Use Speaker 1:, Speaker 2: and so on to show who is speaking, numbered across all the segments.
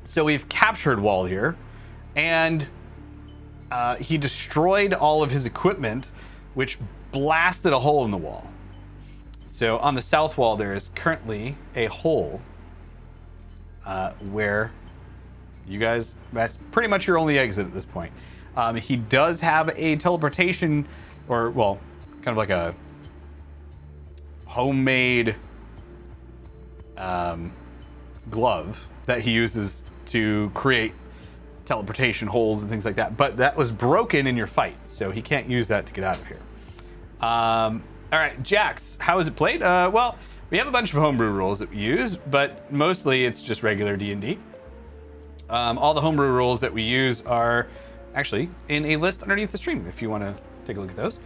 Speaker 1: So we've captured Wall here, and he destroyed all of his equipment, which blasted a hole in the wall. So on the south wall, there is currently a hole where you guys, that's pretty much your only exit at this point. He does have a teleportation, or, well, kind of like a homemade glove that he uses to create teleportation holes and things like that. But that was broken in your fight, so he can't use that to get out of here. All right, Jax, how is it played? Well, we have a bunch of homebrew rules that we use, but mostly it's just regular D&D. All the homebrew rules that we use are actually in a list underneath the stream if you want to take a look at those.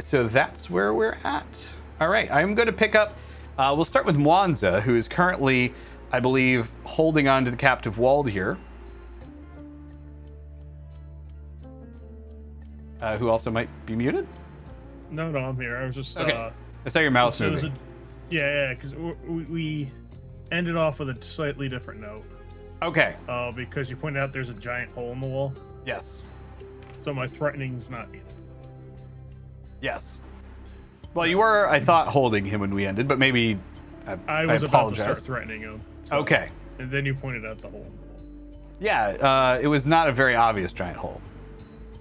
Speaker 1: So that's where we're at. All right, I'm going to pick up, we'll start with Mwanza, who is currently, I believe, holding on to the captive Wald here. Who also might be muted?
Speaker 2: No, I'm here. I was just...
Speaker 1: Okay. I saw your mouth moving.
Speaker 2: Yeah, because we ended off with a slightly different note.
Speaker 1: Okay.
Speaker 2: Because you pointed out there's a giant hole in the wall.
Speaker 1: Yes.
Speaker 2: So my threatening's not needed.
Speaker 1: Yes. Well, you were, I thought, holding him when we ended, but maybe
Speaker 2: I was about to start threatening him. So,
Speaker 1: okay.
Speaker 2: And then you pointed out the hole.
Speaker 1: Yeah, it was not a very obvious giant hole.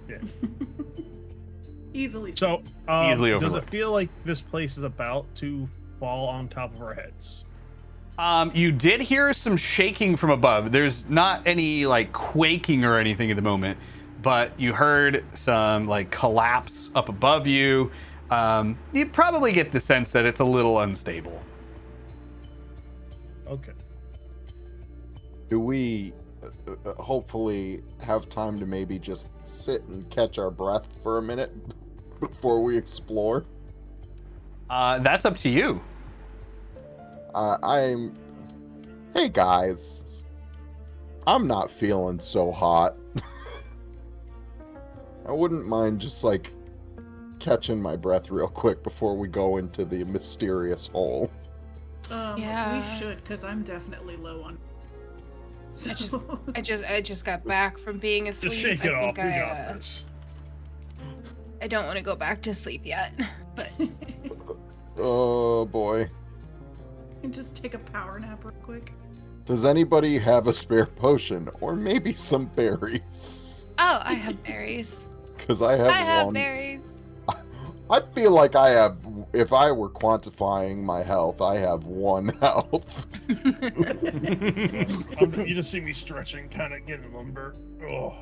Speaker 2: Yeah.
Speaker 3: Easily.
Speaker 2: So,
Speaker 1: easily overlooked.
Speaker 2: Does it feel like this place is about to fall on top of our heads?
Speaker 1: You did hear some shaking from above. There's not any like quaking or anything at the moment, but you heard some like collapse up above you. You probably get the sense that it's a little unstable.
Speaker 2: Okay.
Speaker 4: Do we hopefully have time to maybe just sit and catch our breath for a minute before we explore?
Speaker 1: That's up to you.
Speaker 4: Hey guys, I'm not feeling so hot. I wouldn't mind just like catching my breath real quick before we go into the mysterious hole.
Speaker 3: Yeah. We should, because I'm definitely low on. So...
Speaker 5: I just got back from being asleep.
Speaker 2: Just shake it off. We got this.
Speaker 5: I don't want to go back to sleep yet, but
Speaker 4: Oh boy.
Speaker 3: Just take a power nap real quick.
Speaker 4: Does anybody have a spare potion or maybe some berries?
Speaker 5: Oh, I have berries.
Speaker 4: Because I have one.
Speaker 5: Berries.
Speaker 4: I feel like I have, if I were quantifying my health, I have 1 health.
Speaker 2: You just see me stretching, kind of getting limber. Oh.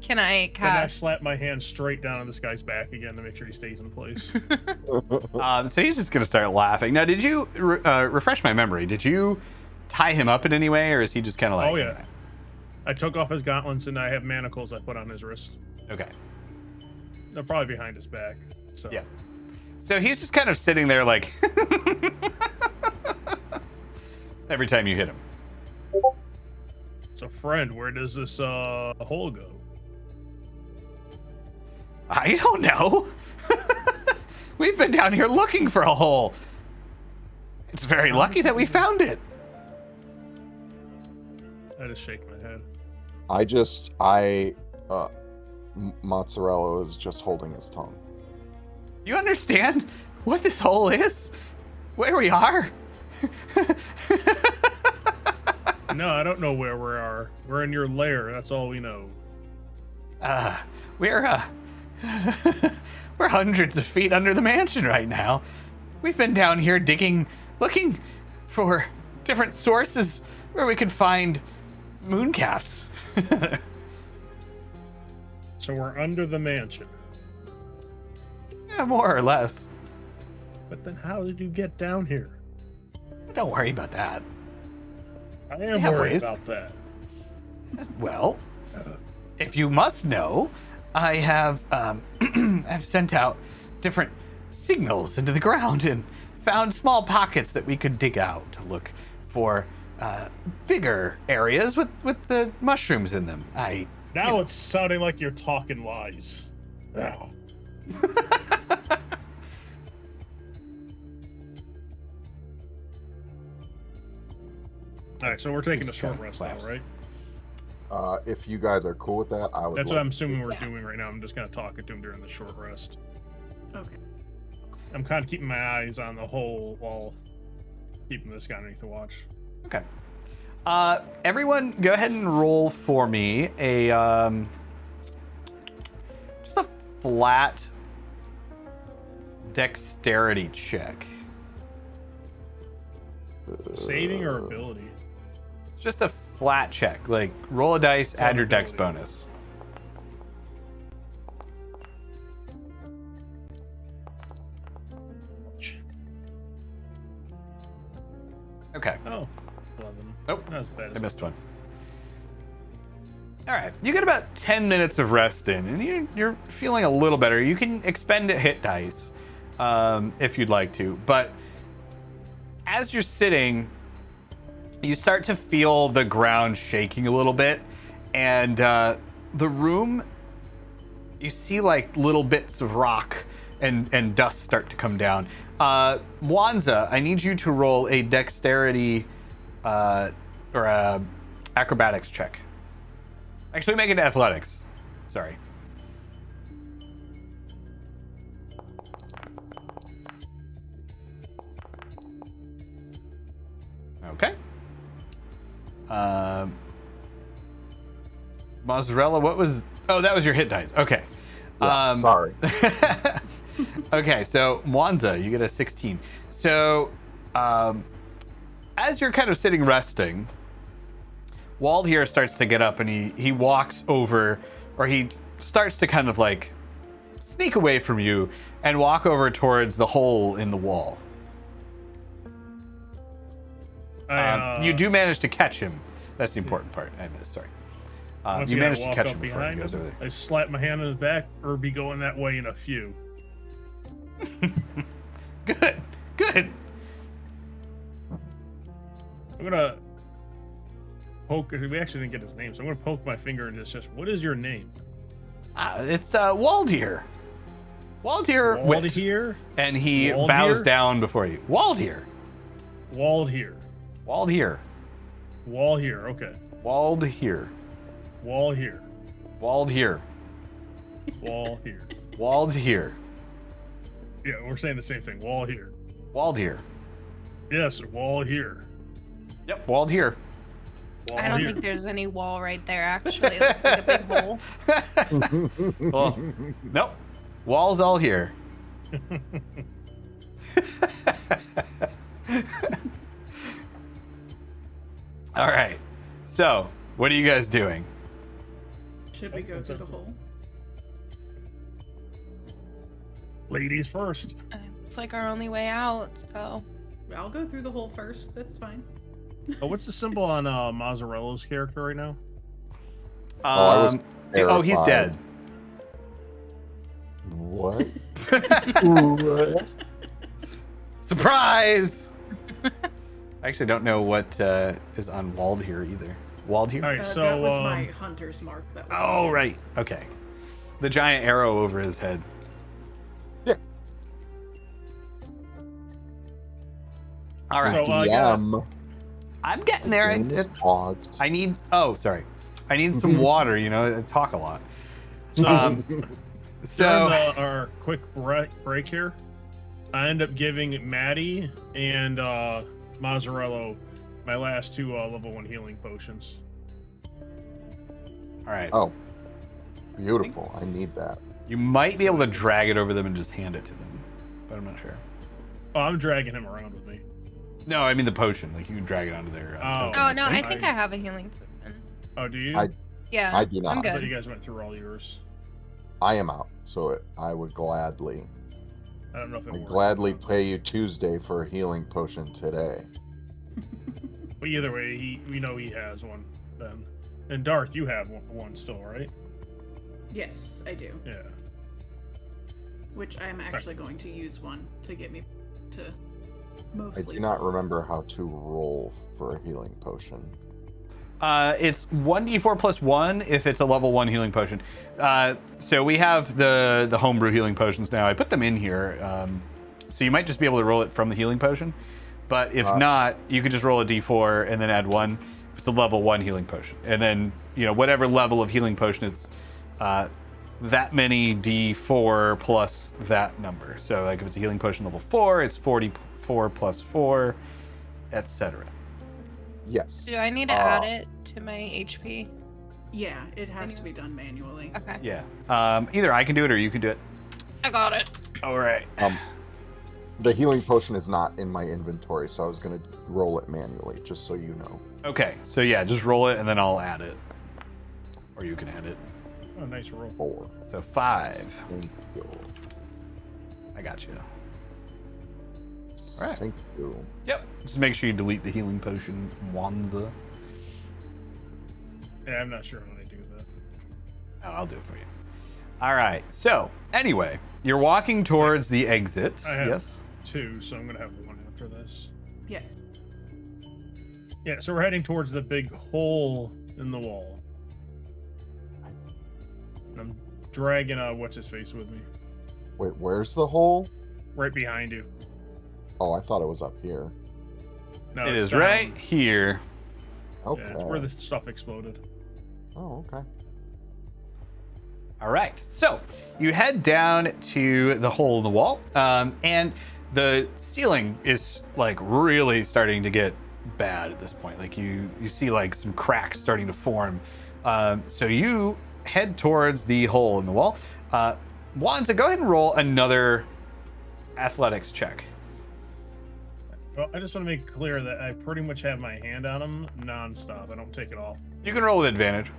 Speaker 5: Can I
Speaker 2: And I
Speaker 5: cast?
Speaker 2: slap my hand straight down on this guy's back again to make sure he stays in place.
Speaker 1: So he's just gonna start laughing. Now, did you refresh my memory? Did you tie him up in any way, or is he just kind of like?
Speaker 2: Oh yeah. I took off his gauntlets and I have manacles I put on his wrist.
Speaker 1: Okay.
Speaker 2: They're probably behind his back. So.
Speaker 1: Yeah. So he's just kind of sitting there like every time you hit him.
Speaker 2: So, friend, where does this hole go?
Speaker 1: I don't know. We've been down here looking for a hole. It's very lucky that we found it.
Speaker 2: I just shake my head.
Speaker 4: Mozzarella is just holding his tongue.
Speaker 1: You understand what this hole is? Where we are?
Speaker 2: No, I don't know where we are. We're in your lair. That's all we know.
Speaker 1: We're hundreds of feet under the mansion right now. We've been down here digging, looking for different sources where we could find mooncaps.
Speaker 2: So we're under the mansion.
Speaker 1: Yeah, more or less.
Speaker 2: But then how did you get down here?
Speaker 1: Don't worry about that.
Speaker 2: I am
Speaker 1: have
Speaker 2: worried
Speaker 1: ways.
Speaker 2: about that.
Speaker 1: Well, if you must know, I have I've sent out different signals into the ground and found small pockets that we could dig out to look for bigger areas with the mushrooms in them.
Speaker 2: Now it's sounding like you're talking lies. Now. All right, so we're taking a
Speaker 1: Just
Speaker 2: short
Speaker 1: kinda
Speaker 2: rest now,
Speaker 1: flash.
Speaker 2: right?
Speaker 4: If you guys are cool with that, I would.
Speaker 2: That's what
Speaker 4: like
Speaker 2: I'm assuming we're
Speaker 5: Yeah.
Speaker 2: doing right now. I'm just kind of talking to him during the short rest.
Speaker 3: Okay.
Speaker 2: I'm kind of keeping my eyes on the hole while keeping this guy underneath the watch.
Speaker 1: Okay. Everyone, go ahead and roll for me a just a flat dexterity check.
Speaker 2: Saving or ability?
Speaker 1: Just a flat check. Like roll a dice, add your dex
Speaker 2: ability.
Speaker 1: bonus. Okay.
Speaker 2: Oh, 11.
Speaker 1: Nope.
Speaker 2: Not as bad as
Speaker 1: I missed one. All right, you get about 10 minutes of rest in, and you're feeling a little better. You can expend a hit dice if you'd like to, but as you're sitting, you start to feel the ground shaking a little bit, and the room, you see like little bits of rock and dust start to come down. Wanza, I need you to roll a dexterity or a acrobatics check. Actually, make it athletics. Sorry. Okay. Mozzarella, what was... Oh, that was your hit dice. Okay.
Speaker 4: Yeah, sorry.
Speaker 1: Okay, so Mwanza, you get a 16. So, as you're kind of sitting resting, Wald here starts to get up and he walks over, or he starts to kind of like sneak away from you and walk over towards the hole in the wall. You do manage to catch him. That's the important part. I missed, sorry.
Speaker 2: Once
Speaker 1: You
Speaker 2: again, I
Speaker 1: managed to
Speaker 2: walk
Speaker 1: catch
Speaker 2: up
Speaker 1: him before he
Speaker 2: behind
Speaker 1: goes
Speaker 2: him,
Speaker 1: over there.
Speaker 2: I slap my hand on his back, or be going that way in a few.
Speaker 1: Good, good.
Speaker 2: I'm gonna poke. We actually didn't get his name, so I'm gonna poke my finger and just. What is your name?
Speaker 1: It's Wald here. Wald here.
Speaker 2: Wald
Speaker 1: Wit.
Speaker 2: here.
Speaker 1: And he
Speaker 2: Wald
Speaker 1: bows
Speaker 2: here?
Speaker 1: down before you. Wald here.
Speaker 2: Wald here.
Speaker 1: Wald here.
Speaker 2: Wall here. Okay.
Speaker 1: Wald here.
Speaker 2: Wall here.
Speaker 1: Wald here.
Speaker 2: Wall here.
Speaker 1: Wald here.
Speaker 2: Yeah, we're saying the same thing. Wall here.
Speaker 1: Wald here.
Speaker 2: Yes, wall here.
Speaker 1: Yep, Wald here.
Speaker 2: Wall
Speaker 5: I don't
Speaker 2: here.
Speaker 5: think there's any wall right there, actually. It looks like a big hole.
Speaker 1: Well, nope. Wall's all here. All right. So, what are you guys doing?
Speaker 3: Should we go through the hole?
Speaker 2: Ladies first.
Speaker 5: It's like our only way out, so.
Speaker 3: I'll go through the hole first. That's fine.
Speaker 2: Oh, what's the symbol on Mazzarella's character right now?
Speaker 4: I was
Speaker 1: oh, he's
Speaker 4: terrified.
Speaker 1: dead.
Speaker 4: What?
Speaker 1: Surprise! I actually don't know what is on Wald here either. Wald here?
Speaker 2: All right, so
Speaker 3: that was my hunter's mark. That was
Speaker 1: Oh,
Speaker 3: mine.
Speaker 1: right. Okay. The giant arrow over his head.
Speaker 4: Yeah.
Speaker 1: All right.
Speaker 2: So, yeah.
Speaker 4: DM.
Speaker 1: I'm getting there.
Speaker 4: Game is paused.
Speaker 1: I need. Oh, sorry. I need some water. You know, I talk a lot.
Speaker 2: So,
Speaker 1: Um, so
Speaker 2: during our quick break here, I end up giving Maddie and Mazzarello my last two level 1 healing potions.
Speaker 1: all right.
Speaker 4: Oh, beautiful. I need that.
Speaker 1: You might be able to drag it over them and just hand it to them, but I'm not sure.
Speaker 2: Oh, I'm dragging him around with me.
Speaker 1: No, I mean the potion. Like you can drag it onto their.
Speaker 2: Oh.
Speaker 1: token.
Speaker 5: Oh, no, I
Speaker 2: think
Speaker 5: think I have a healing potion.
Speaker 2: Oh, do you?
Speaker 5: Yeah.
Speaker 4: I do not.
Speaker 5: I'm
Speaker 2: I thought
Speaker 5: good.
Speaker 2: you guys went through all yours.
Speaker 4: I am out, so I would gladly,
Speaker 2: I don't know if it worked.
Speaker 4: gladly pay you Tuesday for a healing potion today.
Speaker 2: But either way, we know he has one then. And Darth, you have one still, right?
Speaker 3: Yes, I do.
Speaker 2: Yeah.
Speaker 3: Which I'm actually going to use one to get me to
Speaker 4: I
Speaker 3: mostly.
Speaker 4: do not remember how to roll for a healing potion.
Speaker 1: It's 1d4 plus 1 if it's a level 1 healing potion. So we have the homebrew healing potions now. I put them in here. So you might just be able to roll it from the healing potion. But if not, you could just roll a d4 and then add 1. If it's a level 1 healing potion. And then, whatever level of healing potion it's that many d4 plus that number. So like if it's a healing potion level 4, it's 44 plus 4, etc.
Speaker 4: Yes.
Speaker 5: Do I need to add it to my HP?
Speaker 3: Yeah, it has to be done manually.
Speaker 5: Okay.
Speaker 1: Yeah. Either I can do it or you can do it.
Speaker 5: I got it.
Speaker 1: All right.
Speaker 4: The healing potion is not in my inventory, so I was going to roll it manually, just so you know.
Speaker 1: Okay. So yeah, just roll it and then I'll add it. Or you can add it.
Speaker 2: Oh, nice roll.
Speaker 4: 4.
Speaker 1: So 5.
Speaker 4: Thank you.
Speaker 1: I got you. All right.
Speaker 4: Thank you.
Speaker 1: Yep. Just make sure you delete the healing potion, Wanza.
Speaker 2: Yeah, I'm not sure how to do that.
Speaker 1: Oh, I'll do it for you. All right. So anyway, you're walking towards the exit.
Speaker 2: I have
Speaker 1: Yes.
Speaker 2: 2, so I'm gonna have 1 after this.
Speaker 3: Yes.
Speaker 2: Yeah, so we're heading towards the big hole in the wall. And I'm dragging what's his face with me,
Speaker 4: Wait, where's the hole?
Speaker 2: right behind you.
Speaker 4: Oh, I thought it was up here.
Speaker 2: No,
Speaker 1: It
Speaker 2: it's
Speaker 1: is
Speaker 2: down.
Speaker 1: right here.
Speaker 4: Okay.
Speaker 2: Yeah, it's where the stuff exploded.
Speaker 4: Oh, okay.
Speaker 1: All right. So you head down to the hole in the wall, and the ceiling is like really starting to get bad at this point. Like you see like some cracks starting to form. So you head towards the hole in the wall. Wanza, go ahead and roll another athletics check.
Speaker 2: Well, I just want to make clear that I pretty much have my hand on him non-stop. I don't take it off.
Speaker 1: You can roll with advantage.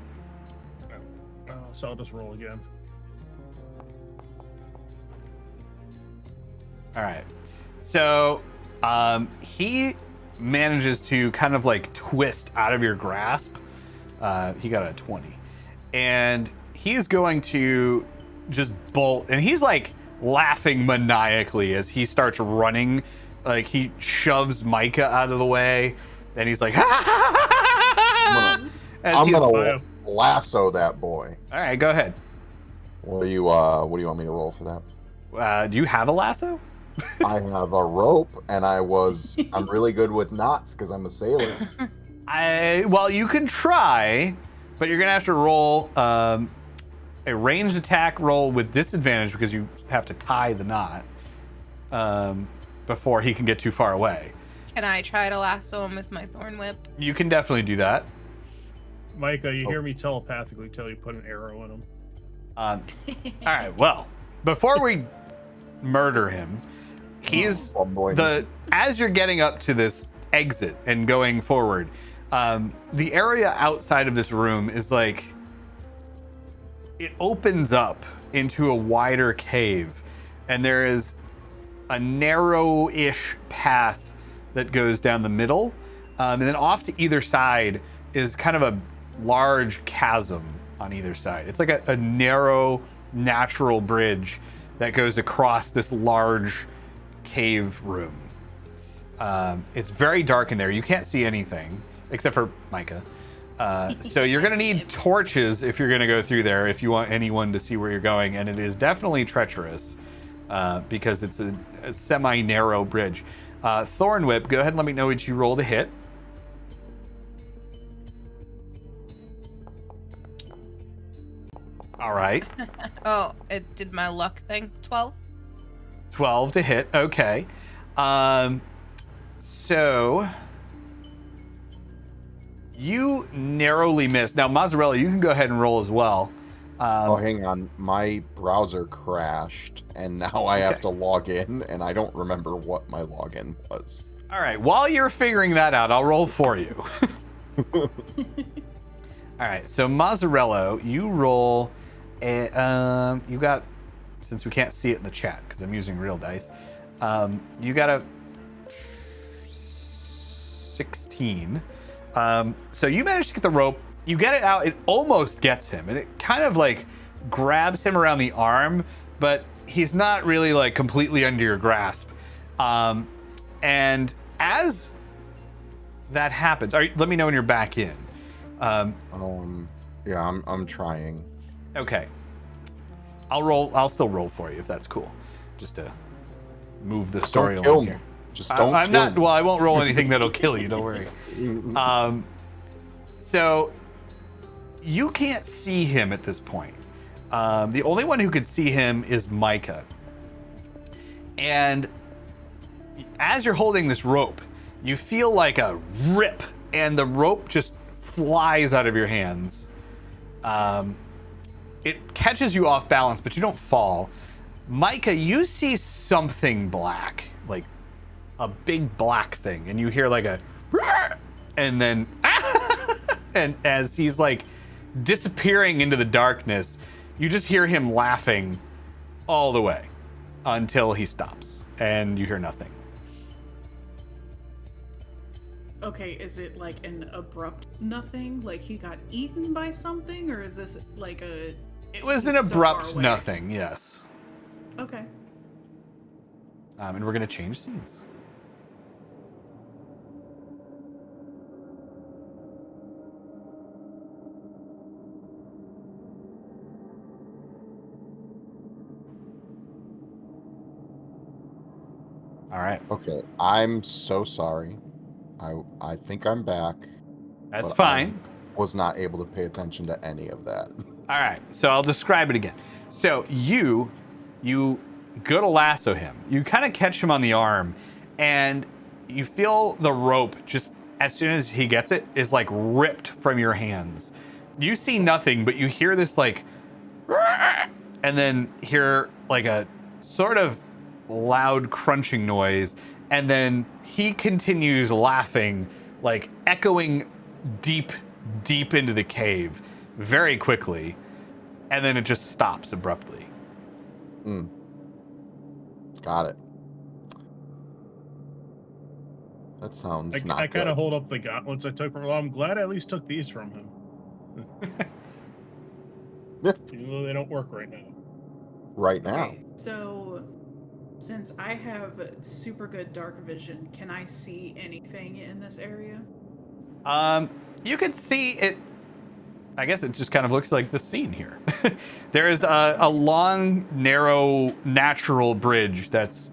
Speaker 2: So I'll just roll again.
Speaker 1: All right. So he manages to kind of like twist out of your grasp. He got a 20. And he's going to just bolt. And he's like laughing maniacally as he starts running. Like he shoves Micah out of the way. And he's like,
Speaker 4: I'm gonna lasso that boy.
Speaker 1: All right, go ahead.
Speaker 4: What do you want me to roll for that?
Speaker 1: Do you have a lasso?
Speaker 4: I have a rope, and I'm really good with knots because I'm a sailor.
Speaker 1: Well, you can try, but you're gonna have to roll a ranged attack roll with disadvantage because you have to tie the knot before he can get too far away.
Speaker 5: Can I try to lasso him with my thorn whip?
Speaker 1: You can definitely do that.
Speaker 2: Micah, you hear me telepathically tell you put an arrow in him.
Speaker 1: All right. Well, before we murder him, he's as you're getting up to this exit and going forward, the area outside of this room is like it opens up into a wider cave, and there is a narrow-ish path that goes down the middle, and then off to either side is kind of a large chasm on either side. It's like a narrow, natural bridge that goes across this large cave room. It's very dark in there. You can't see anything except for Micah. So you're going to need torches if you're going to go through there, if you want anyone to see where you're going. And it is definitely treacherous because it's a semi-narrow bridge. Thorn Whip, go ahead and let me know what you roll to hit. All right.
Speaker 5: Oh, it did my luck thing. 12.
Speaker 1: 12 to hit. Okay. So you narrowly missed. Now, Mozzarella, you can go ahead and roll as well.
Speaker 4: Hang on. My browser crashed, and now I have to log in, and I don't remember what my login was.
Speaker 1: All right. While you're figuring that out, I'll roll for you. All right. So, Mozzarella, you roll. You got, since we can't see it in the chat because I'm using real dice, you got a 16. So you managed to get the rope. You get it out. It almost gets him, and it kind of like grabs him around the arm, but he's not really like completely under your grasp. And as that happens, let me know when you're back in.
Speaker 4: Yeah, I'm trying.
Speaker 1: Okay. I'll still roll for you if that's cool. Just to move the story
Speaker 4: Don't kill
Speaker 1: along
Speaker 4: me.
Speaker 1: here.
Speaker 4: Just don't
Speaker 1: I'm
Speaker 4: kill
Speaker 1: not.
Speaker 4: me.
Speaker 1: Well, I won't roll anything that'll kill you. Don't worry. So you can't see him at this point. The only one who could see him is Micah. And as you're holding this rope, you feel like a rip, and the rope just flies out of your hands. It catches you off balance, but you don't fall. Micah, you see something black, like a big black thing, and you hear like a, and then, and as he's like disappearing into the darkness, you just hear him laughing all the way until he stops, and you hear nothing.
Speaker 3: Okay, is it like an abrupt nothing? Like he got eaten by something? Or is this like a...
Speaker 1: It was an
Speaker 3: he's so
Speaker 1: abrupt
Speaker 3: far away?
Speaker 1: nothing, yes.
Speaker 3: Okay.
Speaker 1: And we're going to change scenes. All right.
Speaker 4: Okay, I'm so sorry. I think I'm back.
Speaker 1: That's
Speaker 4: but
Speaker 1: fine.
Speaker 4: I was not able to pay attention to any of that.
Speaker 1: All right, so I'll describe it again. So you go to lasso him. You kind of catch him on the arm, and you feel the rope just as soon as he gets it is like ripped from your hands. You see nothing, but you hear this like, and then hear like a sort of loud crunching noise, and then he continues laughing, like echoing deep into the cave very quickly, and then it just stops abruptly.
Speaker 4: Got it. That sounds not
Speaker 2: I kind
Speaker 4: good.
Speaker 2: of hold up the gauntlets I took from him. I'm glad I at least took these from him. Even though they don't work right now.
Speaker 4: Right now.
Speaker 3: Okay, so since I have super good dark vision, can I see anything in this area?
Speaker 1: You can see it. I guess it just kind of looks like the scene here. There is a long, narrow, natural bridge that's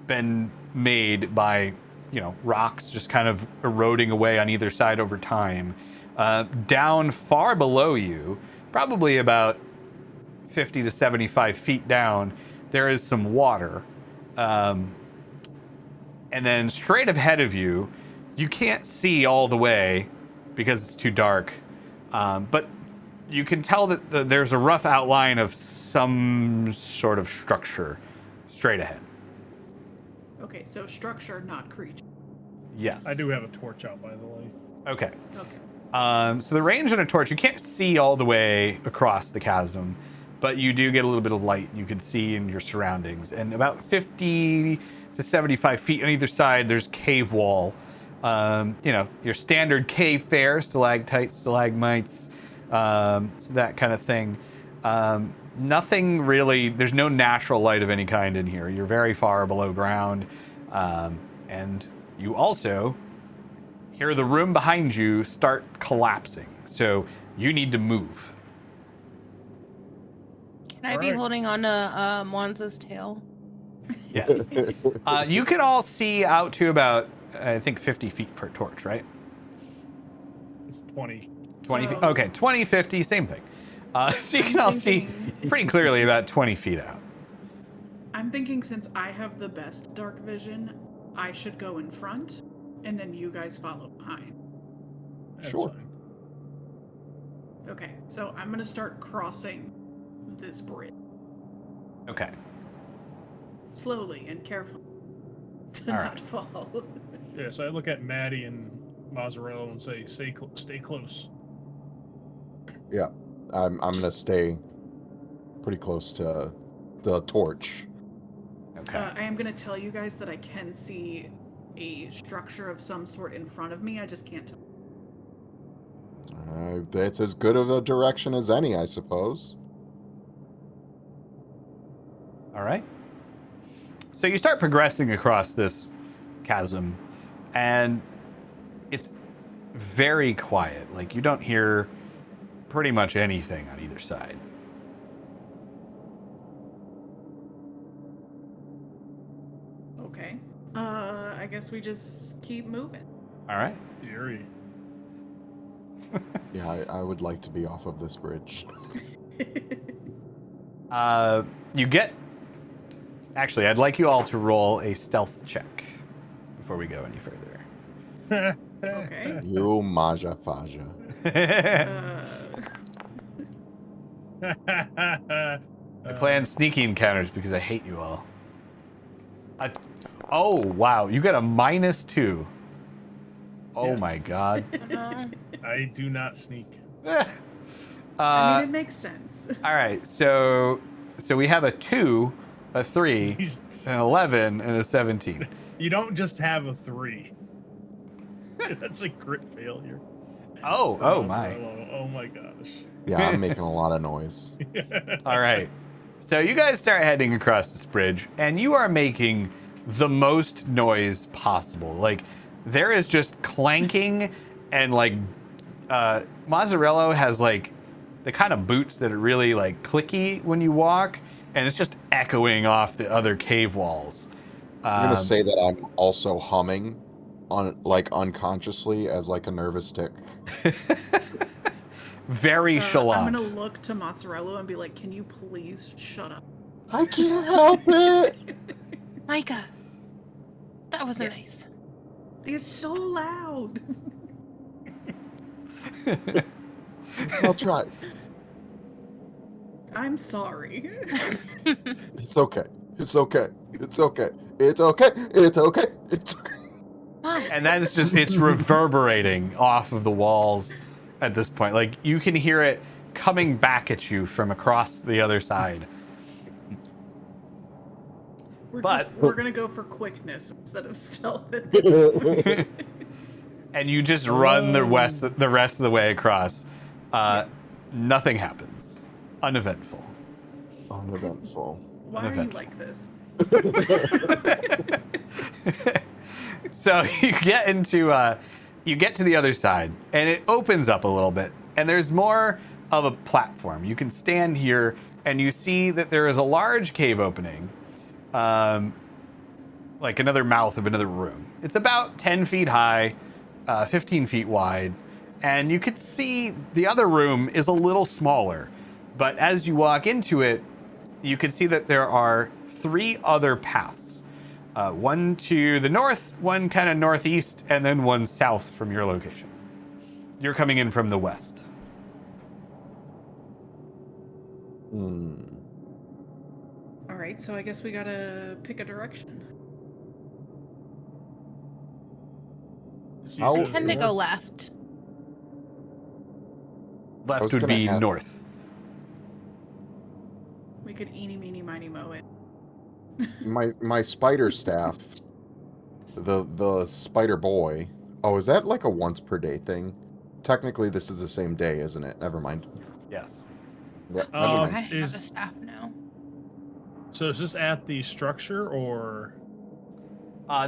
Speaker 1: been made by, rocks just kind of eroding away on either side over time. Down far below you, probably about 50 to 75 feet down, there is some water. And then straight ahead of you, you can't see all the way because it's too dark. But you can tell that there's a rough outline of some sort of structure straight ahead.
Speaker 3: Okay, so structure, not creature.
Speaker 1: Yes.
Speaker 2: I do have a torch out, by the way.
Speaker 1: Okay.
Speaker 3: Okay.
Speaker 1: So the range on a torch, you can't see all the way across the chasm, but you do get a little bit of light you can see in your surroundings. And about 50 to 75 feet on either side, there's cave wall. Your standard cave fare, stalactites, stalagmites, so that kind of thing. Nothing really, there's no natural light of any kind in here. You're very far below ground. And you also hear the room behind you start collapsing. So you need to move.
Speaker 5: Can I be holding on to Mwanza's tail?
Speaker 1: Yes. You can all see out to about, I think, 50 feet per torch, right?
Speaker 2: It's 20.
Speaker 1: 20 feet.
Speaker 3: So-
Speaker 1: Okay, 20, 50, same thing. So you can all see pretty clearly about 20 feet out.
Speaker 3: I'm thinking since I have the best dark vision, I should go in front, and then you guys follow behind.
Speaker 2: That's
Speaker 4: Sure.
Speaker 2: fine.
Speaker 3: Okay, so I'm gonna start crossing this bridge
Speaker 1: Okay.
Speaker 3: slowly and carefully to
Speaker 1: All
Speaker 3: not
Speaker 1: right.
Speaker 3: fall.
Speaker 2: Yeah, so I look at Maddie and Mazzarello and say, stay close.
Speaker 4: Yeah, I'm gonna stay pretty close to the torch.
Speaker 1: Okay.
Speaker 3: I am gonna tell you guys that I can see a structure of some sort in front of me. I just can't tell.
Speaker 4: That's as good of a direction as any, I suppose.
Speaker 1: All right. So you start progressing across this chasm, and it's very quiet. Like, you don't hear pretty much anything on either side.
Speaker 3: Okay. I guess we just keep moving.
Speaker 1: All right.
Speaker 2: Eerie.
Speaker 4: Yeah, I would like to be off of this bridge.
Speaker 1: You get. Actually, I'd like you all to roll a stealth check before we go any further.
Speaker 3: Okay.
Speaker 4: You Maja Faja.
Speaker 1: I plan sneaky encounters because I hate you all. Oh, wow. You got a -2. Oh,
Speaker 2: Yeah.
Speaker 1: my God.
Speaker 5: Oh, no.
Speaker 2: I do not sneak.
Speaker 3: I mean, it makes sense.
Speaker 1: All right. So we have a 2, a 3, an 11, and a 17.
Speaker 2: You don't just have a 3. That's a crit failure.
Speaker 1: Oh, my.
Speaker 2: Oh my gosh.
Speaker 4: Yeah, I'm making a lot of noise.
Speaker 1: All right. So you guys start heading across this bridge, and you are making the most noise possible. Like, there is just clanking, and like, Mazzarello has like the kind of boots that are really like clicky when you walk, and it's just echoing off the other cave walls.
Speaker 4: I'm gonna say that I'm also humming, unconsciously as like a nervous tick.
Speaker 1: Very
Speaker 3: I'm
Speaker 1: chalant.
Speaker 3: gonna look to Mozzarella and be like, "Can you please shut up?"
Speaker 4: I can't help it.
Speaker 5: Micah, that wasn't nice.
Speaker 3: It's so loud.
Speaker 4: I'll try.
Speaker 3: I'm sorry.
Speaker 4: It's okay. It's okay. It's okay. It's okay. It's okay. It's okay.
Speaker 1: And then it's reverberating off of the walls at this point. Like, you can hear it coming back at you from across the other side.
Speaker 3: We're gonna go for quickness instead of stealth at this point.
Speaker 1: And you just run the rest of the way across.
Speaker 3: Yes.
Speaker 1: Nothing happens. Uneventful.
Speaker 4: Uneventful.
Speaker 3: Why are you like this?
Speaker 1: So you get to the other side, and it opens up a little bit, and there's more of a platform. You can stand here, and you see that there is a large cave opening, like another mouth of another room. It's about 10 feet high, 15 feet wide, and you could see the other room is a little smaller. But as you walk into it, you can see that there are 3 other paths. One to the north, one kind of northeast, and then one south from your location. You're coming in from the west.
Speaker 3: All right, so I guess we gotta pick a direction.
Speaker 5: I tend to go left.
Speaker 1: Left would be north.
Speaker 3: We could eeny, meeny, miny, moe it.
Speaker 4: My spider staff, the spider boy. Oh, is that like a once per day thing? Technically, this is the same day, isn't it? Never mind.
Speaker 1: Yes.
Speaker 4: Yep, never
Speaker 5: I
Speaker 4: mind.
Speaker 5: have a staff now.
Speaker 2: So is this at the structure or?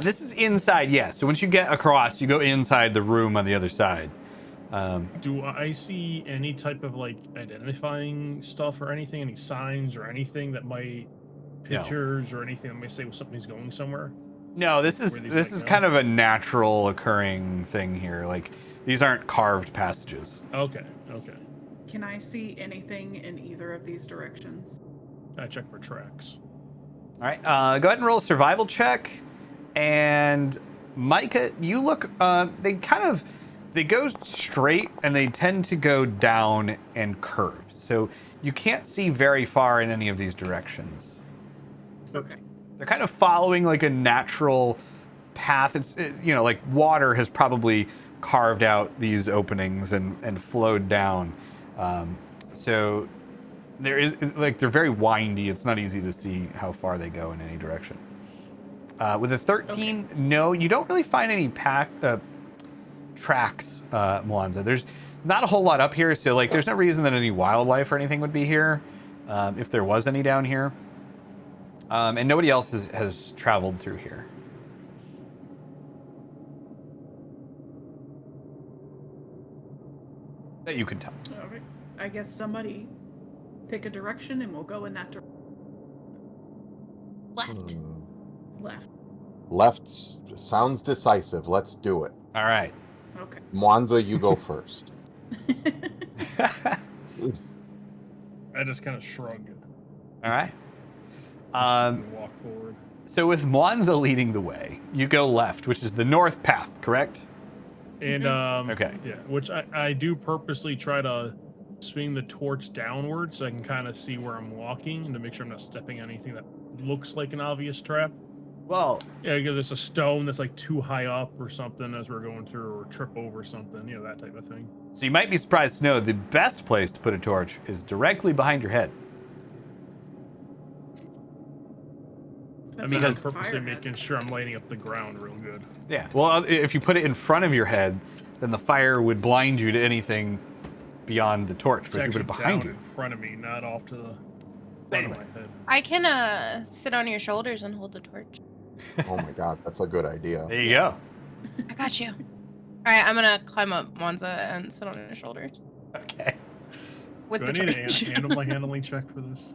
Speaker 1: This is inside, yes. So once you get across, you go inside the room on the other side.
Speaker 2: Do I see any type of like identifying stuff or anything, any signs or anything that might pictures or anything that might say something's going somewhere?
Speaker 1: No, this is kind of a natural occurring thing here. Like, these aren't carved passages.
Speaker 2: Okay.
Speaker 3: Can I see anything in either of these directions?
Speaker 2: I check for tracks.
Speaker 1: All right, go ahead and roll a survival check. And Micah, you look. They go straight, and they tend to go down and curve. So you can't see very far in any of these directions.
Speaker 3: Okay.
Speaker 1: They're kind of following like a natural path. Like water has probably carved out these openings and flowed down. So there is they're very windy. It's not easy to see how far they go in any direction. With a 13, no, you don't really find any tracks, Mwanza. There's not a whole lot up here, so like there's no reason that any wildlife or anything would be here, if there was any down here. And nobody else has traveled through here. That you can tell.
Speaker 3: All right. I guess somebody pick a direction and we'll go in that direction.
Speaker 5: Left.
Speaker 3: Left.
Speaker 4: Left sounds decisive. Let's do it.
Speaker 1: All right.
Speaker 3: Okay.
Speaker 4: Mwanza, you go first.
Speaker 2: I just kind of shrug
Speaker 1: All right.
Speaker 2: and walk forward.
Speaker 1: So with Mwanza leading the way, you go left, which is the north path, correct?
Speaker 2: And
Speaker 1: Okay.
Speaker 2: yeah, which I do purposely try to swing the torch downward so I can kind of see where I'm walking and to make sure I'm not stepping on anything that looks like an obvious trap.
Speaker 1: Well,
Speaker 2: Yeah, because there's a stone that's like too high up or something as we're going through, or trip over something, you know, that type of thing.
Speaker 1: so you might be surprised to know the best place to put a torch is directly behind your head.
Speaker 2: I
Speaker 3: That's
Speaker 2: mean,
Speaker 3: not
Speaker 2: I'm
Speaker 3: a
Speaker 2: purposely
Speaker 3: fire
Speaker 2: making
Speaker 3: hazard.
Speaker 2: sure I'm lighting up the ground real good.
Speaker 1: Yeah. Well, if you put it in front of your head, then the fire would blind you to anything beyond the torch.
Speaker 2: It's
Speaker 1: But if you put
Speaker 2: actually
Speaker 1: it behind
Speaker 2: down
Speaker 1: you,
Speaker 2: in front of me, not off to the front
Speaker 1: Anyway.
Speaker 2: of my head.
Speaker 5: I can sit on your shoulders and hold the torch.
Speaker 4: Oh my god, that's a good idea.
Speaker 1: there you go.
Speaker 5: I got you. All right, I'm gonna climb up Mwanza and sit on your shoulders
Speaker 1: Okay.
Speaker 5: with
Speaker 2: Do
Speaker 5: the
Speaker 2: I need
Speaker 5: torch.
Speaker 2: to handle my handling check for this?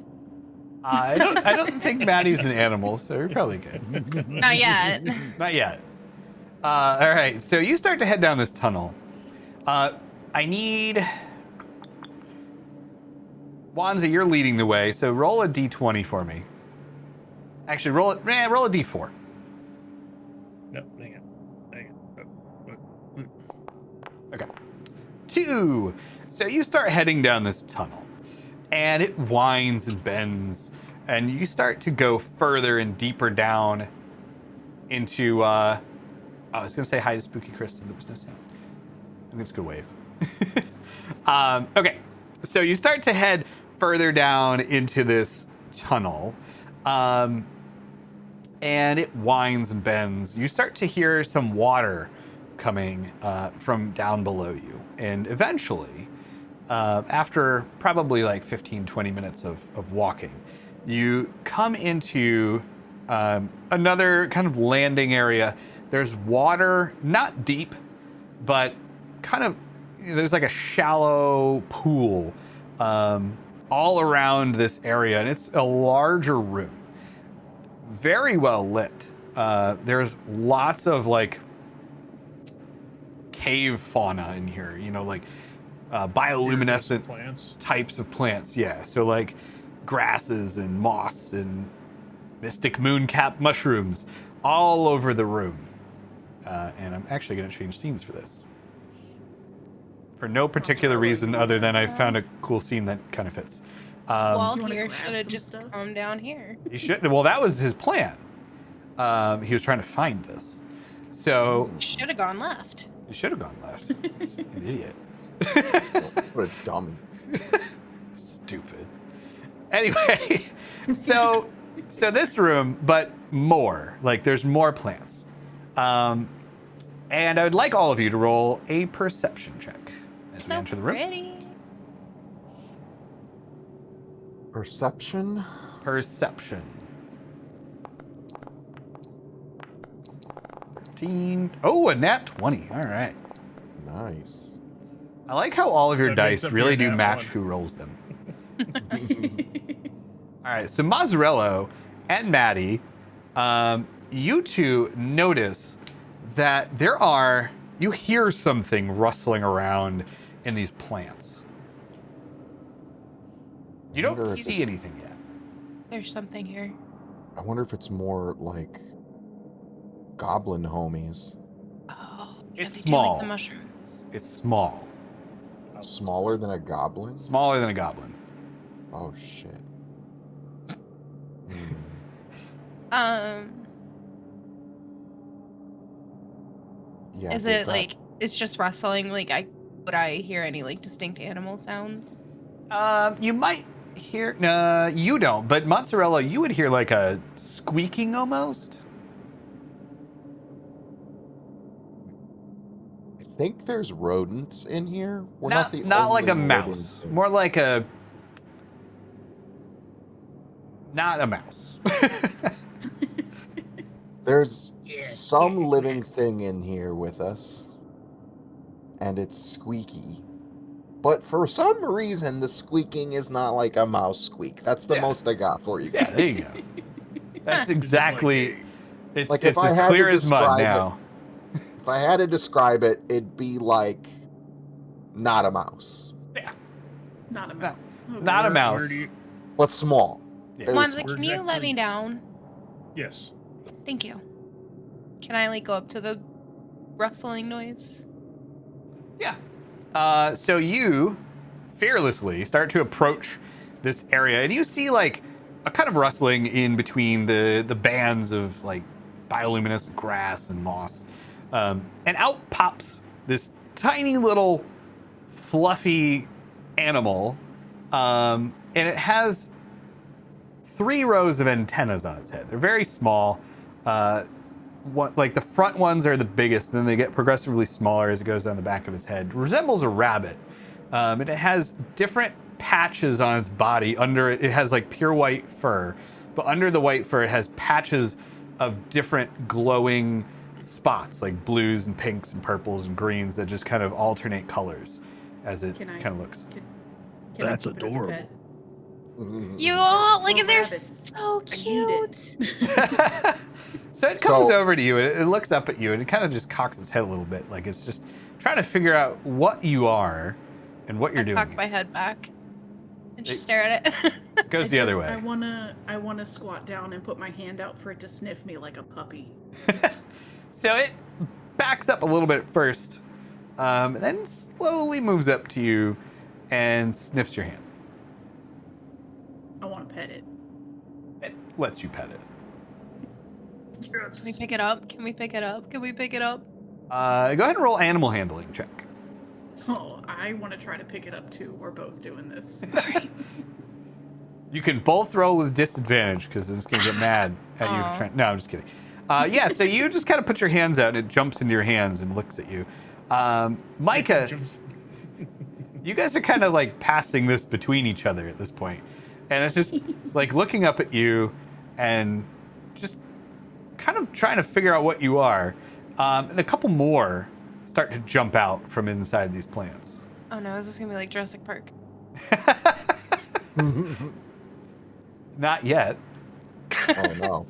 Speaker 1: I don't think Maddie's an animal, so you're probably good.
Speaker 5: Not yet.
Speaker 1: Not yet. All right. So you start to head down this tunnel. I need Wanza. You're leading the way, so roll a d20 for me. Actually, roll a d4.
Speaker 2: No, hang on.
Speaker 1: Okay. 2. So you start heading down this tunnel, and it winds and bends, and you start to go further and deeper down into. I was gonna say hi to Spooky Kristen. There was no sound. I'm just gonna wave. Okay. So you start to head further down into this tunnel, and it winds and bends. You start to hear some water coming from down below you, and eventually, after probably like 15-20 minutes of walking, you come into another kind of landing area. There's water, not deep, but kind of, there's like a shallow pool all around this area, and it's a larger room, very well lit. There's lots of like cave fauna in here, you know, like bioluminescent
Speaker 2: Plants.
Speaker 1: types of plants. Yeah, so like grasses and moss and mystic mooncap mushrooms all over the room. And I'm actually going to change scenes for this. For no particular reason other than I found a cool scene that kind of fits.
Speaker 5: Walt
Speaker 3: You wanna
Speaker 5: here
Speaker 3: grab
Speaker 5: should have
Speaker 3: some
Speaker 5: just
Speaker 3: stuff?
Speaker 5: come down here.
Speaker 1: He should. Well, that was his plan. He was trying to find this. So
Speaker 5: Should have gone left.
Speaker 1: he should have gone left. He's an idiot.
Speaker 4: What a dummy.
Speaker 1: Stupid. Anyway, so this room, but more. Like there's more plants. And I would like all of you to roll a perception check as we
Speaker 5: So
Speaker 1: enter the room.
Speaker 5: pretty.
Speaker 4: Perception?
Speaker 1: Perception. 13. Oh, a nat 20. All right.
Speaker 4: Nice.
Speaker 1: I like how all of your
Speaker 2: That makes
Speaker 1: dice
Speaker 2: up
Speaker 1: really
Speaker 2: your
Speaker 1: do
Speaker 2: nat
Speaker 1: match
Speaker 2: one.
Speaker 1: who rolls them. All right, so Mozzarella and Maddie, you two notice that you hear something rustling around in these plants. You don't
Speaker 4: Wonder if
Speaker 1: see
Speaker 4: it's-
Speaker 1: anything yet.
Speaker 5: There's something here.
Speaker 4: I wonder if it's more like goblin homies.
Speaker 5: Oh,
Speaker 1: It's
Speaker 5: they do like
Speaker 1: small.
Speaker 5: the mushrooms.
Speaker 1: It's small.
Speaker 4: Smaller than a goblin?
Speaker 1: Smaller than a goblin.
Speaker 4: Oh shit. Hmm. Yeah.
Speaker 5: Is
Speaker 4: they've
Speaker 5: it
Speaker 4: got-
Speaker 5: like it's just rustling? Like, would I hear any like distinct animal sounds?
Speaker 1: You might hear. You don't. But Mozzarella, you would hear like a squeaking almost.
Speaker 4: I think there's rodents in here. We're
Speaker 1: not
Speaker 4: the
Speaker 1: like a
Speaker 4: only
Speaker 1: mouse.
Speaker 4: rodents in-
Speaker 1: More like a. Not a mouse.
Speaker 4: There's some living thing in here with us, and it's squeaky. But for some reason, the squeaking is not like a mouse squeak. That's the
Speaker 1: Yeah.
Speaker 4: most I got for you
Speaker 1: Yeah,
Speaker 4: guys.
Speaker 1: there you go. That's exactly. It's,
Speaker 4: Like,
Speaker 1: it's
Speaker 4: if I
Speaker 1: as
Speaker 4: had to
Speaker 1: clear as mud
Speaker 4: describe it-
Speaker 1: now.
Speaker 4: If I had to describe it, it'd be like not a mouse,
Speaker 1: Yeah.
Speaker 3: Not a mouse. Okay.
Speaker 1: Not a mouse.
Speaker 2: Where do you...
Speaker 4: but small.
Speaker 1: Yeah.
Speaker 4: Very
Speaker 5: Monza,
Speaker 4: small.
Speaker 2: Where
Speaker 5: can you let me
Speaker 2: exactly-
Speaker 5: down?
Speaker 2: Yes.
Speaker 5: Thank you. Can I like go up to the rustling noise?
Speaker 1: Yeah. So you fearlessly start to approach this area, and you see like a kind of rustling in between the bands of like bioluminescent grass and moss, and out pops this tiny little fluffy animal, and it has 3 rows of antennas on its head. They're very small. Like the front ones are the biggest, then they get progressively smaller as it goes down the back of its head. Resembles a rabbit, and it has different patches on its body. Under it has like pure white fur, but under the white fur it has patches of different glowing spots, like blues and pinks and purples and greens that just kind of alternate colors as it
Speaker 3: Can I-
Speaker 1: kind of looks.
Speaker 3: Can
Speaker 2: That's
Speaker 3: I keep it as a
Speaker 2: adorable.
Speaker 3: pet?
Speaker 5: You all look
Speaker 3: Well,
Speaker 5: at they're
Speaker 3: rabbits.
Speaker 5: so
Speaker 3: I need
Speaker 5: cute.
Speaker 3: it.
Speaker 1: So it comes
Speaker 4: So-
Speaker 1: over to you and it looks up at you and it kind of just cocks its head a little bit, like it's just trying to figure out what you are and what you're
Speaker 5: I
Speaker 1: doing.
Speaker 5: cock
Speaker 1: here.
Speaker 5: my head back and just
Speaker 1: It-
Speaker 5: stare at it.
Speaker 1: It goes the other way.
Speaker 3: I wanna squat down and put my hand out for it to sniff me like a puppy.
Speaker 1: So it backs up a little bit first, and then slowly moves up to you and sniffs your hand.
Speaker 3: I want to pet it.
Speaker 1: It lets you pet it.
Speaker 3: Yes.
Speaker 5: Can we pick it up? Can we pick it up? Can we pick it up?
Speaker 1: Go ahead and roll animal handling check.
Speaker 3: Oh, I want to try to pick it up too. We're both doing this.
Speaker 1: You can both roll with disadvantage because it's going to get mad at you.
Speaker 5: Aw.
Speaker 1: For trying. No, I'm just kidding. Yeah, so you just kind of put your hands out and it jumps into your hands and looks at you. Micah, you guys are kind of like passing this between each other at this point. And it's just like looking up at you and just kind of trying to figure out what you are. And a couple more start to jump out from inside these plants.
Speaker 5: Oh no, is this gonna be like Jurassic Park?
Speaker 1: Not yet.
Speaker 4: Oh no.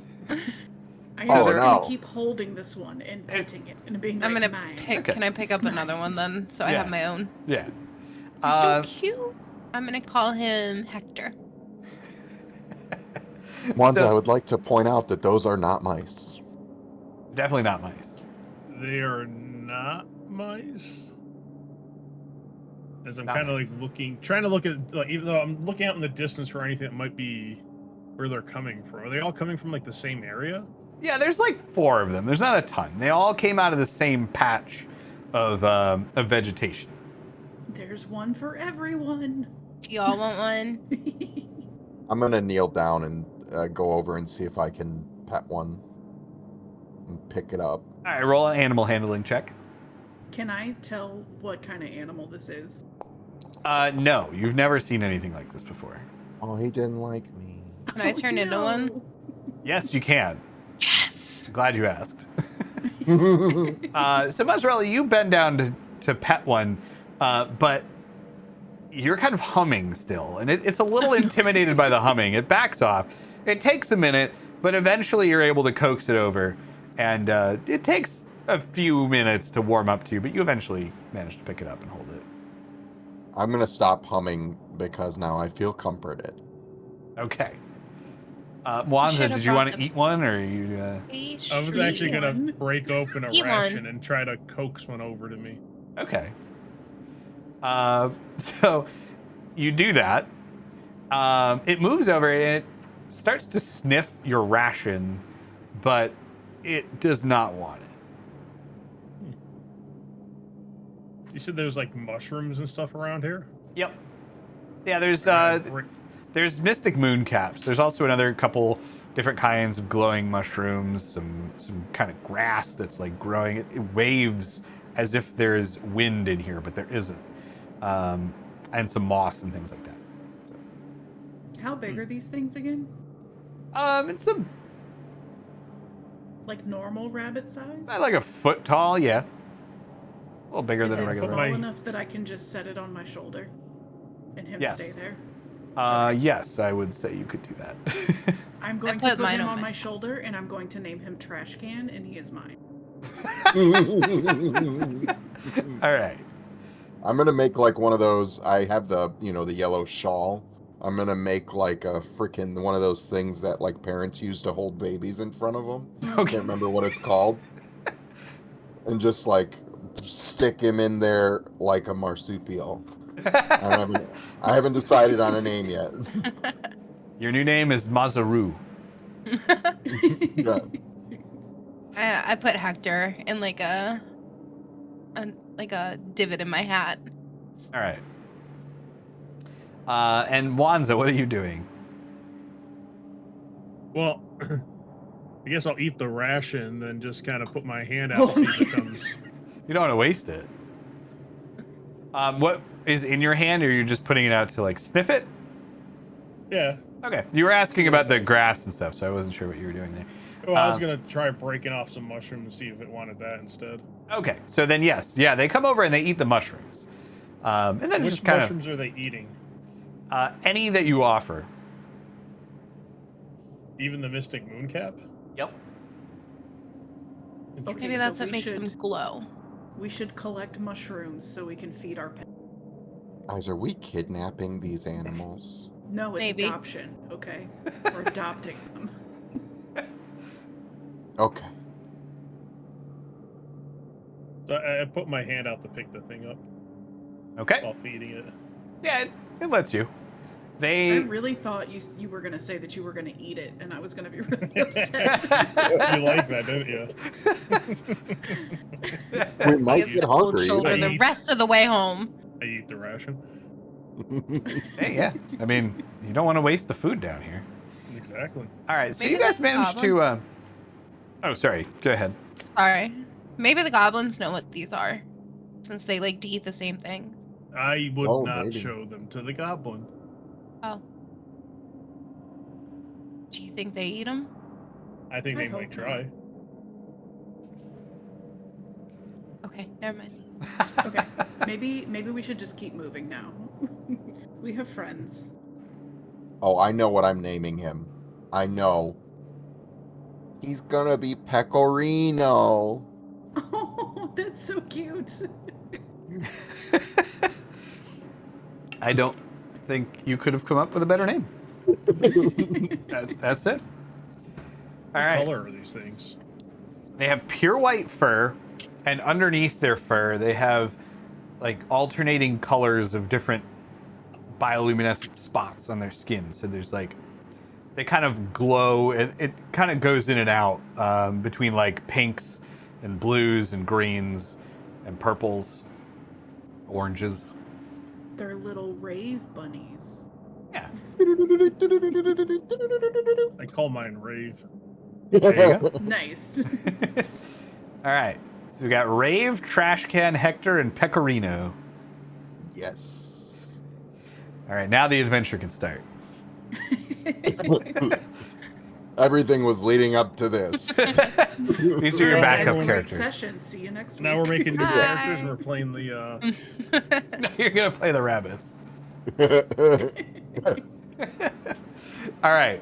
Speaker 3: I
Speaker 4: Oh,
Speaker 3: am just
Speaker 4: no.
Speaker 3: gonna keep holding this one and petting it and being
Speaker 5: I'm
Speaker 3: like,
Speaker 5: gonna
Speaker 3: mine.
Speaker 5: pick.
Speaker 1: Okay.
Speaker 5: Can I pick up
Speaker 3: It's
Speaker 5: another
Speaker 3: mine.
Speaker 5: one then, so I
Speaker 1: Yeah.
Speaker 5: have my own?
Speaker 1: Yeah.
Speaker 5: He's
Speaker 1: Uh,
Speaker 5: so cute. I'm gonna call him Hector.
Speaker 4: Wanza,
Speaker 1: So-
Speaker 4: I would like to point out that those are not mice.
Speaker 1: Definitely not mice.
Speaker 2: They are not mice. As I'm
Speaker 1: Not
Speaker 2: kind of
Speaker 1: mice.
Speaker 2: like looking, trying to look at, like, even though I'm looking out in the distance for anything that might be where they're coming from. Are they all coming from like the same area?
Speaker 1: Yeah, there's like 4 of them. There's not a ton. They all came out of the same patch of vegetation.
Speaker 3: There's one for everyone.
Speaker 5: Do y'all want one?
Speaker 4: I'm gonna kneel down and go over and see if I can pet one and pick it up.
Speaker 1: All right, roll an animal handling check.
Speaker 3: Can I tell what kind of animal this is?
Speaker 1: No, you've never seen anything like this before.
Speaker 4: Oh, he didn't like me.
Speaker 5: Can I turn into one?
Speaker 3: No.
Speaker 1: Yes, you can.
Speaker 5: Yes.
Speaker 1: Glad you asked. So Mozzarella, you bend down to pet one, but you're kind of humming still, and it's a little intimidated by the humming. It backs off. It takes a minute, but eventually you're able to coax it over, and it takes a few minutes to warm up to you, but you eventually manage to pick it up and hold it.
Speaker 4: I'm gonna stop humming because now I feel comforted.
Speaker 1: Okay. Mwanza,
Speaker 5: should've
Speaker 1: did you want
Speaker 5: brought
Speaker 1: to eat one, or are you?
Speaker 2: I was actually gonna
Speaker 3: one.
Speaker 2: break open a
Speaker 5: Eat one.
Speaker 2: ration and try to coax one over to me.
Speaker 1: Okay. So you do that. It moves over and it starts to sniff your ration, but it does not want it.
Speaker 2: You said there's like mushrooms and stuff around here.
Speaker 1: Yep. Yeah, there's
Speaker 2: Alright, break-
Speaker 1: there's mystic moon caps. There's also another couple different kinds of glowing mushrooms, some kind of grass that's like growing. It waves as if there's wind in here, but there isn't. And some moss and things like that.
Speaker 3: How big are these things again?
Speaker 1: It's
Speaker 3: Like normal rabbit size?
Speaker 1: like a foot tall, yeah. A little bigger
Speaker 3: Is
Speaker 1: than a
Speaker 3: it
Speaker 1: regular.
Speaker 3: small
Speaker 2: My-
Speaker 3: enough that I can just set it on my shoulder and him
Speaker 1: Yes.
Speaker 3: stay there?
Speaker 1: Yes, I would say you could do that.
Speaker 3: I'm going
Speaker 5: put
Speaker 3: to put
Speaker 5: mine
Speaker 3: him
Speaker 5: on
Speaker 3: on
Speaker 5: my-
Speaker 3: my shoulder, and I'm going to name him Trash Can, and he is mine.
Speaker 1: All right.
Speaker 4: I'm gonna make like one of those. I have the the yellow shawl. I'm gonna make like a freaking one of those things that like parents use to hold babies in front of them.
Speaker 1: Okay.
Speaker 4: Can't remember what it's called. And just like stick him in there like a marsupial. I haven't decided on a name yet.
Speaker 1: Your new name is Mazaru.
Speaker 4: Yeah.
Speaker 5: I put Hector in like a divot in my hat.
Speaker 1: All right. And Wanza, what are you doing?
Speaker 2: Well, I guess I'll eat the ration, then just kind of put my hand out and see if it comes.
Speaker 1: You don't want to waste it. What is in your hand, or are you just putting it out to like sniff it?
Speaker 2: Yeah.
Speaker 1: Okay. You were asking about the grass and stuff, so I wasn't sure what you were doing there.
Speaker 2: Well, I was gonna try breaking off some mushroom to see if it wanted that instead.
Speaker 1: Okay. So then, yes, yeah, they come over and they eat the mushrooms, and then
Speaker 2: Which
Speaker 1: just kind
Speaker 2: mushrooms are they eating?
Speaker 1: of any that you offer.
Speaker 2: Even the Mystic Mooncap?
Speaker 1: Yep.
Speaker 3: Okay,
Speaker 5: Maybe
Speaker 3: so
Speaker 5: that's what
Speaker 3: we
Speaker 5: makes them
Speaker 3: should-
Speaker 5: glow.
Speaker 3: We should collect mushrooms so we can feed our pets.
Speaker 4: Guys, are we kidnapping these animals?
Speaker 3: No, it's
Speaker 5: Maybe.
Speaker 3: adoption, okay? We're adopting them.
Speaker 4: Okay.
Speaker 2: So I put my hand out to pick the thing up
Speaker 1: Okay.
Speaker 2: while feeding it.
Speaker 1: Yeah, it lets you.
Speaker 3: I
Speaker 1: They.
Speaker 3: really thought you were gonna say that you were gonna eat it, and I was gonna be really upset.
Speaker 2: You like that, don't you?
Speaker 4: We might
Speaker 5: Gives
Speaker 4: get
Speaker 5: the cold
Speaker 4: hungry.
Speaker 5: shoulder
Speaker 2: you know?
Speaker 5: the rest of the way home.
Speaker 2: I eat the ration.
Speaker 1: Hey, yeah. I mean, you don't want to waste the food down here.
Speaker 2: Exactly.
Speaker 1: All right. So
Speaker 5: Maybe
Speaker 1: you guys
Speaker 5: the
Speaker 1: managed to.
Speaker 5: goblins-
Speaker 1: Oh, sorry. Go ahead.
Speaker 5: Sorry. Maybe the goblins know what these are, since they like to eat the same thing.
Speaker 2: I would
Speaker 4: Oh,
Speaker 2: not
Speaker 4: maybe.
Speaker 2: show them to the goblin.
Speaker 5: Oh. Do you think they eat them?
Speaker 2: I think
Speaker 3: I
Speaker 2: they might
Speaker 3: hope
Speaker 2: try.
Speaker 5: Okay, never mind.
Speaker 3: Okay, maybe we should just keep moving now. We have friends.
Speaker 4: Oh, I know what I'm naming him. I know. He's gonna be Pecorino.
Speaker 3: Oh, that's so cute.
Speaker 1: I don't think you could have come up with a better name. That's it. All
Speaker 2: What
Speaker 1: right.
Speaker 2: color are these things?
Speaker 1: They have pure white fur, and underneath their fur, they have like alternating colors of different bioluminescent spots on their skin. So there's like, they kind of glow. It kind of goes in and out between like pinks and blues and greens and purples, oranges.
Speaker 3: They're little rave bunnies.
Speaker 1: Yeah.
Speaker 2: I call mine Rave.
Speaker 1: There you go.
Speaker 3: Nice.
Speaker 1: All right. So we got Rave, Trash Can, Hector, and Pecorino.
Speaker 4: Yes.
Speaker 1: All right. Now the adventure can start.
Speaker 4: Everything was leading up to this.
Speaker 1: These are your
Speaker 3: Alright,
Speaker 1: backup
Speaker 3: guys, great
Speaker 1: characters.
Speaker 3: session. See you next
Speaker 2: Now
Speaker 3: week.
Speaker 2: we're making new
Speaker 5: Hi.
Speaker 2: characters and we're playing the
Speaker 1: You're gonna play the rabbits. All right.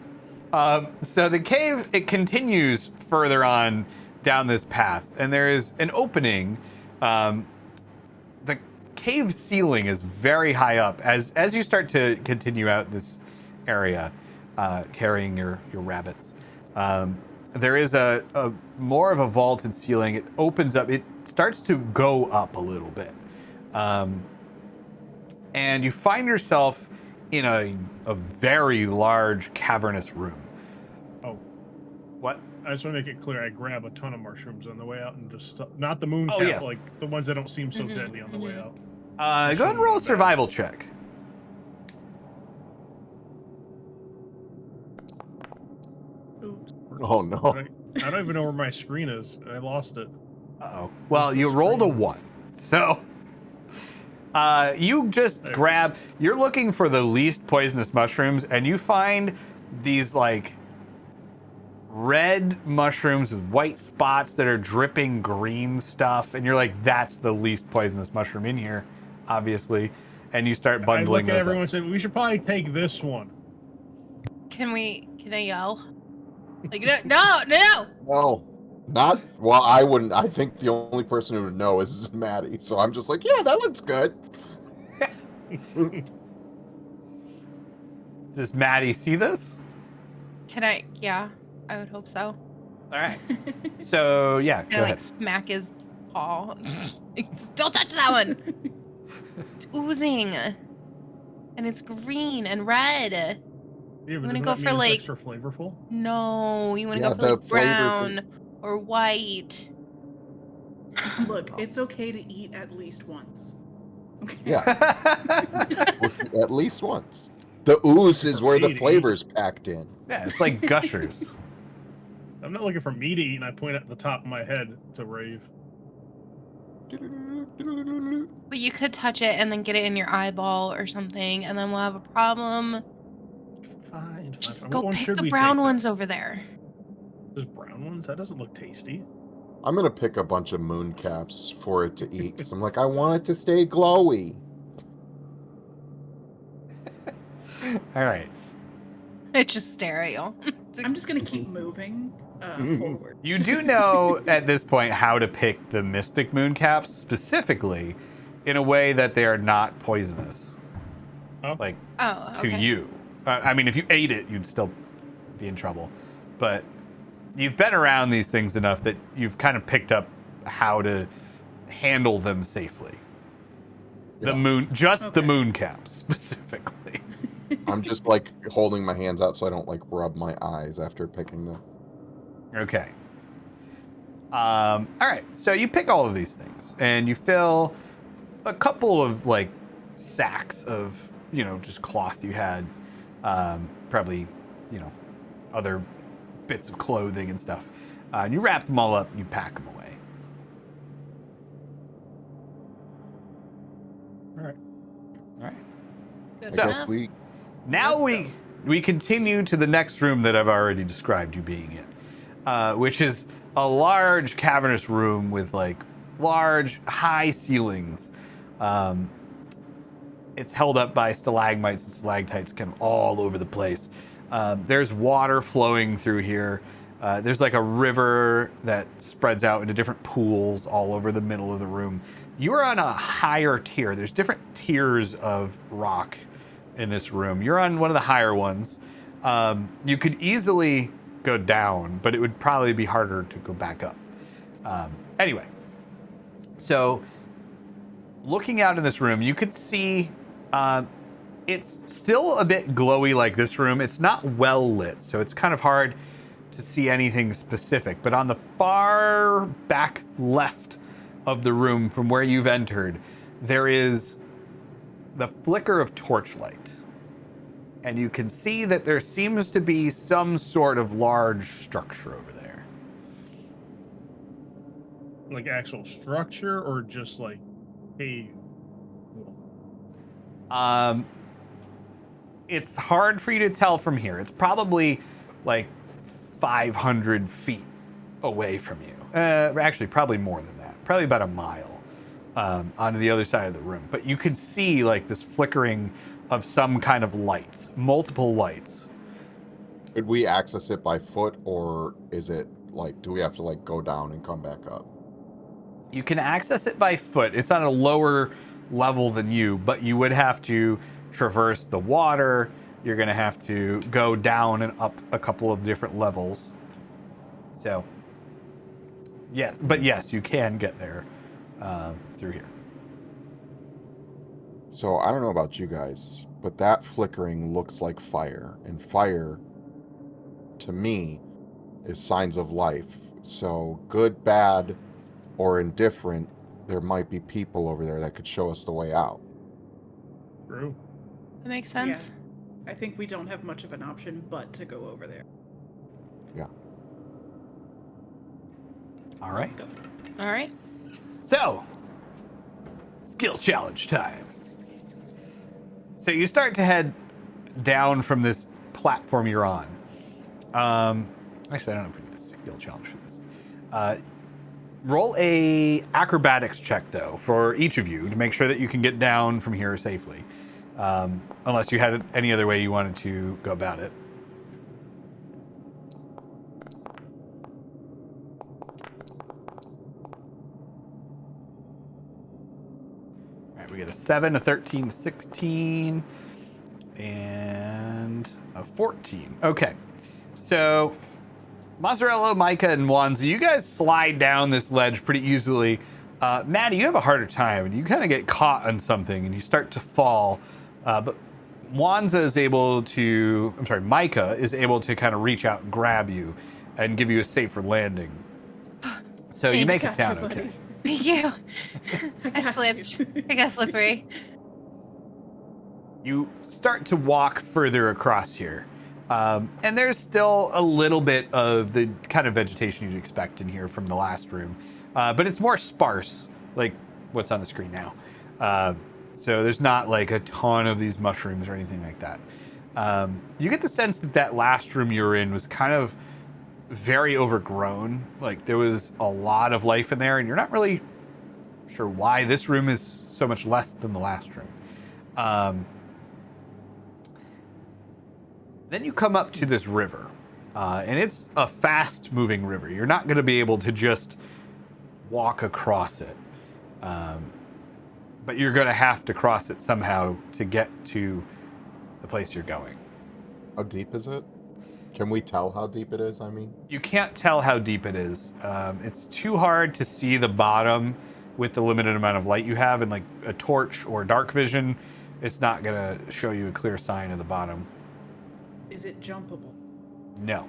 Speaker 1: So the cave, it continues further on down this path, and there is an opening. The cave ceiling is very high up. As you start to continue out this area, carrying your rabbits, there is a more of a vaulted ceiling. It opens up. It starts to go up a little bit. And you find yourself in a very large cavernous room.
Speaker 2: Oh,
Speaker 1: What?
Speaker 2: I just want to make it clear. I grab a ton of mushrooms on the way out and just not the moon
Speaker 1: Oh,
Speaker 2: cap,
Speaker 1: yes.
Speaker 2: like the ones that don't seem so
Speaker 5: Mhm,
Speaker 2: deadly on the way
Speaker 5: mhm.
Speaker 2: out.
Speaker 1: Go ahead and roll a survival check.
Speaker 3: Oops.
Speaker 4: Oh no.
Speaker 2: I don't even know where my screen is. I lost it.
Speaker 1: Uh-oh. Well,
Speaker 2: Where's the
Speaker 1: you rolled a
Speaker 2: screen?
Speaker 1: 1. So, you just
Speaker 2: There it
Speaker 1: grab, you're looking for the least poisonous mushrooms, and you find these, like, red mushrooms with white spots that are dripping green stuff, and you're like, that's the least poisonous mushroom in here, obviously. And you start
Speaker 2: I
Speaker 1: bundling
Speaker 2: look at
Speaker 1: those
Speaker 2: everyone
Speaker 1: up.
Speaker 2: and say, we should probably take this one.
Speaker 5: Can we Can I yell? Like, no.
Speaker 4: No, not. Well, I wouldn't. I think the only person who would know is Maddie. So I'm just like, yeah, that looks good.
Speaker 1: Does Maddie see this?
Speaker 5: Can I? Yeah, I would hope so.
Speaker 1: All right. So yeah,
Speaker 5: Can
Speaker 1: go
Speaker 5: I like
Speaker 1: ahead.
Speaker 5: smack his paw? Don't touch that one. It's oozing, and it's green and red.
Speaker 2: Yeah,
Speaker 5: You
Speaker 2: but
Speaker 5: wanna
Speaker 2: doesn't
Speaker 5: go
Speaker 2: that
Speaker 5: for
Speaker 2: mean it's
Speaker 5: like
Speaker 2: extra flavorful?
Speaker 5: no? You wanna
Speaker 4: Yeah,
Speaker 5: go for
Speaker 4: the
Speaker 5: like
Speaker 4: flavors
Speaker 5: brown or white?
Speaker 3: Look, it's okay to eat at least once. Okay.
Speaker 4: Yeah, at least once. The ooze is where the
Speaker 2: Me to eat.
Speaker 4: flavor's packed in.
Speaker 1: Yeah, it's like gushers.
Speaker 2: I'm not looking for me to eat, and I point at the top of my head to rave.
Speaker 5: But you could touch it and then get it in your eyeball or something, and then we'll have a problem.
Speaker 2: Fine.
Speaker 5: Just
Speaker 2: What
Speaker 5: go
Speaker 2: one
Speaker 5: pick
Speaker 2: should
Speaker 5: the
Speaker 2: we
Speaker 5: brown
Speaker 2: take,
Speaker 5: ones
Speaker 2: then?
Speaker 5: over there.
Speaker 2: There's brown ones? That doesn't look tasty.
Speaker 4: I'm gonna pick a bunch of moon caps for it to eat because I'm like, I want it to stay glowy.
Speaker 1: All right.
Speaker 5: I just stare at you.
Speaker 3: I'm just gonna keep moving forward.
Speaker 1: You do know at this point how to pick the mystic mooncaps specifically in a way that they are not poisonous.
Speaker 2: Oh.
Speaker 1: Like
Speaker 5: Oh,
Speaker 1: to
Speaker 5: okay.
Speaker 1: you. I mean, if you ate it, you'd still be in trouble. But you've been around these things enough that you've kind of picked up how to handle them safely. The
Speaker 4: Yeah.
Speaker 1: the moon caps specifically.
Speaker 4: I'm just like holding my hands out so I don't like rub my eyes after picking them.
Speaker 1: Okay. All right. So you pick all of these things and you fill a couple of like sacks of, just cloth you had, probably, other bits of clothing and stuff. And you wrap them all up and you pack them away.
Speaker 2: All right.
Speaker 1: All right.
Speaker 5: Good
Speaker 4: I guess
Speaker 5: enough.
Speaker 1: Now
Speaker 3: Let's
Speaker 1: we continue to the next room that I've already described you being in, which is a large cavernous room with like large high ceilings. It's held up by stalagmites and stalactites kind of all over the place. There's water flowing through here. There's like a river that spreads out into different pools all over the middle of the room. You are on a higher tier. There's different tiers of rock in this room. You're on one of the higher ones. You could easily go down, but it would probably be harder to go back up. Anyway, so looking out in this room, you could see it's still a bit glowy like this room. It's not well lit, so it's kind of hard to see anything specific. But on the far back left of the room from where you've entered, there is the flicker of torchlight. And you can see that there seems to be some sort of large structure over there.
Speaker 2: Like actual structure or just like cave?
Speaker 1: It's hard for you to tell from here. It's probably like 500 feet away from you. Actually, probably more than that. Probably about a mile onto the other side of the room. But you could see like this flickering of some kind of lights, multiple lights.
Speaker 4: Could we access it by foot, or is it like, do we have to like go down and come back up?
Speaker 1: You can access it by foot. It's on a lower level than you, but you would have to traverse the water. You're going to have to go down and up a couple of different levels. So, yes, but yes, you can get there through here.
Speaker 4: So I don't know about you guys, but that flickering looks like fire, and fire, to me, is signs of life. So good, bad, or indifferent, there might be people over there that could show us the way out.
Speaker 2: True.
Speaker 5: That makes sense.
Speaker 3: I think we don't have much of an option but to go over there.
Speaker 4: Yeah.
Speaker 1: All right.
Speaker 3: Let's go.
Speaker 5: All right.
Speaker 1: So, skill challenge time. So you start to head down from this platform you're on. Actually, I don't know if we need a skill challenge for this. Roll a acrobatics check, though, for each of you to make sure that you can get down from here safely. Unless you had any other way you wanted to go about it. 7, a 13, a 16, and a 14. Okay. So, Mozzarella, Micah, and Wanza, you guys slide down this ledge pretty easily. Maddie, you have a harder time, and you kind of get caught on something, and you start to fall. But Micah is able to kind of reach out and grab you and give you a safer landing. So you make it down okay.
Speaker 5: Thank you. I
Speaker 3: got
Speaker 5: slipped.
Speaker 3: you.
Speaker 5: I got slippery.
Speaker 1: You start to walk further across here. And there's still a little bit of the kind of vegetation you'd expect in here from the last room. But it's more sparse, like what's on the screen now. So there's not like a ton of these mushrooms or anything like that. You get the sense that that last room you were in was kind of very overgrown. Like there was a lot of life in there, and you're not really sure why this room is so much less than the last room. Then you come up to this river, and it's a fast-moving river. You're not going to be able to just walk across it, but you're going to have to cross it somehow to get to the place you're going.
Speaker 4: How deep is it? Can we tell how deep it is, I mean?
Speaker 1: You can't tell how deep it is. It's too hard to see the bottom with the limited amount of light you have, and like a torch or dark vision, it's not going to show you a clear sign of the bottom.
Speaker 3: Is it jumpable?
Speaker 1: No.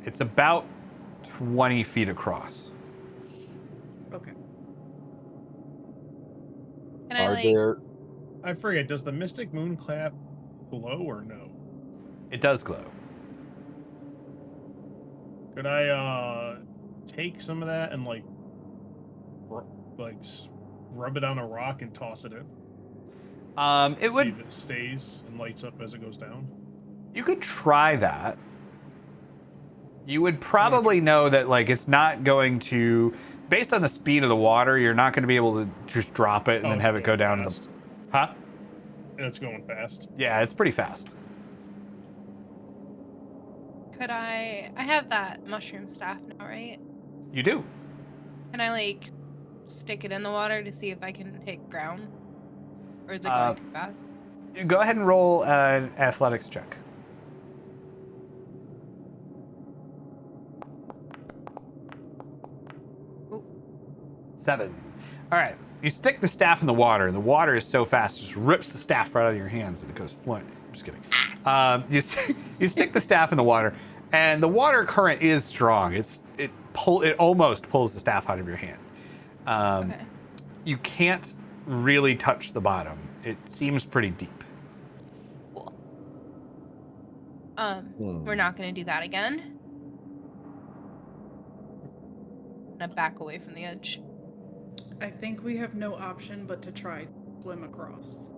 Speaker 1: It's about 20 feet across.
Speaker 3: Okay.
Speaker 5: Can I
Speaker 4: Are
Speaker 5: like?
Speaker 4: there...
Speaker 2: I forget. Does the Mystic Moon Clap glow or no?
Speaker 1: It does glow.
Speaker 2: Could I take some of that and like rub it on a rock and toss it in?
Speaker 1: It would.
Speaker 2: See if it stays and lights up as it goes down.
Speaker 1: You could try that. You would probably know that like it's not going to, based on the speed of the water, you're not going to be able to just drop it and then
Speaker 2: it's
Speaker 1: have it go
Speaker 2: going
Speaker 1: down
Speaker 2: fast.
Speaker 1: to the. Huh?
Speaker 2: And it's going fast.
Speaker 1: Yeah, it's pretty fast.
Speaker 5: Could I have that mushroom staff now, right?
Speaker 1: You do.
Speaker 5: Can I like stick it in the water to see if I can hit ground? Or is it going too fast?
Speaker 1: You go ahead and roll an athletics check.
Speaker 5: Ooh.
Speaker 1: 7. All right. You stick the staff in the water, and the water is so fast, it just rips the staff right out of your hands, and it goes flying. I'm just kidding. You stick the staff in the water, and the water current is strong. It almost pulls the staff out of your hand.
Speaker 5: Okay.
Speaker 1: You can't really touch the bottom. It seems pretty deep.
Speaker 5: Cool. We're not gonna do that again. I'm gonna back away from the edge.
Speaker 3: I think we have no option but to try to swim across.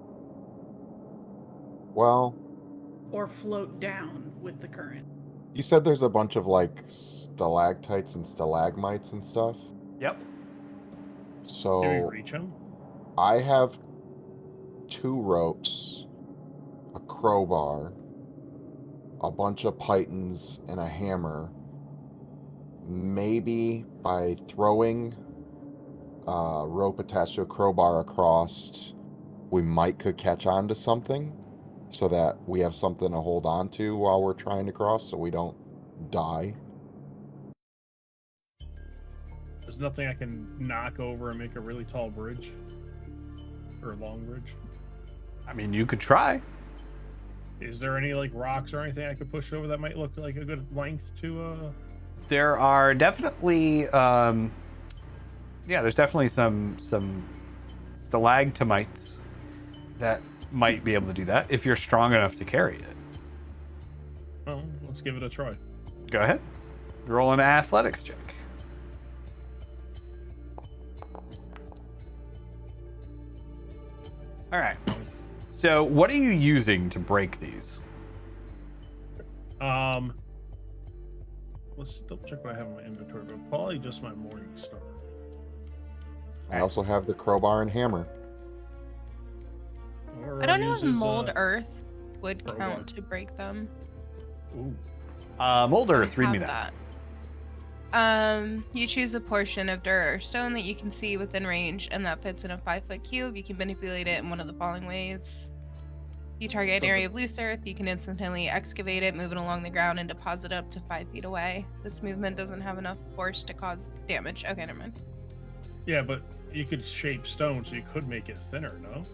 Speaker 4: Well,
Speaker 3: Or float down with the current.
Speaker 4: you said there's a bunch of like stalactites and stalagmites and stuff.
Speaker 1: Yep.
Speaker 2: Can we
Speaker 4: So
Speaker 2: reach them?
Speaker 4: I have 2 ropes, a crowbar, a bunch of pythons, and a hammer. Maybe by throwing a rope attached to a crowbar across, we could catch on to something so that we have something to hold on to while we're trying to cross so we don't die.
Speaker 2: There's nothing I can knock over and make a really tall bridge. Or a long bridge.
Speaker 1: I mean, you could try.
Speaker 2: Is there any like rocks or anything I could push over that might look like a good length to
Speaker 1: There are definitely, there's definitely some stalagmites that might be able to do that if you're strong enough to carry it.
Speaker 2: Well, let's give it a try.
Speaker 1: Go ahead. Roll an athletics check. All right. So, what are you using to break these?
Speaker 2: Let's double check what I have in my inventory, but probably just my Morning Star.
Speaker 4: I also have the crowbar and hammer.
Speaker 2: Or
Speaker 5: I don't
Speaker 2: I'll
Speaker 5: know if
Speaker 2: use his,
Speaker 5: mold earth would
Speaker 2: crowbar.
Speaker 5: count to break them.
Speaker 2: Ooh.
Speaker 1: Mold Earth,
Speaker 5: I
Speaker 1: read me
Speaker 5: have
Speaker 1: that.
Speaker 5: You choose a portion of dirt or stone that you can see within range and that fits in a 5-foot cube. You can manipulate it in one of the following ways. You target an area of loose earth, you can instantly excavate it, move it along the ground, and deposit it up to 5 feet away. This movement doesn't have enough force to cause damage. Okay, never mind.
Speaker 2: Yeah, but you could shape stone, so you could make it thinner, no?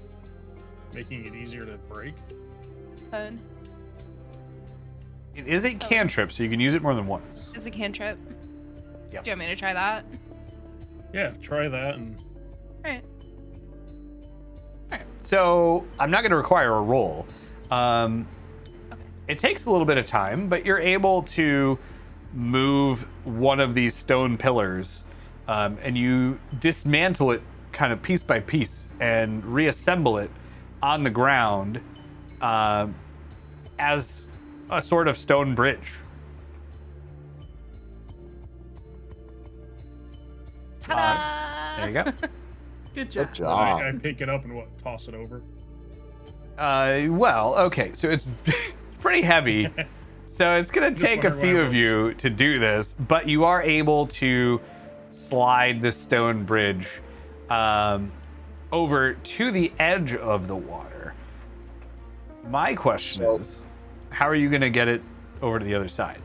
Speaker 2: Making it easier to break.
Speaker 5: Good.
Speaker 1: It is a cantrip, so you can use it more than once.
Speaker 5: It's a cantrip.
Speaker 1: Yep.
Speaker 5: Do you want me to try that?
Speaker 2: Yeah, try that and.
Speaker 5: Alright.
Speaker 1: All right. So I'm not going to require a roll. It takes a little bit of time, but you're able to move one of these stone pillars, and you dismantle it kind of piece by piece and reassemble it on the ground as a sort of stone bridge.
Speaker 5: Ta-da!
Speaker 1: There you go.
Speaker 3: Good job.
Speaker 4: Good job.
Speaker 2: I pick it up and toss it over.
Speaker 1: Well, okay, so it's pretty heavy. So it's going to take a few of you to do this, but you are able to slide the stone bridge over to the edge of the water. My question is, how are you going to get it over to the other side?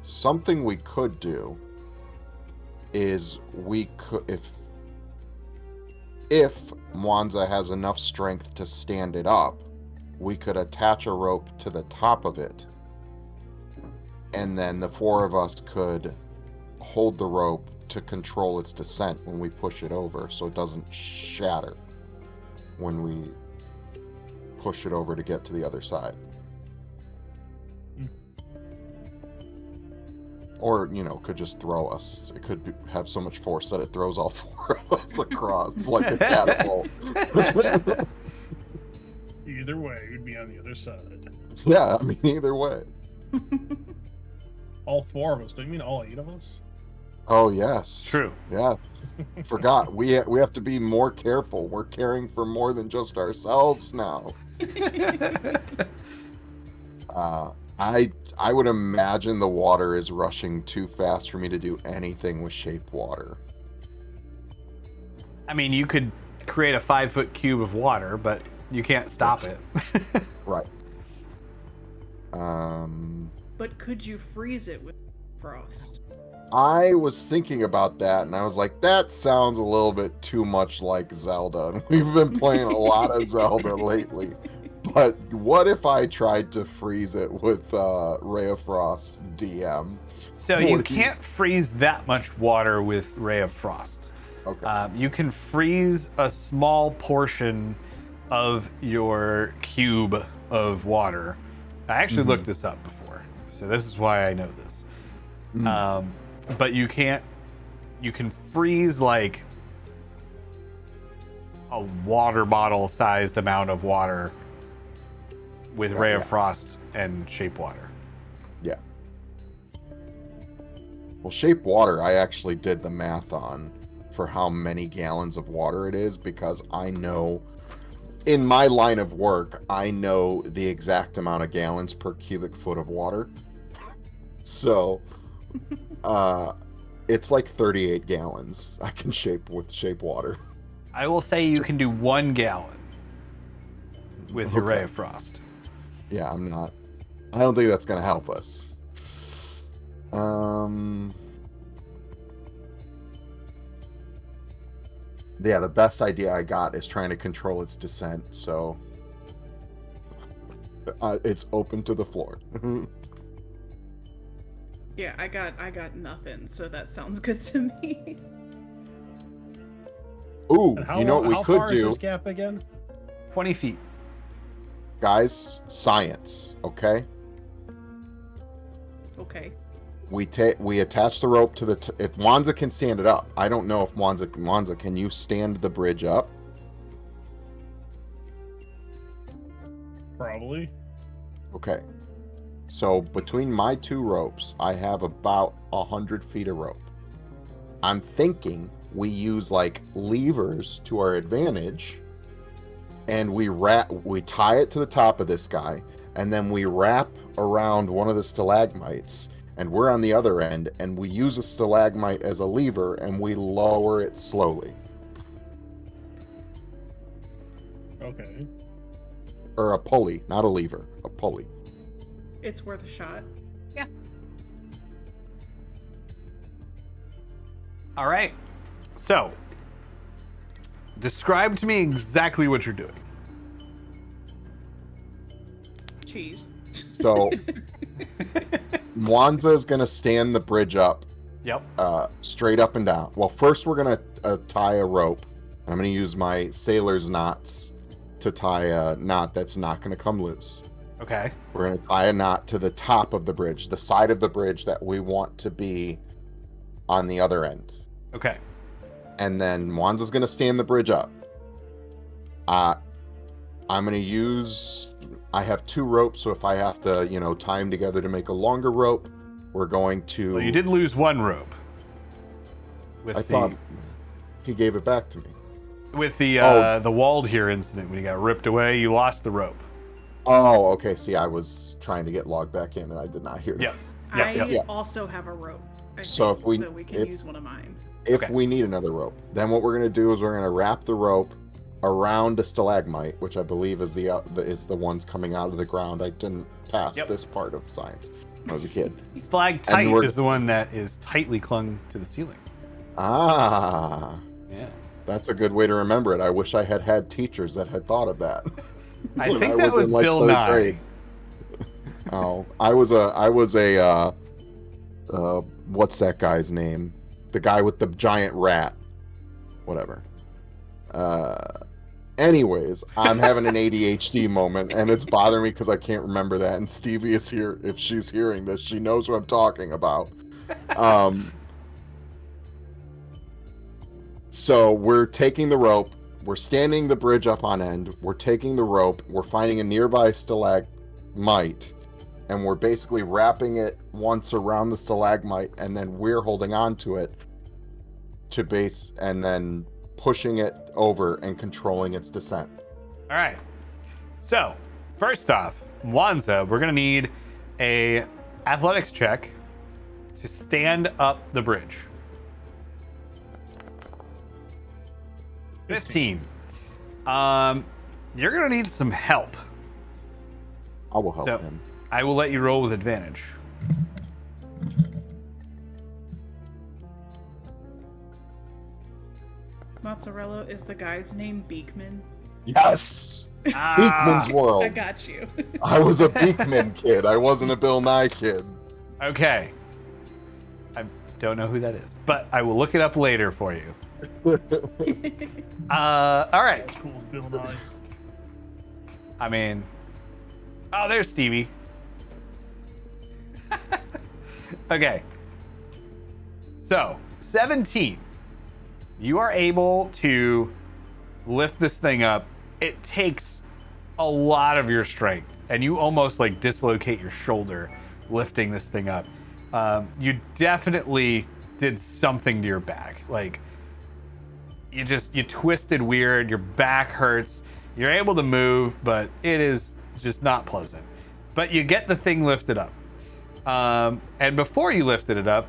Speaker 4: Something we could do is we could, if Mwanza has enough strength to stand it up, we could attach a rope to the top of it, and then the four of us could hold the rope to control its descent when we push it over, so it doesn't shatter when we push it over to get to the other side. Or, could just throw us. It could have so much force that it throws all four of us across like a catapult.
Speaker 2: Either way, we'd be on the other side.
Speaker 4: Yeah, I mean, either way.
Speaker 2: All four of us. Don't you mean all 8 of us?
Speaker 4: Oh, yes.
Speaker 1: True.
Speaker 4: Yes. Forgot. We have to be more careful. We're caring for more than just ourselves now. I would imagine the water is rushing too fast for me to do anything with shape water.
Speaker 1: I mean, you could create a 5-foot cube of water, but you can't stop it.
Speaker 4: Right.
Speaker 3: But could you freeze it with frost?
Speaker 4: I was thinking about that, and I was like, that sounds a little bit too much like Zelda. And we've been playing a lot of Zelda lately. But what if I tried to freeze it with Ray of Frost DM?
Speaker 1: So you can't freeze that much water with Ray of Frost.
Speaker 4: Okay.
Speaker 1: You can freeze a small portion of your cube of water. I actually looked this up before, so this is why I know this. But you can't. You can freeze like a water bottle sized amount of water with Ray of Frost and Shape Water.
Speaker 4: Yeah. Well, Shape Water, I actually did the math on for how many gallons of water it is, because I know, in my line of work, I know the exact amount of gallons per cubic foot of water. So, it's like 38 gallons I can shape with Shape Water.
Speaker 1: I will say you can do 1 gallon with your Ray
Speaker 4: Okay.
Speaker 1: of Frost.
Speaker 4: Yeah, I don't think that's going to help us. Yeah, the best idea I got is trying to control its descent, so it's open to the floor.
Speaker 3: Yeah, I got nothing, so that sounds good to me.
Speaker 4: Ooh,
Speaker 2: And
Speaker 4: you know what we
Speaker 2: how
Speaker 4: could
Speaker 2: far
Speaker 4: do?
Speaker 2: is this gap again?
Speaker 1: 20 feet.
Speaker 4: Guys, science, okay?
Speaker 3: Okay.
Speaker 4: We attach the rope to the if Mwanza can stand it up. I don't know if Mwanza, can you stand the bridge up?
Speaker 2: Probably.
Speaker 4: Okay. So between my 2 ropes, I have about 100 feet of rope. I'm thinking we use like levers to our advantage, and we tie it to the top of this guy, and then we wrap around one of the stalagmites, and we're on the other end, and we use a stalagmite as a lever, and we lower it slowly.
Speaker 2: Okay.
Speaker 4: Or a pulley, not a lever, a pulley.
Speaker 3: It's worth a shot.
Speaker 1: All right. So, describe to me exactly what you're doing.
Speaker 3: Cheese.
Speaker 4: So, Mwanza is going to stand the bridge up.
Speaker 1: Yep.
Speaker 4: Straight up and down. Well, first we're going to tie a rope. I'm going to use my sailor's knots to tie a knot that's not going to come loose.
Speaker 1: Okay.
Speaker 4: We're going to tie a knot to the top of the bridge, the side of the bridge that we want to be on the other end.
Speaker 1: Okay.
Speaker 4: And then Mwanza's going to stand the bridge up. I'm going to use... I have 2 ropes, so if I have to, tie them together to make a longer rope, we're going to...
Speaker 1: Well, you did lose 1 rope.
Speaker 4: I thought he gave it back to me.
Speaker 1: With the walled here incident, when you got ripped away, you lost the rope.
Speaker 4: Oh, okay. See, I was trying to get logged back in, and I did not hear that.
Speaker 1: Yep.
Speaker 3: I also have a rope.
Speaker 4: So we
Speaker 3: can use one of mine.
Speaker 4: If we need another rope, then what we're going to do is we're going to wrap the rope around a stalagmite, which I believe is the ones coming out of the ground. I didn't pass this part of science when I was a kid.
Speaker 1: Stalactite is the one that is tightly clung to the ceiling.
Speaker 4: Ah.
Speaker 1: Yeah.
Speaker 4: That's a good way to remember it. I wish I had had teachers that had thought of that.
Speaker 1: I think that was Bill Nye.
Speaker 4: Grade. Oh, I was a what's that guy's name? The guy with the giant rat. Whatever. Anyways, I'm having an ADHD moment, and it's bothering me because I can't remember that. And Stevie is here. If she's hearing this, she knows what I'm talking about. So we're taking the rope. We're standing the bridge up on end. We're taking the rope. We're finding a nearby stalagmite, and we're basically wrapping it once around the stalagmite, and then we're holding on to it to base, and then pushing it over and controlling its descent.
Speaker 1: All right. So, first off, Mwanza, we're going to need a athletics check to stand up the bridge. 15. You're going to need some help.
Speaker 4: I will help him.
Speaker 1: I will let you roll with advantage.
Speaker 3: Mozzarella, is the guy's name Beekman?
Speaker 4: Yes! Beekman's World.
Speaker 3: I got you.
Speaker 4: I was a Beekman kid. I wasn't a Bill Nye kid.
Speaker 1: Okay. I don't know who that is, but I will look it up later for you. All right.
Speaker 2: That's cool as Bill Nye.
Speaker 1: I mean, oh, there's Stevie. Okay. So, 17. You are able to lift this thing up. It takes a lot of your strength, and you almost like dislocate your shoulder lifting this thing up. You definitely did something to your back. Like, you twisted weird, your back hurts. You're able to move, but it is just not pleasant. But you get the thing lifted up. And before you lifted it up,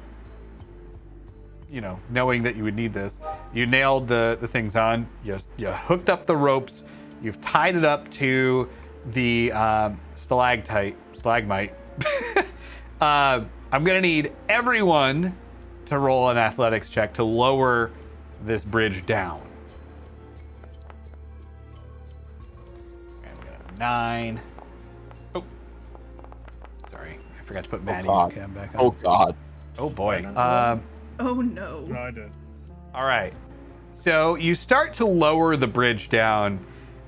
Speaker 1: knowing that you would need this, you nailed the things on. You hooked up the ropes. You've tied it up to the stalagmite. I'm gonna need everyone to roll an athletics check to lower this bridge down. And we got a 9. Oh, sorry, I forgot to put Maddie's cam back on.
Speaker 4: Oh God.
Speaker 1: Oh boy.
Speaker 3: Oh no.
Speaker 2: No, I did.
Speaker 1: All right. So you start to lower the bridge down,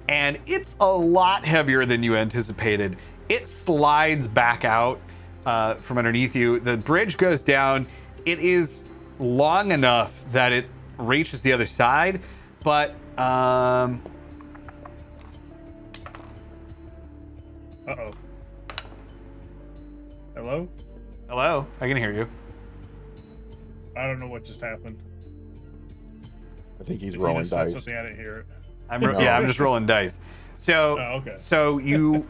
Speaker 1: and it's a lot heavier than you anticipated. It slides back out from underneath you. The bridge goes down. It is long enough that it reaches the other side, but
Speaker 2: Uh-oh. Hello?
Speaker 1: hello, I can hear you.
Speaker 2: I don't know what just happened.
Speaker 4: I think he's
Speaker 2: If you
Speaker 4: rolling
Speaker 2: just said
Speaker 4: dice.
Speaker 2: something, I didn't hear it.
Speaker 1: I'm just rolling dice. So
Speaker 2: Oh, okay.
Speaker 1: so you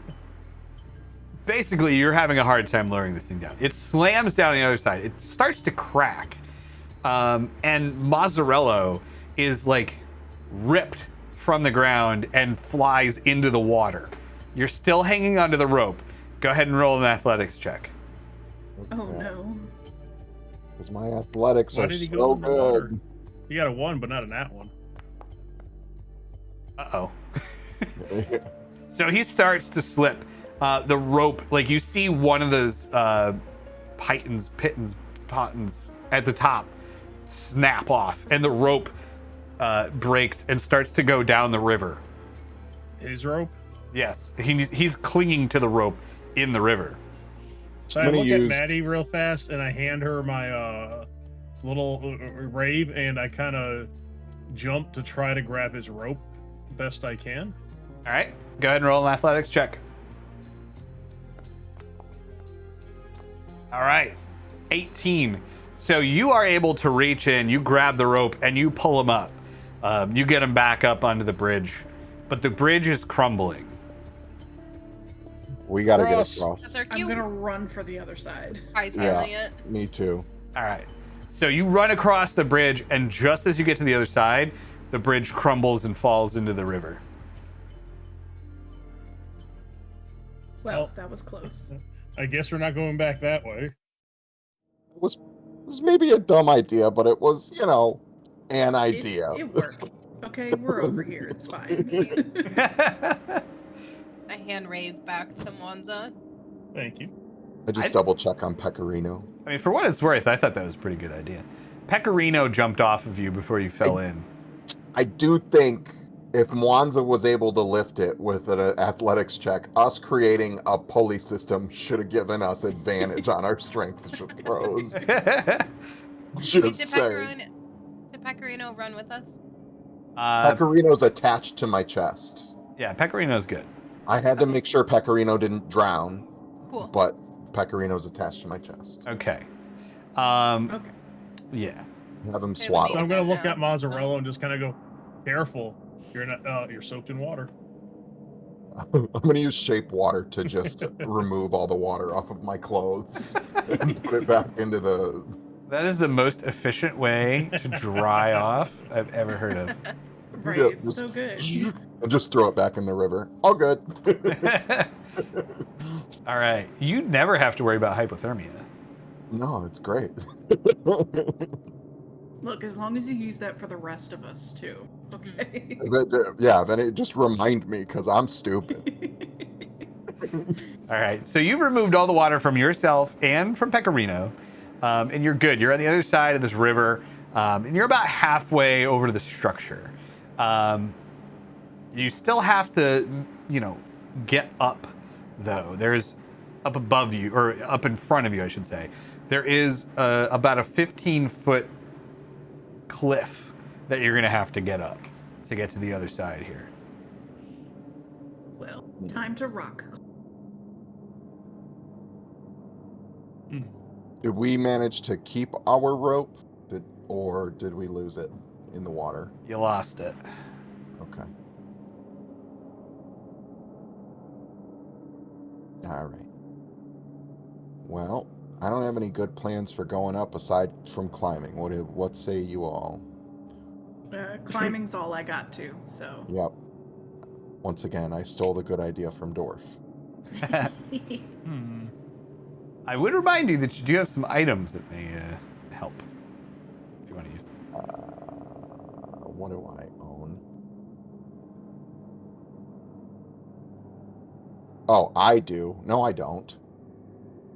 Speaker 1: basically, you're having a hard time lowering this thing down. It slams down the other side. It starts to crack. And Mazzarello is like ripped from the ground and flies into the water. You're still hanging onto the rope. Go ahead and roll an athletics check.
Speaker 3: Oh no.
Speaker 4: Because my athletics
Speaker 2: Why
Speaker 4: are
Speaker 2: did he go
Speaker 4: so
Speaker 2: in the water?
Speaker 4: good.
Speaker 2: You got a 1, but not a nat 1.
Speaker 1: Uh-oh. So he starts to slip. The rope, like you see one of those pitons at the top snap off, and the rope breaks and starts to go down the river.
Speaker 2: His rope?
Speaker 1: Yes, he's clinging to the rope in the river.
Speaker 2: So I look at Maddie real fast, and I hand her my little rave, and I kind of jump to try to grab his rope best I can.
Speaker 1: All right, go ahead and roll an athletics check. All right, 18. So you are able to reach in, you grab the rope, and you pull him up. You get him back up onto the bridge, but the bridge is crumbling.
Speaker 4: We gotta get
Speaker 2: Cross.
Speaker 4: across.
Speaker 5: That's our
Speaker 3: I'm
Speaker 5: cue.
Speaker 3: gonna run for the other side.
Speaker 5: Hightailing it.
Speaker 4: Me too.
Speaker 1: All right. So you run across the bridge, and just as you get to the other side, the bridge crumbles and falls into the river.
Speaker 3: Well, that was close.
Speaker 2: I guess we're not going back that way.
Speaker 4: It was maybe a dumb idea, but it was, an idea.
Speaker 3: It worked. Okay, we're over here. It's fine.
Speaker 5: I hand rave back to Monza.
Speaker 2: Thank you.
Speaker 4: I just double check on Pecorino.
Speaker 1: I mean, for what it's worth, I thought that was a pretty good idea. Pecorino jumped off of you before you fell in.
Speaker 4: I do think if Mwanza was able to lift it with an athletics check, us creating a pulley system should have given us advantage on our strength throws.
Speaker 5: Wait,
Speaker 4: Just saying.
Speaker 5: did Pecorino run with us?
Speaker 4: Pecorino's attached to my chest.
Speaker 1: Yeah, Pecorino's good.
Speaker 4: I had to make sure Pecorino didn't drown,
Speaker 5: Cool.
Speaker 4: but Pecorino's attached to my chest.
Speaker 1: Okay.
Speaker 3: Okay.
Speaker 1: Yeah.
Speaker 4: Have him
Speaker 5: Okay,
Speaker 4: swap.
Speaker 2: So
Speaker 5: let
Speaker 2: I'm
Speaker 5: me-
Speaker 2: gonna look
Speaker 5: No.
Speaker 2: at Mazzarello and just kind of go, careful. You're not. You're soaked in water.
Speaker 4: I'm going to use shape water to just remove all the water off of my clothes and put it back into the...
Speaker 1: That is the most efficient way to dry off I've ever heard of.
Speaker 3: Right,
Speaker 4: Yeah,
Speaker 3: it's so good.
Speaker 4: And just throw it back in the river. All good.
Speaker 1: All right. You never have to worry about hypothermia.
Speaker 4: No, it's great.
Speaker 3: Look, as long as you use that for the rest of us too. Okay.
Speaker 4: Yeah, then it just remind me because I'm stupid.
Speaker 1: All right. So you've removed all the water from yourself and from Pecorino, and you're good. You're on the other side of this river, and you're about halfway over to the structure. You still have to, get up, though. There's up above you, or up in front of you, I should say. There is about a 15-foot cliff that you're going to have to get up to get to the other side here.
Speaker 3: Well, time to rock.
Speaker 4: Did we manage to keep our rope? Or did we lose it in the water?
Speaker 1: You lost it.
Speaker 4: Okay. All right. Well, I don't have any good plans for going up aside from climbing. What say you all?
Speaker 3: Climbing's all I got to, so.
Speaker 4: Yep. Once again, I stole the good idea from Dorf.
Speaker 1: I would remind you that you do have some items that may help if you want to use them.
Speaker 4: What do I own? Oh, I do. No, I don't.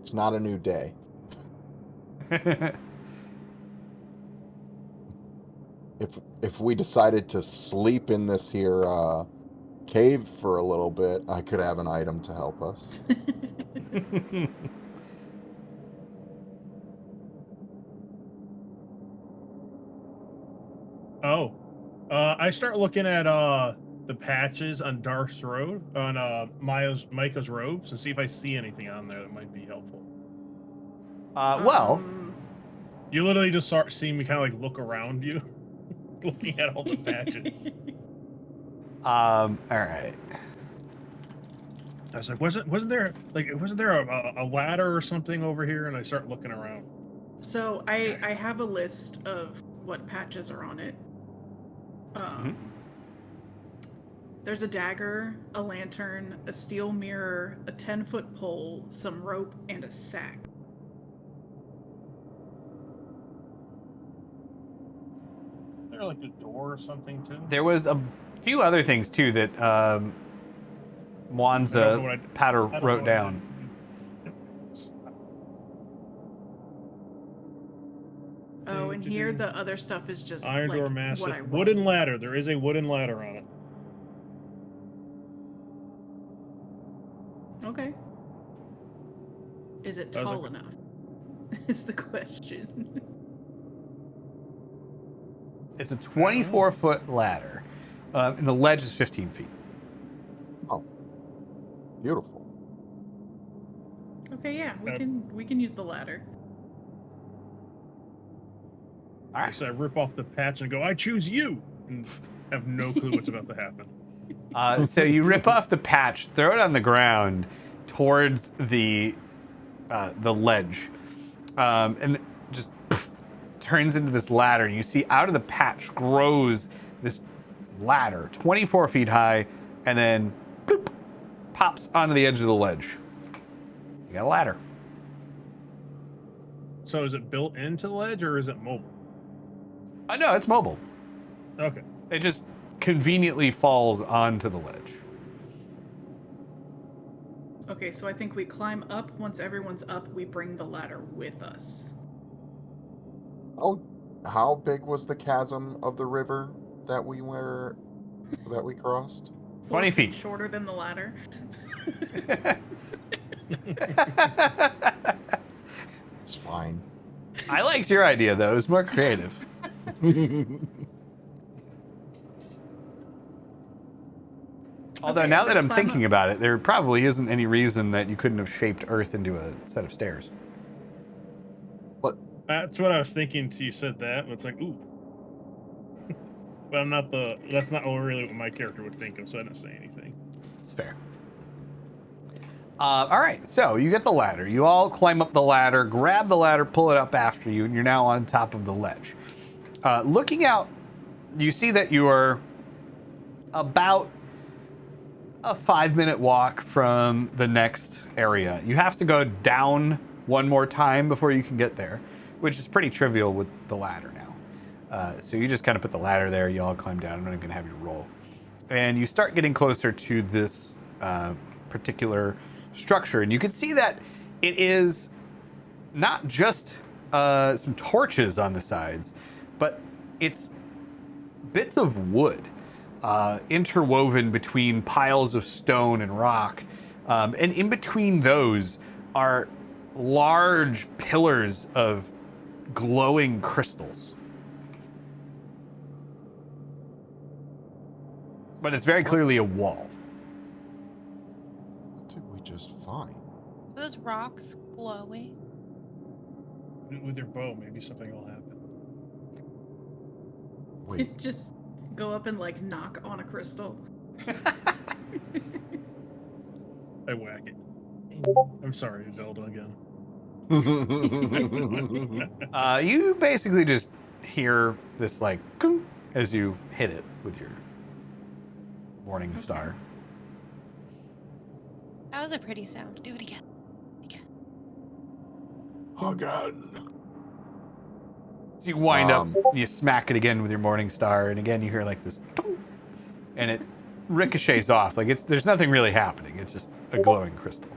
Speaker 4: It's not a new day. If we decided to sleep in this here cave for a little bit, I could have an item to help us.
Speaker 2: I start looking at the patches on Darth's robe, on Micah's robes, and see if I see anything on there that might be helpful.
Speaker 1: Well,
Speaker 2: You literally just start seeing me kind of like look around you, looking at all the patches.
Speaker 1: all right.
Speaker 2: I was like, wasn't there a ladder or something over here? And I start looking around.
Speaker 3: So I have a list of what patches are on it. There's a dagger, a lantern, a steel mirror, a 10-foot pole, some rope, and a sack.
Speaker 2: Is there like a door or something too?
Speaker 1: There was a few other things too that Mwanza Patter wrote down.
Speaker 3: Oh, and here the other stuff is just
Speaker 2: Iron
Speaker 3: like
Speaker 2: door,
Speaker 3: what I
Speaker 2: massive
Speaker 3: wrote.
Speaker 2: wooden ladder. There is a wooden ladder on it.
Speaker 3: Okay. Is it tall enough? Is the question.
Speaker 1: It's a 24-foot ladder, and the ledge is 15 feet.
Speaker 4: Oh, beautiful.
Speaker 3: Okay, yeah, we can use the ladder.
Speaker 1: All right.
Speaker 2: So I rip off the patch and go, "I choose you," and have no clue what's about to happen.
Speaker 1: So you rip off the patch, throw it on the ground towards the ledge, and just turns into this ladder. And you see out of the patch grows this ladder, 24 feet high, and then bloop, pops onto the edge of the ledge. You got a ladder.
Speaker 2: So is it built into the ledge or is it mobile?
Speaker 1: No, it's mobile.
Speaker 2: Okay.
Speaker 1: It just conveniently falls onto the ledge.
Speaker 3: Okay, so I think we climb up. Once everyone's up, we bring the ladder with us.
Speaker 4: Oh, how big was the chasm of the river that we crossed?
Speaker 1: 20 feet.
Speaker 3: Shorter than the ladder.
Speaker 4: It's fine.
Speaker 1: I liked your idea, though. It was more creative. Although
Speaker 3: Okay,
Speaker 1: now that I'm
Speaker 3: climb
Speaker 1: thinking
Speaker 3: up.
Speaker 1: about it, there probably isn't any reason that you couldn't have shaped Earth into a set of stairs.
Speaker 4: But
Speaker 2: That's what I was thinking till you said that. And it's like, ooh. But that's not really what my character would think of, so I didn't say anything.
Speaker 1: It's fair. All right, so you get the ladder. You all climb up the ladder, grab the ladder, pull it up after you, and you're now on top of the ledge. Looking out, you see that you are about a 5-minute walk from the next area. You have to go down one more time before you can get there, which is pretty trivial with the ladder now. So you just kind of put the ladder there, you all climb down. I'm not even gonna have you roll. And you start getting closer to this particular structure, and you can see that it is not just some torches on the sides, but it's bits of wood interwoven between piles of stone and rock, and in between those are large pillars of glowing crystals. But it's very clearly a wall.
Speaker 4: what did we just find?
Speaker 5: Those rocks glowing.
Speaker 2: With your bow, maybe something will happen.
Speaker 4: Wait,
Speaker 3: Just go up and like knock on a crystal.
Speaker 2: I whack it. I'm sorry, Zelda again.
Speaker 1: You basically just hear this like kunk as you hit it with your morning star.
Speaker 5: That was a pretty sound. Do it again. Again.
Speaker 4: Again.
Speaker 1: So you wind up, you smack it again with your morning star, and again you hear like this, tunk, and it ricochets off. Like there's nothing really happening. It's just a glowing crystal.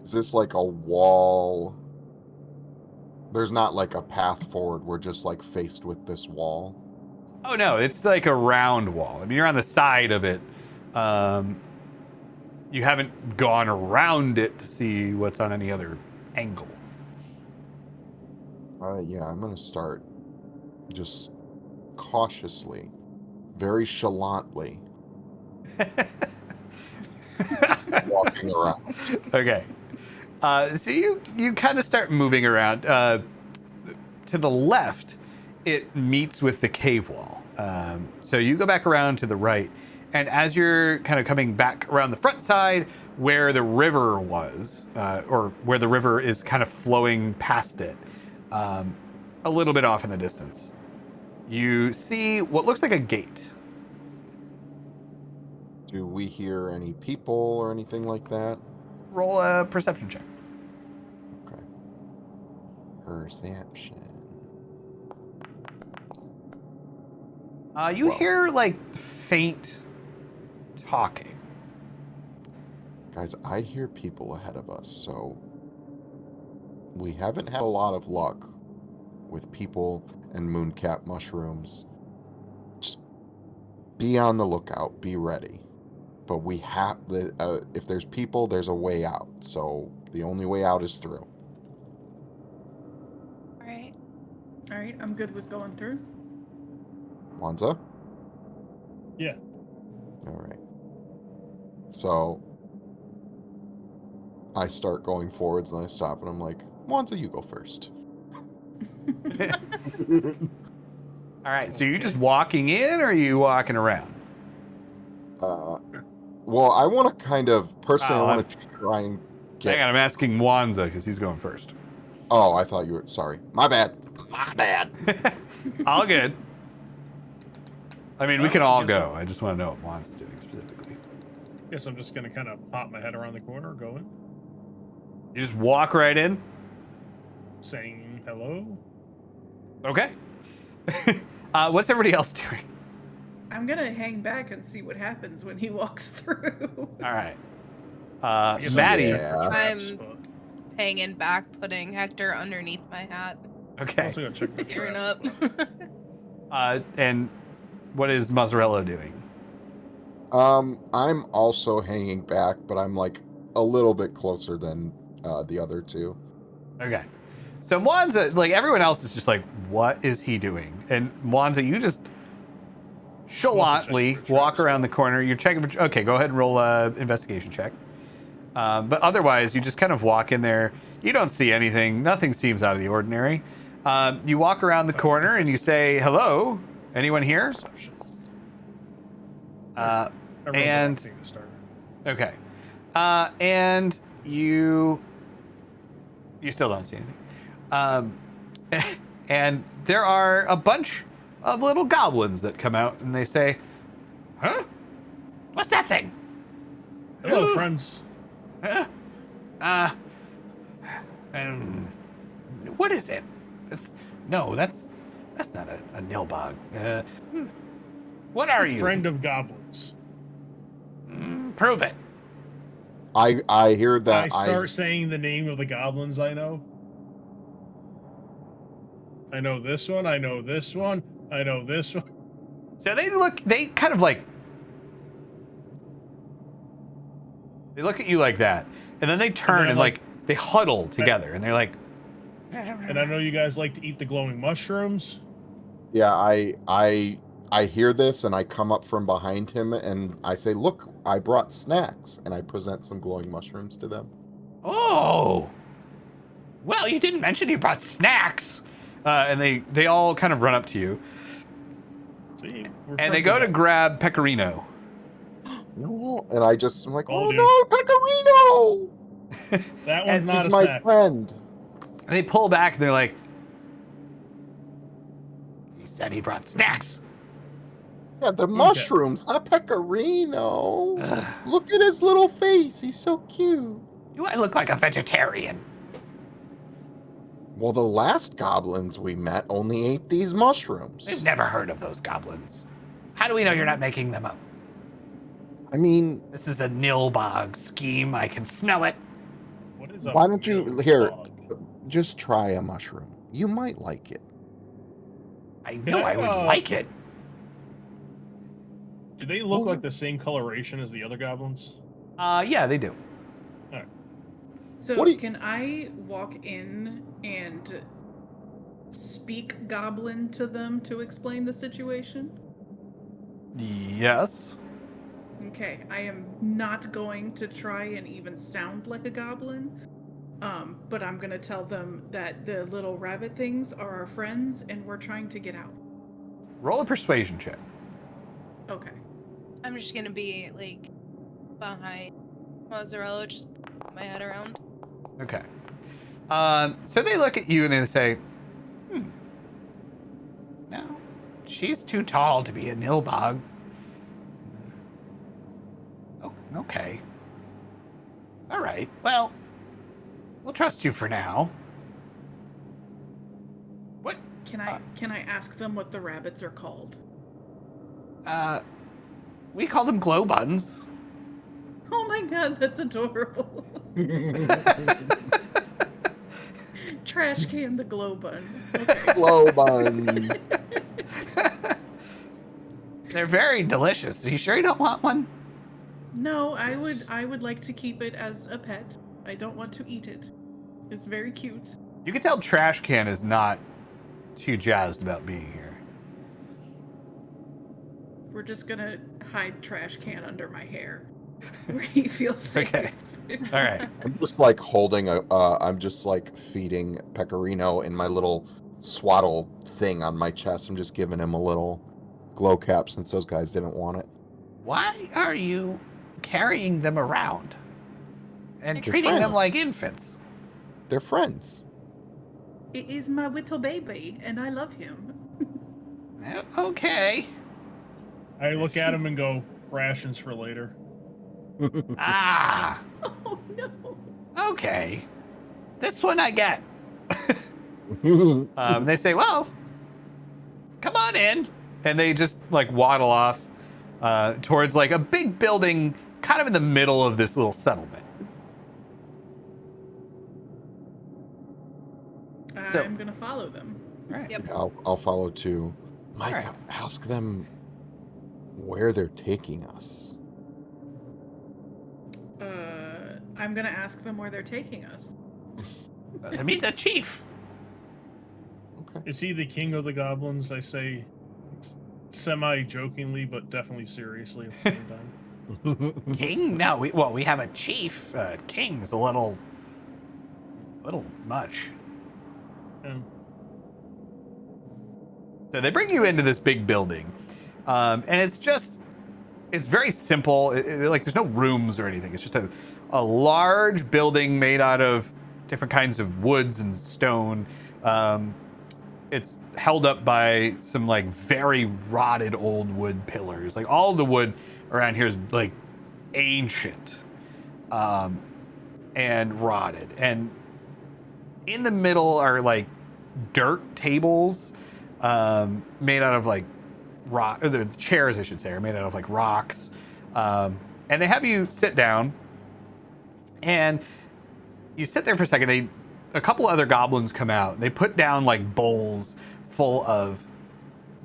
Speaker 4: Is this like a wall? There's not like a path forward. We're just like faced with this wall.
Speaker 1: Oh no, it's like a round wall. I mean, you're on the side of it. You haven't gone around it to see what's on any other angle.
Speaker 4: Yeah, I'm gonna start just cautiously, very chalantly walking around.
Speaker 1: Okay. So you kind of start moving around. To the left, it meets with the cave wall. So you go back around to the right, And as you're kind of coming back around the front side where the river was, or where the river is kind of flowing past it, a little bit off in the distance, you see what looks like a gate.
Speaker 4: Do we hear any people or anything like that?
Speaker 1: Roll a perception check.
Speaker 4: Okay. Perception.
Speaker 1: You
Speaker 4: Well.
Speaker 1: hear like faint talking.
Speaker 4: Guys, I hear people ahead of us, so we haven't had a lot of luck with people and mooncap mushrooms. Just be on the lookout, be ready. But we have if there's people, there's a way out. So the only way out is through.
Speaker 5: All right.
Speaker 3: All right, I'm good with going through.
Speaker 4: Wanza?
Speaker 2: Yeah.
Speaker 4: All right. So I start going forwards and I stop and I'm like, Wanza, you go first.
Speaker 1: All right, so you're just walking in, or are you walking around?
Speaker 4: Well, I want to kind of personally,
Speaker 1: Oh,
Speaker 4: I want to try and get.
Speaker 1: Hang on, I'm asking Wanza because he's going first.
Speaker 4: Oh, I thought you were. Sorry, my bad. My bad.
Speaker 1: All good. I mean, we can all go. I just want to know what Wanza's doing specifically.
Speaker 2: Guess I'm just gonna kind of pop my head around the corner, go in,
Speaker 1: You just walk right in.
Speaker 2: saying hello.
Speaker 1: Okay. What's everybody else doing?
Speaker 3: I'm gonna hang back and see what happens when he walks through.
Speaker 1: All right.
Speaker 2: I guess I'm
Speaker 1: Maddie.
Speaker 2: gonna check for
Speaker 5: I'm-
Speaker 2: traps, but
Speaker 5: Hanging back, putting Hector underneath my hat.
Speaker 2: I'm
Speaker 1: Okay.
Speaker 2: also gonna check for
Speaker 5: Gearing
Speaker 2: traps.
Speaker 5: up.
Speaker 2: but-
Speaker 1: And what is Mozzarella doing?
Speaker 4: I'm also hanging back, but I'm like a little bit closer than the other two.
Speaker 1: Okay. So Wanza, like everyone else is just like, what is he doing? And Wanza, you just chalantly
Speaker 2: checking for
Speaker 1: walk
Speaker 2: traps.
Speaker 1: around the corner. You're checking for. Okay, go ahead and roll a investigation check. But otherwise, you just kind of walk in there. You don't see anything. Nothing seems out of the ordinary. You walk around the corner and you say, "Hello, anyone here?"
Speaker 2: Perception.
Speaker 1: Uh,
Speaker 2: I rolled the wrong
Speaker 1: and
Speaker 2: thing to start.
Speaker 1: okay, and you still don't see anything. And there are a bunch of little goblins that come out and they say, "Huh? What's that thing?
Speaker 2: Hello, friends.
Speaker 1: Huh? What is it? That's not a nilbog. What are you?
Speaker 2: Friend of goblins.
Speaker 1: Prove it."
Speaker 4: I hear that.
Speaker 2: I start saying the name of the goblins I know. I know this one. I know this one. I know this one.
Speaker 1: So they kind of like, they look at you like that, and then they turn
Speaker 2: then
Speaker 1: and
Speaker 2: like-
Speaker 1: they huddle together, and they're like,
Speaker 2: And I know you guys like to eat the glowing mushrooms.
Speaker 4: Yeah, I hear this and I come up from behind him and I say, "Look, I brought snacks," and I present some glowing mushrooms to them.
Speaker 1: "Oh, well, you didn't mention you brought snacks." And they all kind of run up to you,
Speaker 2: See, we're
Speaker 1: and they
Speaker 2: friends
Speaker 1: go
Speaker 2: of
Speaker 1: to
Speaker 2: goblins.
Speaker 1: grab Pecorino.
Speaker 4: No, and I just am like,
Speaker 2: Oh,
Speaker 4: "Oh
Speaker 2: dude.
Speaker 4: no, Pecorino!
Speaker 2: That one's
Speaker 1: and
Speaker 2: not
Speaker 4: This
Speaker 2: a
Speaker 4: is my
Speaker 2: snack.
Speaker 4: friend."
Speaker 1: And they pull back, and they're like, "He said he brought snacks."
Speaker 4: Yeah, the mushrooms, not Pecorino.
Speaker 1: Ugh.
Speaker 4: Look at his little face. He's so cute.
Speaker 1: Do I look like a vegetarian?
Speaker 4: Well, the last goblins we met only ate these mushrooms.
Speaker 1: We've never heard of those goblins. How do we know you're not making them up?
Speaker 4: I mean,
Speaker 1: This is a nilbog scheme. I can smell it.
Speaker 2: What is a
Speaker 4: why don't you
Speaker 2: nilbog?
Speaker 4: here? Just try a mushroom. You might like it.
Speaker 1: I know I would
Speaker 2: Yeah.
Speaker 1: like it.
Speaker 2: Do they look
Speaker 4: Well,
Speaker 2: like the same coloration as the other goblins?
Speaker 1: Yeah, they do.
Speaker 3: So
Speaker 4: What do you-
Speaker 3: can I walk in and speak goblin to them to explain the situation?
Speaker 1: Yes.
Speaker 3: Okay, I am not going to try and even sound like a goblin, but I'm gonna tell them that the little rabbit things are our friends and we're trying to get out.
Speaker 1: Roll a persuasion check.
Speaker 3: Okay.
Speaker 5: I'm I'm just gonna be like behind Mozzarella, just put my head around.
Speaker 1: Okay. So they look at you and they say, no, she's too tall to be a Nilbog. Oh, okay. All right. Well, we'll trust you for now. What?
Speaker 3: Can I ask them what the rabbits are called?
Speaker 1: We call them glow buttons.
Speaker 3: Oh my god, that's adorable. Trash can the glow bun. Okay.
Speaker 4: Glow buns.
Speaker 1: They're very delicious. Are you sure you don't want one?
Speaker 3: No, I would like to keep it as a pet. I don't want to eat it. It's very cute.
Speaker 1: You can tell Trash Can is not too jazzed about being here.
Speaker 3: We're just gonna hide Trash Can under my hair, where he feels safe.
Speaker 1: Okay. All right.
Speaker 4: I'm just like holding I'm just like feeding Pecorino in my little swaddle thing on my chest. I'm just giving him a little glow cap since those guys didn't want it.
Speaker 1: Why are you carrying them around and
Speaker 5: They're
Speaker 1: treating them
Speaker 4: friends.
Speaker 1: like infants?
Speaker 4: They're friends.
Speaker 3: It is my little baby, and I love him.
Speaker 1: Okay.
Speaker 2: I look at him and go, rations for later.
Speaker 1: Ah,
Speaker 3: Oh no.
Speaker 1: okay. This one I get. They say, well, come on in. And they just like waddle off towards like a big building kind of in the middle of this little settlement. So-
Speaker 3: I'm gonna follow them.
Speaker 1: All right.
Speaker 5: Yep.
Speaker 4: I'll follow too. Mike,
Speaker 1: Alright.
Speaker 4: ask them where they're taking us.
Speaker 3: I'm gonna ask them where they're taking us.
Speaker 1: To meet the chief.
Speaker 4: Okay.
Speaker 2: Is he the king of the goblins? I say semi-jokingly, but definitely seriously at the same time.
Speaker 1: King? No, we have a chief. King's a little much.
Speaker 2: And
Speaker 1: So they bring you into this big building, and it's very simple. Like there's no rooms or anything. It's just a large building made out of different kinds of woods and stone. It's held up by some like very rotted old wood pillars. Like all the wood around here is like ancient and rotted. And in the middle are like dirt tables made out of like rock. The chairs, I should say, are made out of like rocks. And they have you sit down, and you sit there for a second. A couple other goblins come out. They put down like bowls full of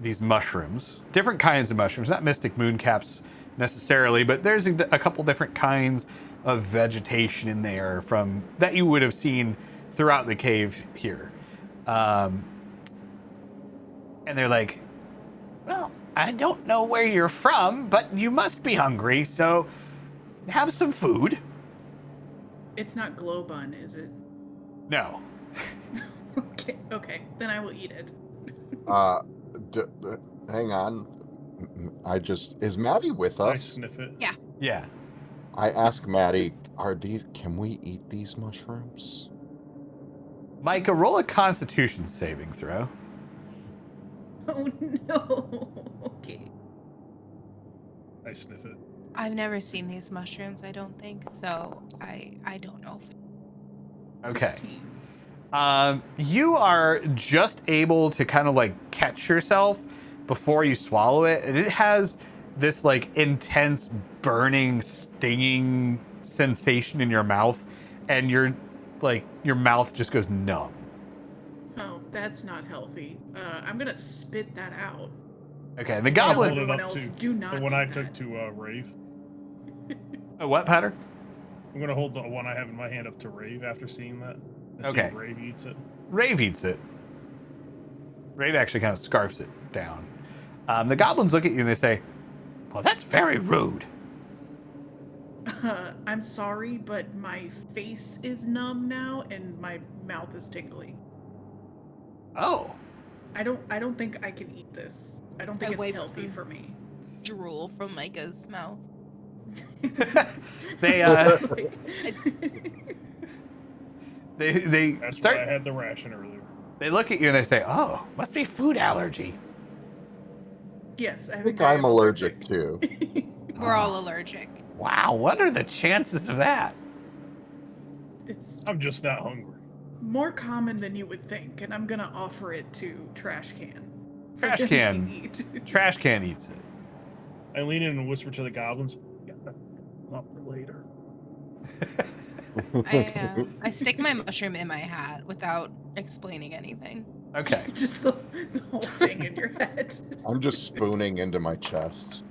Speaker 1: these mushrooms, different kinds of mushrooms, not mystic mooncaps necessarily, but there's a couple different kinds of vegetation in there from that you would have seen throughout the cave here. And they're like, well, I don't know where you're from, but you must be hungry, so have some food.
Speaker 3: It's not glow bun, is it?
Speaker 1: No.
Speaker 3: Okay, then I will eat it.
Speaker 4: Hang on. Is Maddie with
Speaker 2: I
Speaker 4: us?
Speaker 2: sniff it.
Speaker 1: Yeah.
Speaker 4: I ask Maddie, can we eat these mushrooms?
Speaker 1: Micah, roll a Constitution saving throw.
Speaker 3: Oh no. Okay.
Speaker 2: I sniff it.
Speaker 5: I've never seen these mushrooms, I don't think, so I don't know.
Speaker 1: Okay.
Speaker 3: 16.
Speaker 1: You are just able to kind of like catch yourself before you swallow it, and it has this like intense burning, stinging sensation in your mouth, and your mouth just goes numb.
Speaker 3: Oh, that's not healthy. I'm gonna spit that out.
Speaker 1: Okay, the
Speaker 2: I'll
Speaker 1: goblin.
Speaker 2: hold it
Speaker 3: Everyone
Speaker 2: up
Speaker 3: else,
Speaker 2: to
Speaker 3: do not
Speaker 2: the one
Speaker 3: eat
Speaker 2: I
Speaker 3: that.
Speaker 2: took to Rave.
Speaker 1: What, Patter?
Speaker 2: I'm gonna hold the one I have in my hand up to Rave after seeing that. And see
Speaker 1: Okay.
Speaker 2: if Rave eats it.
Speaker 1: Rave eats it. Rave actually kind of scarfs it down. The goblins look at you and they say, well, that's very rude.
Speaker 3: I'm sorry, but my face is numb now and my mouth is tingly.
Speaker 1: Oh.
Speaker 3: I don't think I can eat this. I don't think
Speaker 5: I
Speaker 3: it's
Speaker 5: wiped
Speaker 3: healthy
Speaker 5: some
Speaker 3: for me.
Speaker 5: Drool drool from Micah's mouth.
Speaker 1: They they
Speaker 2: That's
Speaker 1: start.
Speaker 2: why I had the ration earlier.
Speaker 1: They look at you and they say, "Oh, must be food allergy."
Speaker 3: Yes, I
Speaker 4: I
Speaker 3: think
Speaker 4: think I'm allergic too.
Speaker 5: We're all allergic.
Speaker 1: Wow, what are the chances of that?
Speaker 3: It's
Speaker 2: I'm just not hungry.
Speaker 3: more common than you would think, and I'm gonna offer it to Trash Can. for
Speaker 1: Trash
Speaker 3: him to
Speaker 1: Can.
Speaker 3: eat.
Speaker 1: Trash Can eats it.
Speaker 2: I lean in and whisper to the goblins, "Got that up for later."
Speaker 5: I stick my mushroom in my hat without explaining anything.
Speaker 1: Okay.
Speaker 3: Just the whole thing in your head.
Speaker 4: I'm just spooning into my chest.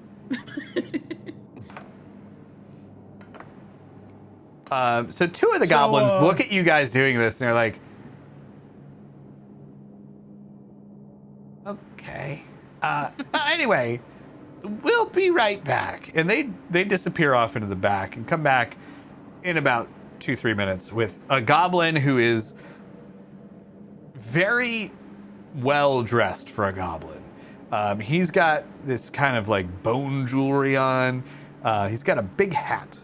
Speaker 1: So two of the
Speaker 2: So,
Speaker 1: goblins look at you guys doing this and they're like, okay. Anyway, we'll be right back. And they disappear off into the back and come back in about 2-3 minutes with a goblin who is very well dressed for a goblin. He's got this kind of like bone jewelry on. He's got a big hat.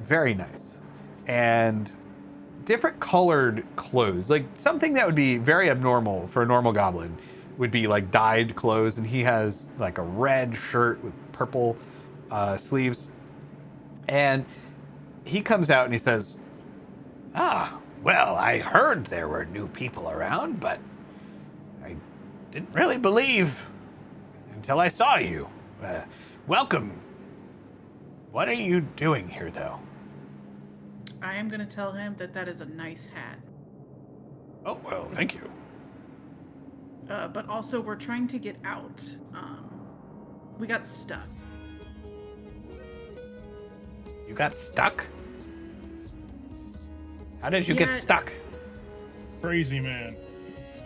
Speaker 1: Very nice. And different colored clothes. Like something that would be very abnormal for a normal goblin would be like dyed clothes. And he has like a red shirt with purple sleeves. And he comes out and he says, well, I heard there were new people around, but I didn't really believe until I saw you. Welcome. What are you doing here, though?
Speaker 3: I am gonna tell him that that is a nice hat.
Speaker 1: Oh, well, thank you.
Speaker 3: But also, we're trying to get out. We got stuck.
Speaker 1: You got stuck? How did you
Speaker 3: Yeah.
Speaker 1: get stuck?
Speaker 2: Crazy man.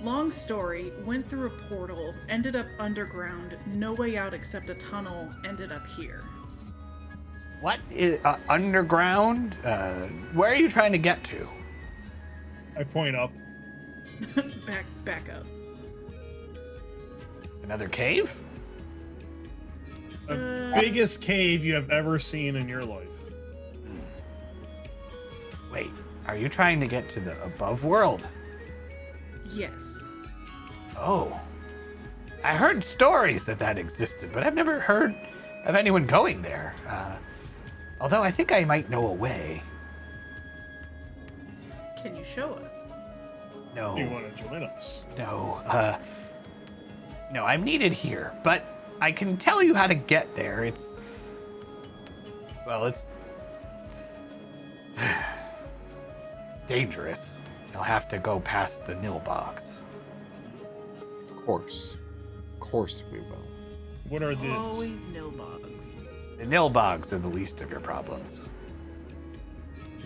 Speaker 3: Long story, went through a portal, ended up underground, no way out except a tunnel, ended up here.
Speaker 1: What is underground? Where are you trying to get to?
Speaker 2: I point up.
Speaker 3: Back up.
Speaker 1: Another cave?
Speaker 2: The biggest cave you have ever seen in your life.
Speaker 1: Wait, are you trying to get to the above world?
Speaker 3: Yes.
Speaker 1: Oh. I heard stories that existed, but I've never heard of anyone going there. Although I think I might know a way.
Speaker 3: Can you show us?
Speaker 1: No.
Speaker 2: Do you want to join us?
Speaker 1: No, no, I'm needed here, but I can tell you how to get there. It's dangerous. You'll have to go past the nil box.
Speaker 4: Of course we will.
Speaker 2: What are these?
Speaker 3: Always nil bugs.
Speaker 1: The nil bogs are the least of your problems.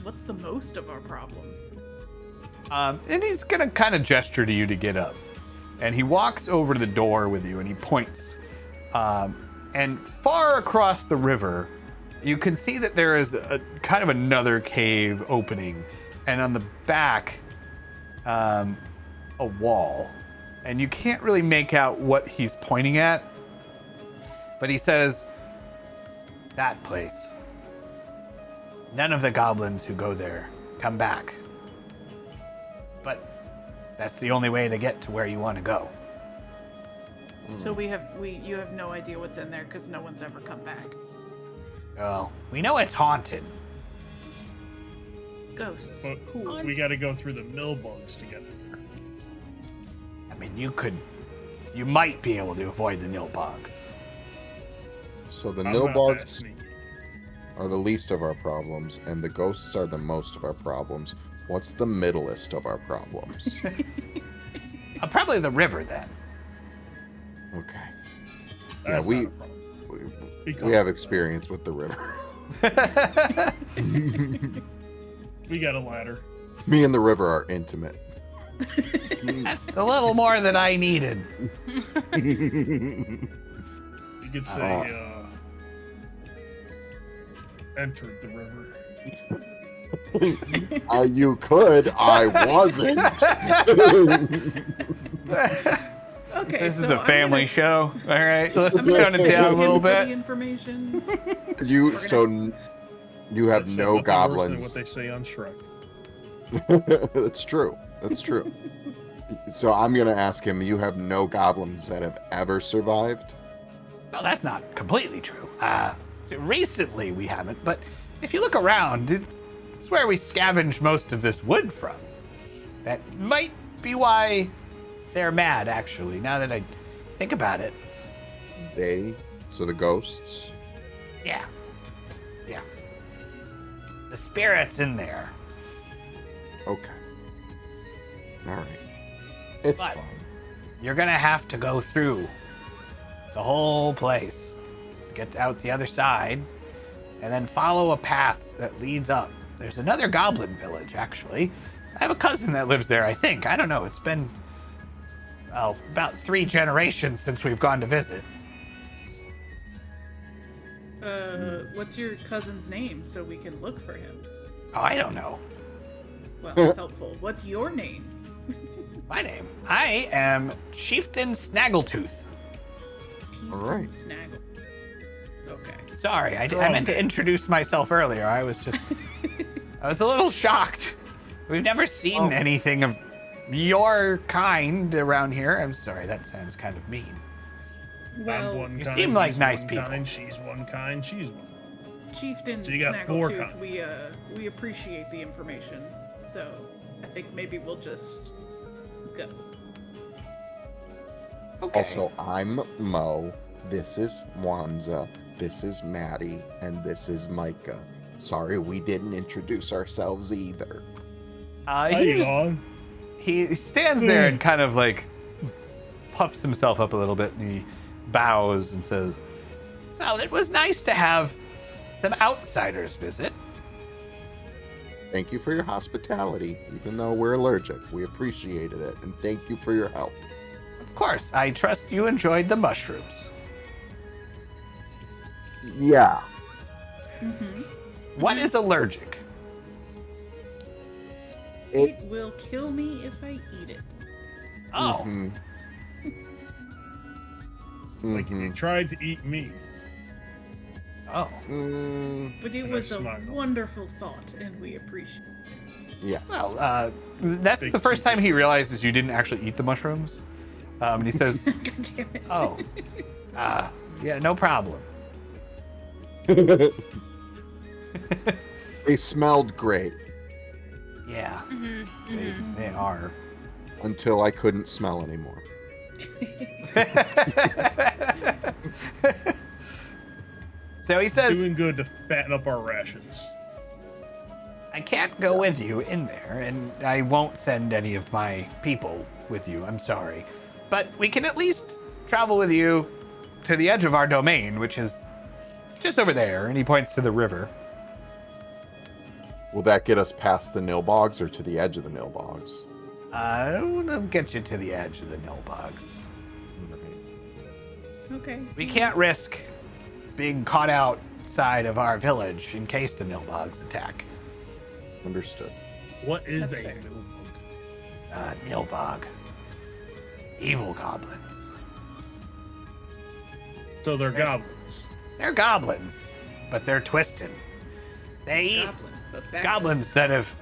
Speaker 3: What's the most of our problem?
Speaker 1: And he's gonna kind of gesture to you to get up. And he walks over to the door with you and he points. And far across the river, you can see that there is a kind of another cave opening. And on the back, a wall. And you can't really make out what he's pointing at. But he says, that place. None of the goblins who go there come back. But that's the only way to get to where you want to go.
Speaker 3: So you have no idea what's in there because no one's ever come back.
Speaker 1: Oh, we know it's haunted.
Speaker 3: Ghosts.
Speaker 2: But
Speaker 3: Cool.
Speaker 2: we got to go through the mill bugs to get there.
Speaker 1: I mean, you might be able to avoid the nilbogs.
Speaker 4: So the
Speaker 2: I'm not that
Speaker 4: nilbogs
Speaker 2: sneaky.
Speaker 4: are the least of our problems, and the ghosts are the most of our problems. What's the middlest of our problems?
Speaker 1: Probably the river then.
Speaker 4: Okay.
Speaker 2: That's
Speaker 4: we-
Speaker 2: not a problem.
Speaker 4: We have experience with the river.
Speaker 2: We got a ladder.
Speaker 4: Me and the river are intimate.
Speaker 1: That's a little more than I needed.
Speaker 2: You could say, entered the river.
Speaker 4: You could. I wasn't.
Speaker 3: Okay,
Speaker 1: This is
Speaker 3: so
Speaker 1: a family
Speaker 3: I'm
Speaker 1: show. All right, let's
Speaker 3: gonna, I'm
Speaker 1: tone
Speaker 3: gonna
Speaker 1: it down a
Speaker 3: pay
Speaker 1: little
Speaker 3: him for the
Speaker 1: bit.
Speaker 3: information.
Speaker 4: You
Speaker 3: We're
Speaker 4: so you have
Speaker 2: Said
Speaker 4: no
Speaker 2: nothing worse than
Speaker 4: goblins.
Speaker 2: what they say on Shrek.
Speaker 4: That's true. That's true. So I'm gonna ask him. You have no goblins that have ever survived.
Speaker 1: Well, that's not completely true. Recently we haven't, but if you look around, it's where we scavenged most of this wood from. That might be why they're mad, actually, now that I think about it.
Speaker 4: So the ghosts.
Speaker 1: Yeah. Yeah. The spirit's in there.
Speaker 4: Okay. All right. It's
Speaker 1: But-
Speaker 4: fine.
Speaker 1: You're gonna have to go through the whole place, get out the other side, and then follow a path that leads up. There's another goblin village, actually. I have a cousin that lives there, I think. I don't know. It's been, well, about 3 generations since we've gone to visit.
Speaker 3: What's your cousin's name so we can look for him?
Speaker 1: Oh, I don't know.
Speaker 3: Well, helpful. What's your name?
Speaker 1: My name. I am Chieftain Snaggletooth.
Speaker 4: All right.
Speaker 3: Snaggle. Okay.
Speaker 1: Sorry, I meant to introduce myself earlier. I was a little shocked. We've never seen anything of your kind around here. I'm sorry, that sounds kind of mean.
Speaker 2: I'm
Speaker 3: Well,
Speaker 2: one
Speaker 1: you
Speaker 2: kind,
Speaker 1: seem like
Speaker 2: he's
Speaker 1: nice
Speaker 2: one
Speaker 1: people.
Speaker 2: Kind, she's one kind, she's one.
Speaker 3: Chieftain
Speaker 2: So you got 4
Speaker 3: Snaggletooth,
Speaker 2: kinds.
Speaker 3: we appreciate the information. So I think maybe we'll just go.
Speaker 1: Okay.
Speaker 4: Also, I'm Mo. This is Wanza. This is Maddie, and this is Micah. Sorry, we didn't introduce ourselves either.
Speaker 1: He stands there and kind of like puffs himself up a little bit, and he bows and says, "Well, it was nice to have some outsiders visit."
Speaker 4: Thank you for your hospitality, even though we're allergic. We appreciated it, and thank you for your help.
Speaker 1: Of course, I trust you enjoyed the mushrooms.
Speaker 4: Yeah.
Speaker 3: Mm-hmm.
Speaker 1: What is allergic?
Speaker 3: It will kill me if I eat it.
Speaker 1: Oh,
Speaker 4: Mhm.
Speaker 2: Like if you tried to eat me.
Speaker 1: oh.
Speaker 3: But it
Speaker 2: And I
Speaker 3: was a
Speaker 2: smiled.
Speaker 3: wonderful thought, and we appreciate it.
Speaker 4: Yes.
Speaker 1: Well, that's
Speaker 2: Big
Speaker 1: the first
Speaker 2: cheeky.
Speaker 1: time he realizes you didn't actually eat the mushrooms. And he says,
Speaker 3: God damn it.
Speaker 1: "Oh, yeah, no problem."
Speaker 4: They smelled great
Speaker 1: Yeah,
Speaker 5: Mm-hmm.
Speaker 1: they are.
Speaker 4: until I couldn't smell anymore.
Speaker 1: So he says,
Speaker 2: Doing good to fatten up our rations.
Speaker 1: "I can't go with you in there, and I won't send any of my people with you. I'm sorry. But we can at least travel with you to the edge of our domain, which is just over there." And he points to the river.
Speaker 4: Will that get us past the Nilbogs or to the edge of the Nilbogs?
Speaker 1: It'll get you to the edge of the Nilbogs.
Speaker 3: Okay.
Speaker 1: We can't risk being caught outside of our village in case the Nilbogs attack.
Speaker 4: Understood.
Speaker 2: What is
Speaker 3: That's
Speaker 2: a
Speaker 3: fair.
Speaker 2: nilbog?
Speaker 1: Nilbog. Evil goblins.
Speaker 2: So they're goblins.
Speaker 1: They're goblins, but they're twisted. They eat
Speaker 3: Goblins, but backwards.
Speaker 1: goblins that have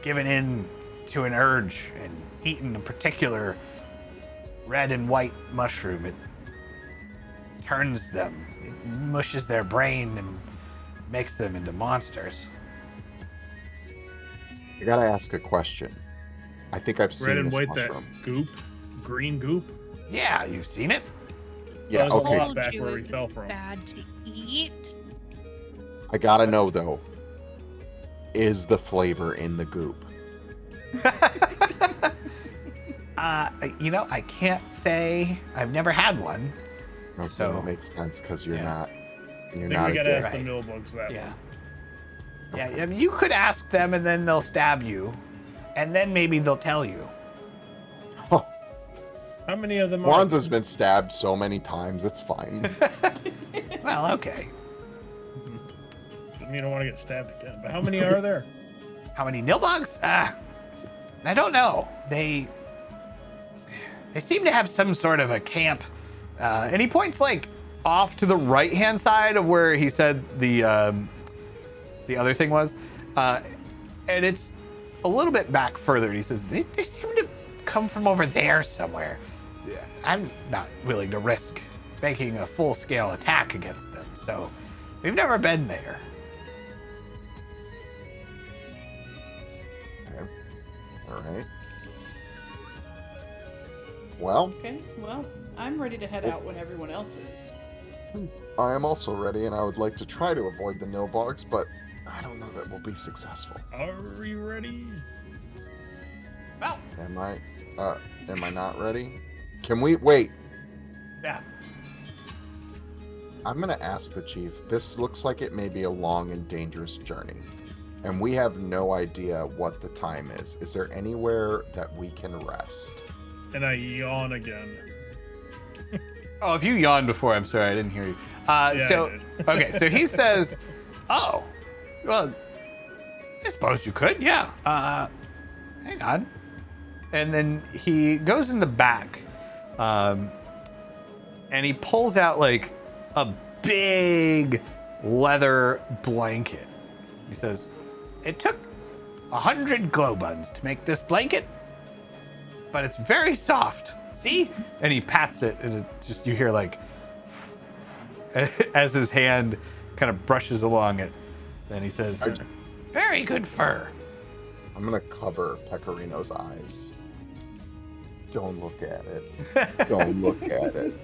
Speaker 1: given in to an urge and eaten a particular red and white mushroom. It turns them, it mushes their brain and makes them into monsters.
Speaker 4: I gotta ask a question. I think I've seen
Speaker 2: Red and
Speaker 4: this
Speaker 2: white,
Speaker 4: mushroom.
Speaker 2: that goop. Green goop.
Speaker 1: Yeah, you've seen it.
Speaker 4: Yeah,
Speaker 2: That was a
Speaker 4: okay.
Speaker 2: lot
Speaker 5: Told
Speaker 2: back
Speaker 5: you
Speaker 2: where
Speaker 5: it
Speaker 2: we fell
Speaker 5: was
Speaker 2: from.
Speaker 5: bad to eat.
Speaker 4: I gotta know though. Is the flavor in the goop?
Speaker 1: I can't say. I've never had one.
Speaker 4: Okay,
Speaker 1: So-
Speaker 4: that makes sense because you're
Speaker 1: yeah.
Speaker 4: not. You're
Speaker 2: I think
Speaker 4: not
Speaker 2: we
Speaker 4: a
Speaker 2: gotta
Speaker 4: dick.
Speaker 2: ask the
Speaker 1: Right.
Speaker 2: nilbugs that
Speaker 1: Yeah.
Speaker 2: one.
Speaker 1: Yeah, I mean, you could ask them and then they'll stab you. And then maybe they'll tell you.
Speaker 2: How many of them are?
Speaker 4: Wanza's been stabbed so many times. It's fine.
Speaker 1: Well, okay.
Speaker 2: You don't want to get stabbed again. But how many are there?
Speaker 1: How many Nilbugs? I don't know. They They seem to have some sort of a camp. And he points like off to the right-hand side of where he said the other thing was. And it's a little bit back further. And he says, they seem to come from over there somewhere. I'm not willing to risk making a full-scale attack against them, so we've never been there.
Speaker 4: Okay. All right. Well,
Speaker 3: Okay, well, I'm ready to head out when everyone else is.
Speaker 4: I am also ready, and I would like to try to avoid the Nilbogs, but I don't know that we'll be successful.
Speaker 2: Are you ready?
Speaker 1: Well,
Speaker 4: Am I not ready? Can we wait?
Speaker 1: yeah.
Speaker 4: I'm gonna ask the chief. This looks like it may be a long and dangerous journey, and we have no idea what the time is. Is there anywhere that we can rest?
Speaker 2: And I yawn again.
Speaker 1: Oh, if you yawned before, I'm sorry, I didn't hear you.
Speaker 2: Yeah,
Speaker 1: So,
Speaker 2: I did.
Speaker 1: okay, so he says, oh, well, I suppose you could, yeah. Hang on. And then he goes in the back, and he pulls out like a big leather blanket. He says, it took 100 glow buns to make this blanket, but it's very soft. See? And he pats it, and it just, you hear like, as his hand kind of brushes along it. Then he says, very good fur.
Speaker 4: I'm gonna cover Pecorino's eyes. Don't look at it. Don't look at it.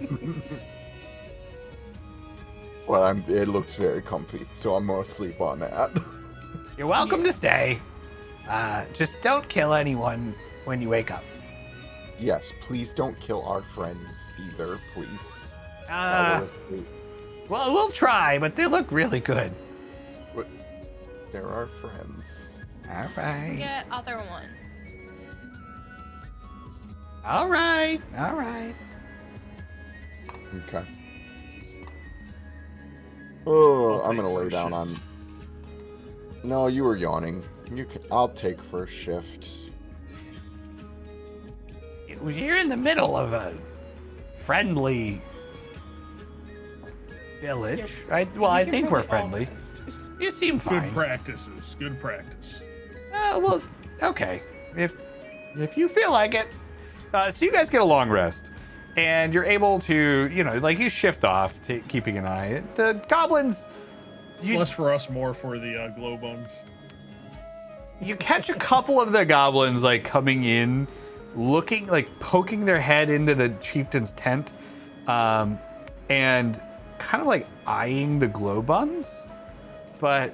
Speaker 4: Well, it looks very comfy, so I'm gonna sleep on that.
Speaker 1: You're welcome to stay. Just don't kill anyone when you wake up.
Speaker 4: Yes, please don't kill our friends either, please.
Speaker 1: Well, we'll try, but they look really good.
Speaker 4: They're our friends.
Speaker 1: All right.
Speaker 5: Get other one.
Speaker 1: All right. All right.
Speaker 4: Okay. Oh,
Speaker 2: I'll
Speaker 4: I'm gonna
Speaker 2: take
Speaker 4: lay
Speaker 2: first
Speaker 4: down
Speaker 2: shift.
Speaker 4: on. No, you were yawning. You can. I'll take first shift.
Speaker 1: You're in the middle of a friendly village. I
Speaker 3: We can
Speaker 1: think we're
Speaker 3: probably all
Speaker 1: friendly.
Speaker 3: rest.
Speaker 1: You seem
Speaker 2: Good
Speaker 1: fine.
Speaker 2: practices. Good practice.
Speaker 1: Well, okay. If you feel like it. So you guys get a long rest, and you're able to, you shift off, keeping an eye. The goblins,
Speaker 2: Less for us, more for the glow buns.
Speaker 1: you catch a couple of the goblins like coming in, looking like poking their head into the chieftain's tent, and kind of like eyeing the glow buns, but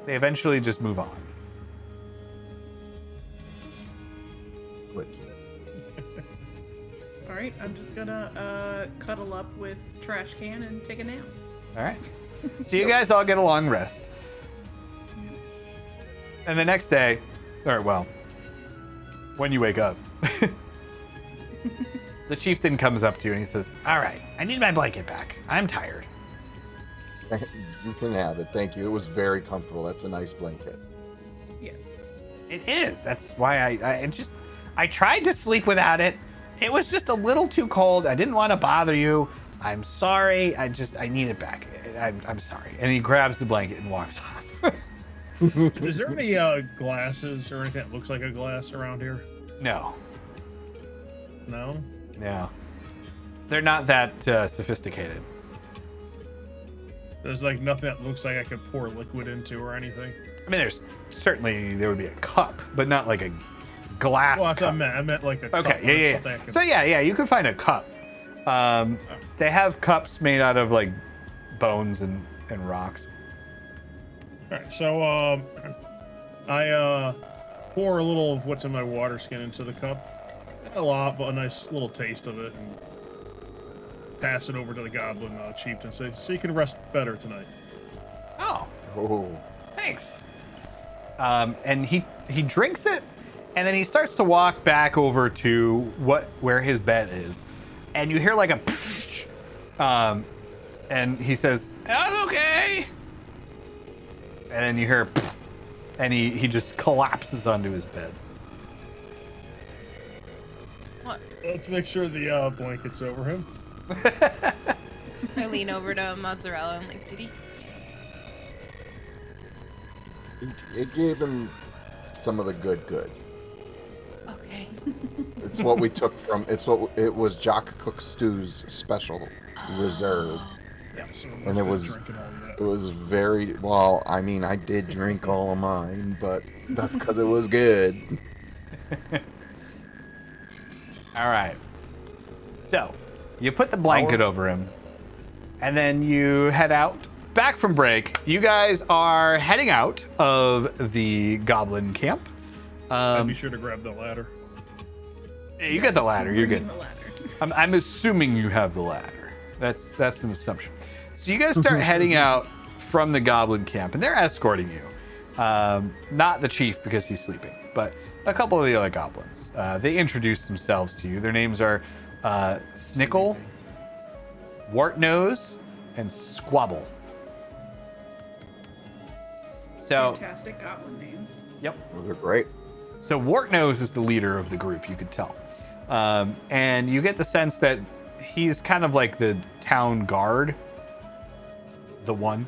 Speaker 1: they eventually just move on.
Speaker 3: All right, I'm just gonna cuddle up with trash can and take a nap.
Speaker 1: All right. So you guys all get a long rest. And the next day, when you wake up, the chieftain comes up to you and he says, all right, I need my blanket back. I'm tired.
Speaker 4: You can have it. Thank you. It was very comfortable. That's a nice blanket.
Speaker 3: Yes.
Speaker 1: It is. That's why I tried to sleep without it. It was just a little too cold. I didn't want to bother you. I'm sorry. I need it back. I'm sorry. And he grabs the blanket and walks off.
Speaker 2: Is there any glasses or anything that looks like a glass around here?
Speaker 1: No.
Speaker 2: No?
Speaker 1: No. They're not that sophisticated.
Speaker 2: There's like nothing that looks like I could pour liquid into or anything.
Speaker 1: I mean, there would be a cup, but not like a glass
Speaker 2: Well, that's what
Speaker 1: cup.
Speaker 2: I meant like a cup.
Speaker 1: Okay,
Speaker 2: like
Speaker 1: yeah.
Speaker 2: something I could-
Speaker 1: So yeah, you can find a cup. They have cups made out of like bones and rocks.
Speaker 2: All right, so I pour a little of what's in my water skin into the cup. Not a lot, but a nice little taste of it, and pass it over to the goblin chieftain. So you can rest better tonight.
Speaker 1: Oh,
Speaker 4: Oh,
Speaker 1: thanks. And he drinks it, and then he starts to walk back over to where his bed is, and you hear like a psh, and he says, "I'm okay." And then you hear, pff, and he just collapses onto his bed.
Speaker 5: What?
Speaker 2: Let's make sure the blanket's over him.
Speaker 5: I lean over to Mozzarella and like, did he?
Speaker 4: It gave him some of the good.
Speaker 5: Okay.
Speaker 4: It's what we took from. It was Jock Cook Stew's special reserve,
Speaker 2: Yeah, so
Speaker 4: and it was
Speaker 2: drinking all of that.
Speaker 4: it was very well. I mean, I did drink all of mine, but that's because it was good.
Speaker 1: All right. So, you put the blanket over him, and then you head out. Back from break, you guys are heading out of the goblin camp.
Speaker 2: I'd be sure to grab the ladder.
Speaker 1: You get the ladder. You're good.
Speaker 3: Bringing the ladder.
Speaker 1: I'm assuming you have the ladder. That's an assumption. So you guys start heading out from the goblin camp, and they're escorting you. Not the chief because he's sleeping, but a couple of the other goblins. They introduce themselves to you. Their names are Snickle, Wartnose, and Squabble. So,
Speaker 3: Fantastic goblin names.
Speaker 1: yep.
Speaker 4: Those are great.
Speaker 1: So Wartnose is the leader of the group, you could tell. And you get the sense that he's kind of like the town guard. The one.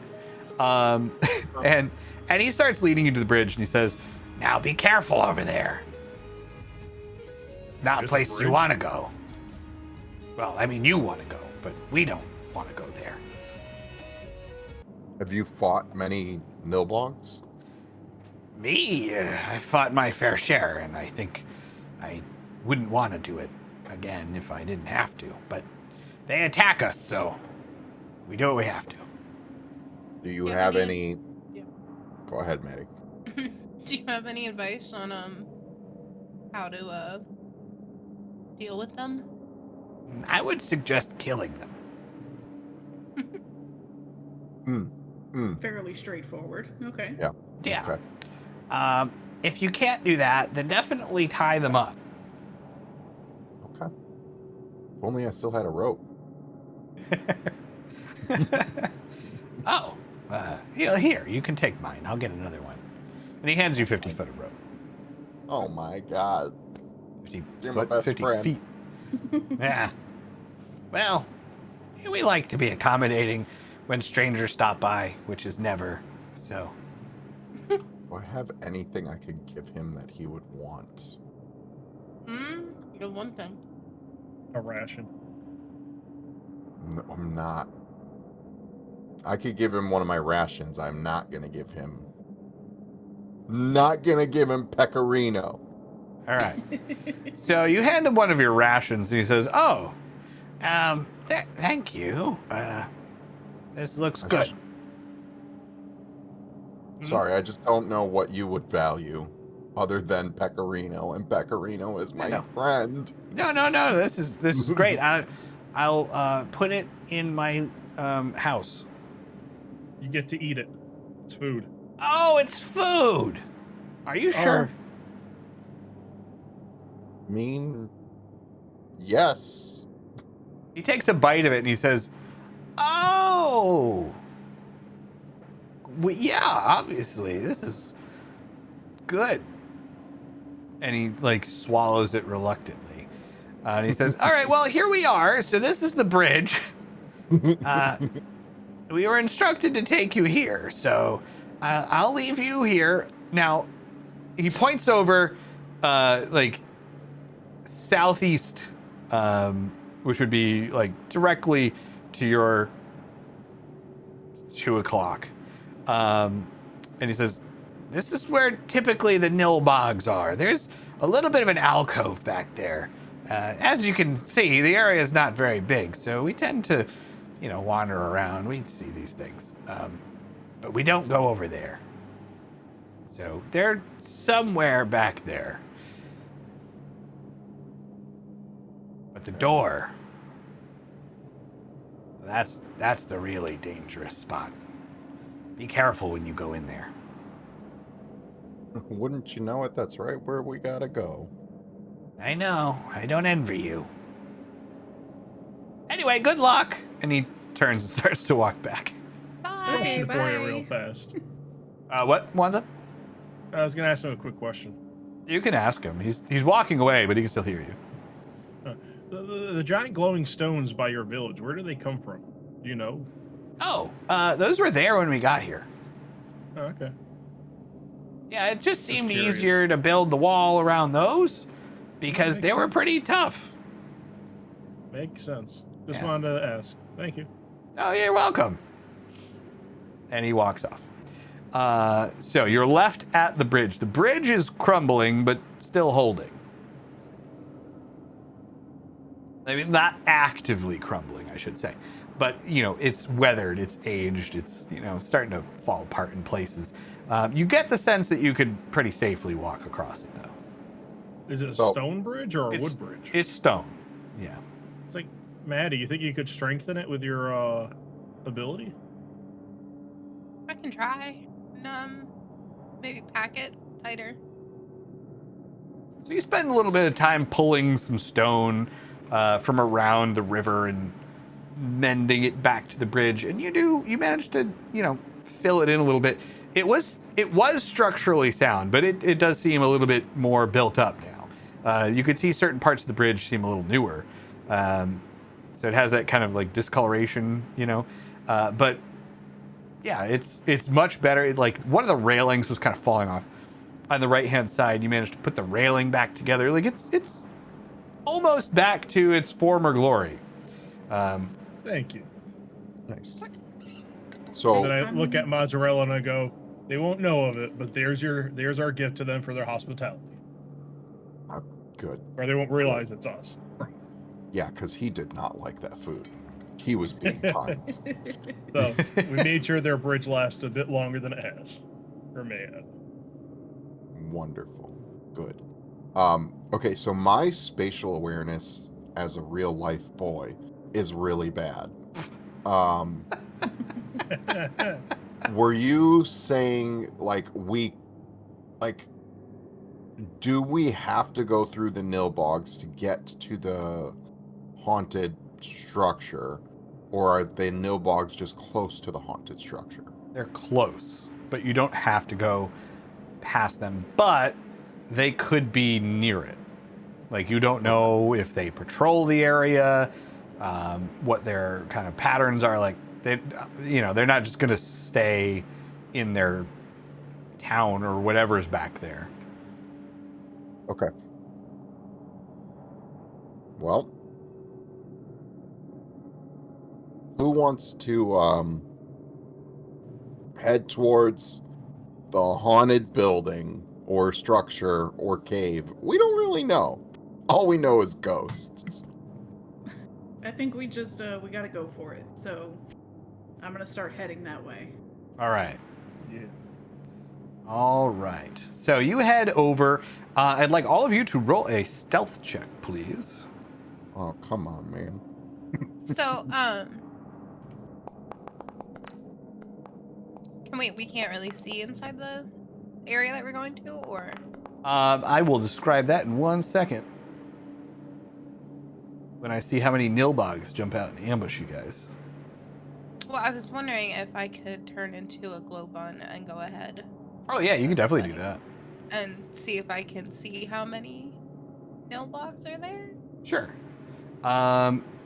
Speaker 1: And he starts leading you to the bridge and he says, "Now be careful over there. It's not a
Speaker 2: There's a
Speaker 1: place you
Speaker 2: bridge?
Speaker 1: want to go. Well, I mean, you want to go, but we don't want to go there."
Speaker 4: Have you fought many Nilbogs?
Speaker 1: Me, I fought my fair share, and I think I wouldn't want to do it again if I didn't have to. But they attack us, so we do what we have to.
Speaker 4: Do you
Speaker 5: Yeah,
Speaker 4: have
Speaker 5: I mean-
Speaker 4: any?
Speaker 5: Yeah.
Speaker 4: Go ahead, Maddie.
Speaker 5: Do you have any advice on how to deal with them?
Speaker 1: I would suggest killing them.
Speaker 3: Fairly straightforward. Okay.
Speaker 4: Yeah.
Speaker 1: Yeah.
Speaker 4: Okay.
Speaker 1: If you can't do that, then definitely tie them up.
Speaker 4: Okay. If only I still had a rope.
Speaker 1: Oh, here, you can take mine. I'll get another one. And he hands you 50 foot of rope.
Speaker 4: Oh my God.
Speaker 1: 50
Speaker 4: You're my
Speaker 1: foot,
Speaker 4: best
Speaker 1: 50
Speaker 4: friend.
Speaker 1: feet. Yeah. Well, we like to be accommodating when strangers stop by, which is never. So,
Speaker 4: Do I have anything I could give him that he would want?
Speaker 5: Good one thing.
Speaker 2: A ration.
Speaker 4: No, I'm not. I could give him one of my rations. I'm not gonna give him. Not gonna give him pecorino.
Speaker 1: all right. So you hand him one of your rations, and he says, "Oh, thank you. This looks
Speaker 4: I
Speaker 1: good."
Speaker 4: just- Sorry, I just don't know what you would value other than pecorino, and pecorino is my
Speaker 1: No.
Speaker 4: friend.
Speaker 1: No. This is great. I'll put it in my house.
Speaker 2: You get to eat it. It's food.
Speaker 1: Oh, it's food. Are you sure?
Speaker 4: Mean? Yes.
Speaker 1: He takes a bite of it and he says, "Oh, well, yeah. Obviously, this is good." And he like swallows it reluctantly. And he says, "All right, well, here we are. So this is the bridge. We were instructed to take you here, so I'll leave you here." Now, he points over, like, southeast, which would be, like, directly to your 2 o'clock. And he says, "This is where typically the Nilbogs are. There's a little bit of an alcove back there. As you can see, the area is not very big, so we tend to, wander around. We see these things. But we don't go over there. So they're somewhere back there. But the door, that's the really dangerous spot. Be careful when you go in there."
Speaker 4: Wouldn't you know it? That's right where we gotta go.
Speaker 1: I know. I don't envy you. Anyway, good luck. And he turns and starts to walk back.
Speaker 2: I
Speaker 5: Bye.
Speaker 2: should have pointed
Speaker 3: bye.
Speaker 2: real fast.
Speaker 1: What, Wanza?
Speaker 2: I was gonna ask him a quick question.
Speaker 1: You can ask him. He's walking away, but he can still hear you.
Speaker 2: The giant glowing stones by your village, where do they come from? Do you know?
Speaker 1: Oh, those were there when we got here.
Speaker 2: Oh, okay.
Speaker 1: Yeah, it just seemed
Speaker 2: curious.
Speaker 1: easier to build the wall around those because
Speaker 2: Makes
Speaker 1: they were
Speaker 2: sense.
Speaker 1: pretty tough.
Speaker 2: Makes sense. Just
Speaker 1: Yeah.
Speaker 2: wanted to ask. Thank you.
Speaker 1: Oh, you're welcome. And he walks off. So you're left at the bridge. The bridge is crumbling, but still holding. I mean, not actively crumbling, I should say. But, it's weathered, it's aged, it's, starting to fall apart in places. You get the sense that you could pretty safely walk across it, though.
Speaker 2: Is it a
Speaker 4: So-
Speaker 2: stone bridge or a wood bridge?
Speaker 1: It's stone, yeah.
Speaker 2: It's like, Maddie, you think you could strengthen it with your ability?
Speaker 5: I can try. Maybe pack it tighter.
Speaker 1: So you spend a little bit of time pulling some stone from around the river and mending it back to the bridge, and you manage to fill it in a little bit. It was structurally sound, but it does seem a little bit more built up now. You could see certain parts of the bridge seem a little newer, so it has that kind of like discoloration, but yeah, it's much better. Like one of the railings was kind of falling off on the right hand side. You managed to put the railing back together. Like it's almost back to its former glory.
Speaker 2: Thank you.
Speaker 4: Nice.
Speaker 2: And
Speaker 4: So,
Speaker 2: then I look at Mozzarella and I go, they won't know of it, but there's our gift to them for their hospitality.
Speaker 4: good.
Speaker 2: Or they won't realize it's us.
Speaker 4: Yeah, because he did not like that food. He was being kind.
Speaker 2: So we made sure their bridge lasts a bit longer than it has. Or may have.
Speaker 4: Wonderful. Good. Okay, so my spatial awareness as a real life boy is really bad. Were you saying do we have to go through the Nilbogs to get to the haunted structure, or are the Nilbogs just close to the haunted structure?
Speaker 1: They're close, but you don't have to go past them. But they could be near it. Like you don't know if they patrol the area, what their kind of patterns are. Like they're not just gonna stay in their town or whatever's back there.
Speaker 4: Okay. Well, who wants to head towards the haunted building or structure or cave? We don't really know. All we know is ghosts.
Speaker 3: I think we just we gotta go for it. So I'm gonna start heading that way.
Speaker 1: All right.
Speaker 2: Yeah.
Speaker 1: All right. So you head over. I'd like all of you to roll a stealth check, please.
Speaker 4: Oh, come on, man.
Speaker 5: So, we can't really see inside the area that we're going to, or?
Speaker 1: I will describe that in 1 second. When I see how many Nilbogs jump out and ambush you guys.
Speaker 5: Well, I was wondering if I could turn into a glow bun and go ahead
Speaker 1: Oh yeah, you can definitely do that.
Speaker 5: and see if I can see how many Nilbogs are there.
Speaker 1: Sure.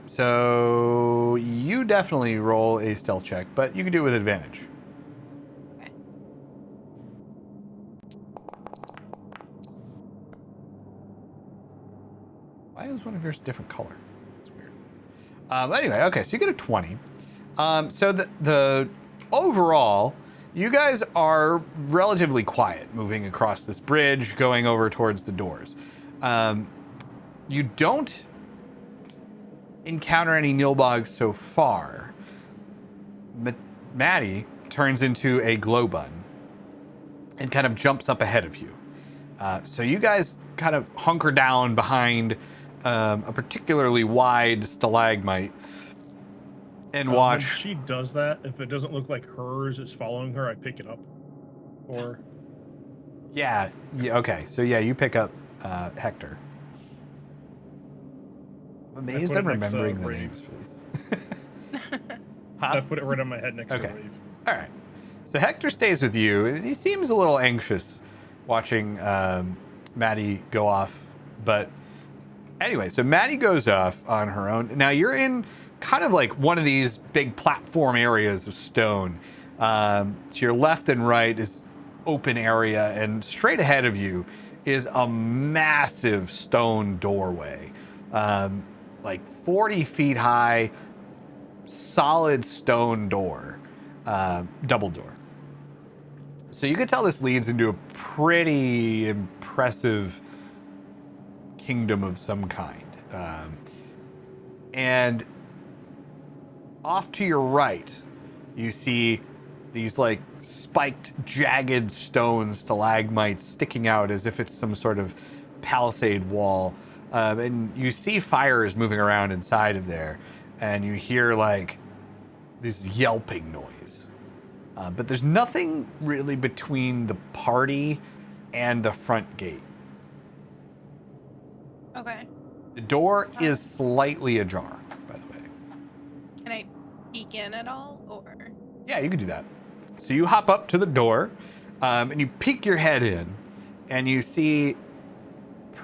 Speaker 1: So you definitely roll a stealth check, but you can do it with advantage.
Speaker 5: Okay.
Speaker 1: Why is one of yours a different color? It's weird. Anyway, okay, so you get a 20. So the overall, you guys are relatively quiet moving across this bridge, going over towards the doors. You don't encounter any Nilbogs so far. Maddie turns into a glow bun and kind of jumps up ahead of you. So you guys kind of hunker down behind a particularly wide stalagmite and watch.
Speaker 2: When she does that, if it doesn't look like hers is following her, I pick it up. Or
Speaker 1: Yeah. Okay. So yeah, you pick up Hector. I'm amazed
Speaker 2: put
Speaker 1: I'm
Speaker 2: it next to
Speaker 1: remembering the
Speaker 2: Brave.
Speaker 1: names for these.
Speaker 2: I put it right on my head next
Speaker 1: Okay.
Speaker 2: to Rave.
Speaker 1: All right. So Hector stays with you. He seems a little anxious watching Maddie go off, but Anyway, so Maddie goes off on her own. Now you're in kind of like one of these big platform areas of stone. To your left and right is open area, and straight ahead of you is a massive stone doorway, like 40 feet high, solid stone door, double door. So you can tell this leads into a pretty impressive kingdom of some kind. And off to your right, you see these like spiked, jagged stones, stalagmites sticking out as if it's some sort of palisade wall. And you see fires moving around inside of there, and you hear like this yelping noise. But there's nothing really between the party and the front gate.
Speaker 5: Okay.
Speaker 1: The door is slightly ajar, by the way.
Speaker 5: Can I peek in at all, or?
Speaker 1: Yeah, you can do that. So you hop up to the door, and you peek your head in, and you see,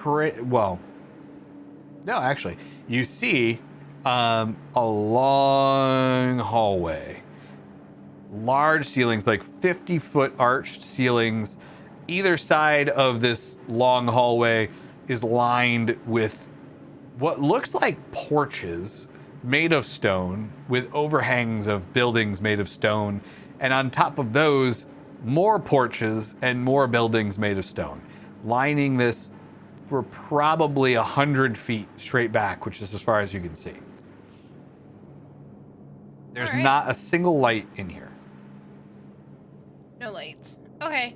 Speaker 1: you see a long hallway. Large ceilings, like 50-foot arched ceilings. Either side of this long hallway is lined with what looks like porches made of stone, with overhangs of buildings made of stone, and on top of those, more porches and more buildings made of stone, lining this for probably 100 feet straight back, which is as far as you can see. There's
Speaker 5: All right.
Speaker 1: not a single light in here.
Speaker 5: No lights. Okay.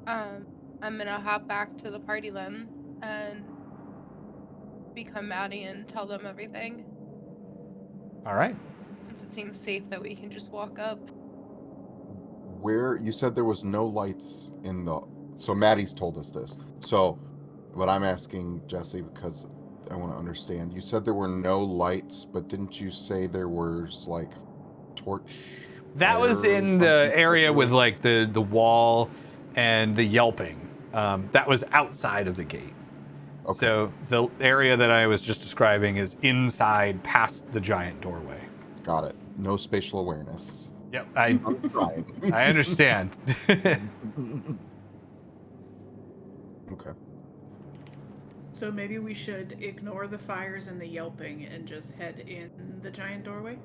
Speaker 5: I'm gonna hop back to the party then and become Maddie and tell them everything,
Speaker 1: All right.
Speaker 5: since it seems safe that we can just walk up.
Speaker 4: Where you said there was no lights in the. So Maddie's told us this. So, but I'm asking Jesse because I want to understand. You said there were no lights, but didn't you say there was like torch?
Speaker 1: That was
Speaker 4: fire
Speaker 1: in the
Speaker 4: something?
Speaker 1: area with like the wall and the yelping. That was outside of the gate.
Speaker 4: Okay.
Speaker 1: So the area that I was just describing is inside, past the giant doorway.
Speaker 4: Got it. No spatial awareness.
Speaker 1: Yep,
Speaker 4: I'm trying.
Speaker 1: I understand.
Speaker 4: Okay.
Speaker 3: So maybe we should ignore the fires and the yelping and just head in the giant doorway?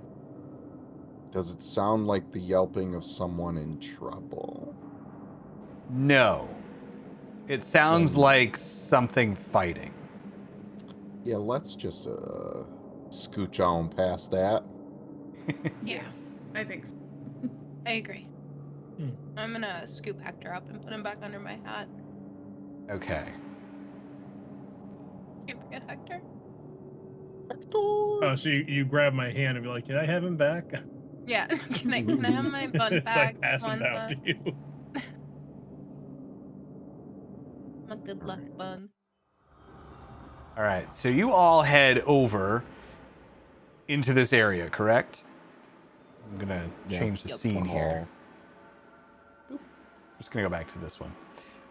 Speaker 4: Does it sound like the yelping of someone in trouble?
Speaker 1: No. It sounds like something fighting.
Speaker 4: Yeah, let's just scooch on past that.
Speaker 5: Yeah,
Speaker 3: I think so.
Speaker 5: I agree.
Speaker 2: Hmm.
Speaker 5: I'm gonna scoop Hector up and put him back under my hat.
Speaker 1: Okay.
Speaker 5: Can't forget Hector.
Speaker 2: Oh, so you grab my hand and be like, "Can I have him back?"
Speaker 5: Yeah. Can I have my bun
Speaker 2: It's
Speaker 5: back?
Speaker 2: like pass him down
Speaker 5: Kwanzaa?
Speaker 2: to you.
Speaker 5: My good luck bun.
Speaker 1: All right. So you all head over into this area, correct? I'm going to change the
Speaker 5: Yep.
Speaker 1: scene here. Just going to go back to this one.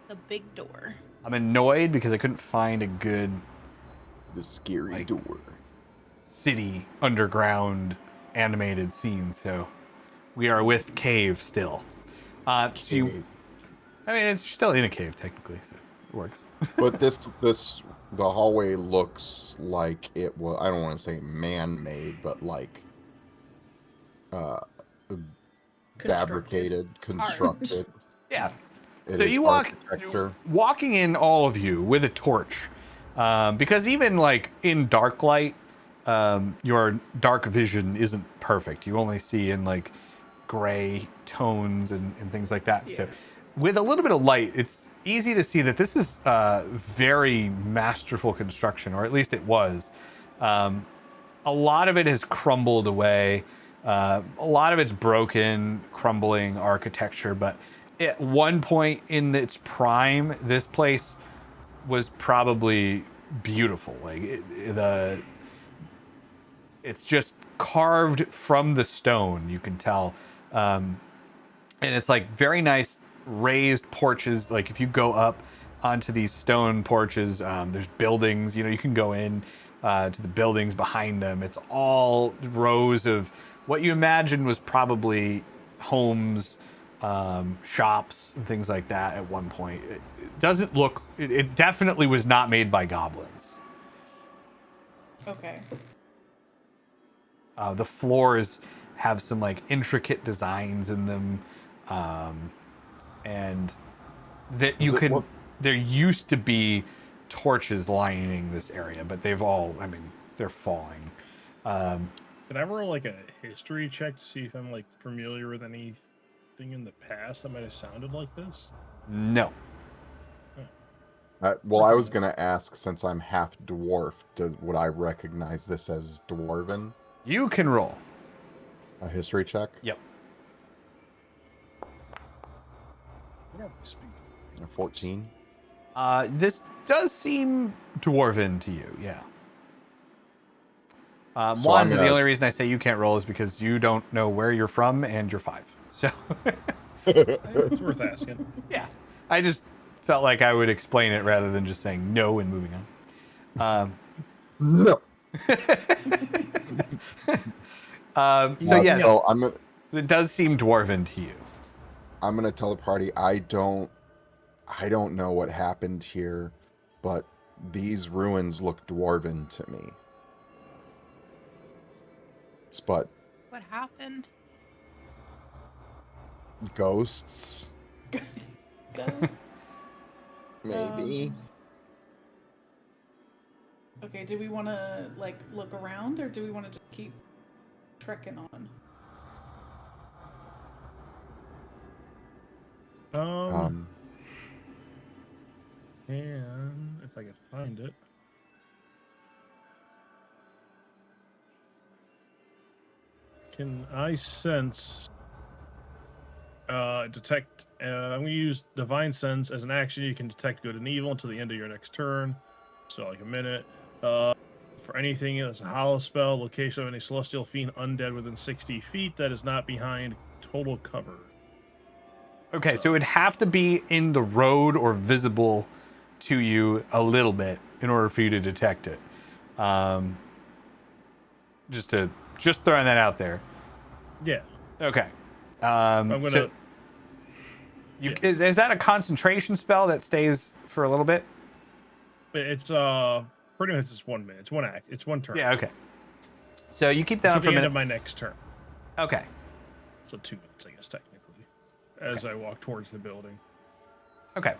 Speaker 5: The big door.
Speaker 1: I'm annoyed because I couldn't find a good
Speaker 4: The scary
Speaker 1: Like-
Speaker 4: door.
Speaker 1: city underground animated scene, so we are with cave still. So you, I mean, it's still in a cave technically, so it works.
Speaker 4: But the hallway looks like it was. I don't want to say man-made, but like fabricated, constructed.
Speaker 1: Yeah.
Speaker 4: It
Speaker 1: So
Speaker 4: is
Speaker 1: you
Speaker 4: architecture.
Speaker 1: walking in, all of you, with a torch, because even like in dark light, your dark vision isn't perfect. You only see in like gray tones and things like that. So
Speaker 3: Yeah.
Speaker 1: with a little bit of light, it's easy to see that this is very masterful construction, or at least it was. A lot of it has crumbled away. A lot of it's broken, crumbling architecture, but at one point in its prime, this place was probably beautiful. Like it's just carved from the stone, you can tell. And it's like very nice raised porches. Like if you go up, onto these stone porches. There's buildings. You can go in to the buildings behind them. It's all rows of what you imagine was probably homes, shops, and things like that at one point. It doesn't look. It definitely was not made by goblins.
Speaker 3: Okay.
Speaker 1: The floors have some like intricate designs in them, and that you could. There used to be torches lining this area, but they've all. I mean, they're falling.
Speaker 2: Could I roll like a history check to see if I'm like familiar with anything in the past that might have sounded like this?
Speaker 1: No.
Speaker 4: Well, I was going to ask, since I'm half dwarf, would I recognize this as dwarven?
Speaker 1: You can roll.
Speaker 4: A history check?
Speaker 1: Yep.
Speaker 2: What are we speaking?
Speaker 4: A 14?
Speaker 1: This does seem dwarven to you, yeah.
Speaker 4: So
Speaker 1: Wanza, the only reason I say you can't roll is because you don't know where you're from and you're 5. So
Speaker 2: It's worth asking.
Speaker 1: yeah, I just felt like I would explain it rather than just saying no and moving on.
Speaker 4: No.
Speaker 1: So yeah,
Speaker 4: So
Speaker 1: it does seem dwarven to you.
Speaker 4: I'm gonna tell the party I don't know what happened here, but these ruins look dwarven to me. But
Speaker 5: What happened?
Speaker 4: ghosts,
Speaker 3: Ghost.
Speaker 4: maybe.
Speaker 3: Okay, do we want to like look around, or do we want to just keep trekking on?
Speaker 2: And if I can find it. Can I sense detect I'm gonna use divine sense as an action. You can detect good and evil until the end of your next turn. So like a minute. For anything that's a hollow spell, location of any celestial fiend undead within 60 feet that is not behind total cover.
Speaker 1: Okay, so it would have to be in the road or visible to you a little bit in order for you to detect it. Just throwing that out there.
Speaker 2: Yeah.
Speaker 1: Okay.
Speaker 2: I'm gonna.
Speaker 1: So is that a concentration spell that stays for a little bit?
Speaker 2: It's pretty much just 1 minute. It's one act. It's one turn.
Speaker 1: Yeah. Okay. So you keep that
Speaker 2: Until
Speaker 1: on for a
Speaker 2: the end
Speaker 1: minute.
Speaker 2: of my next turn.
Speaker 1: Okay.
Speaker 2: So 2 minutes, I guess, technically, as I walk towards the building.
Speaker 1: Okay.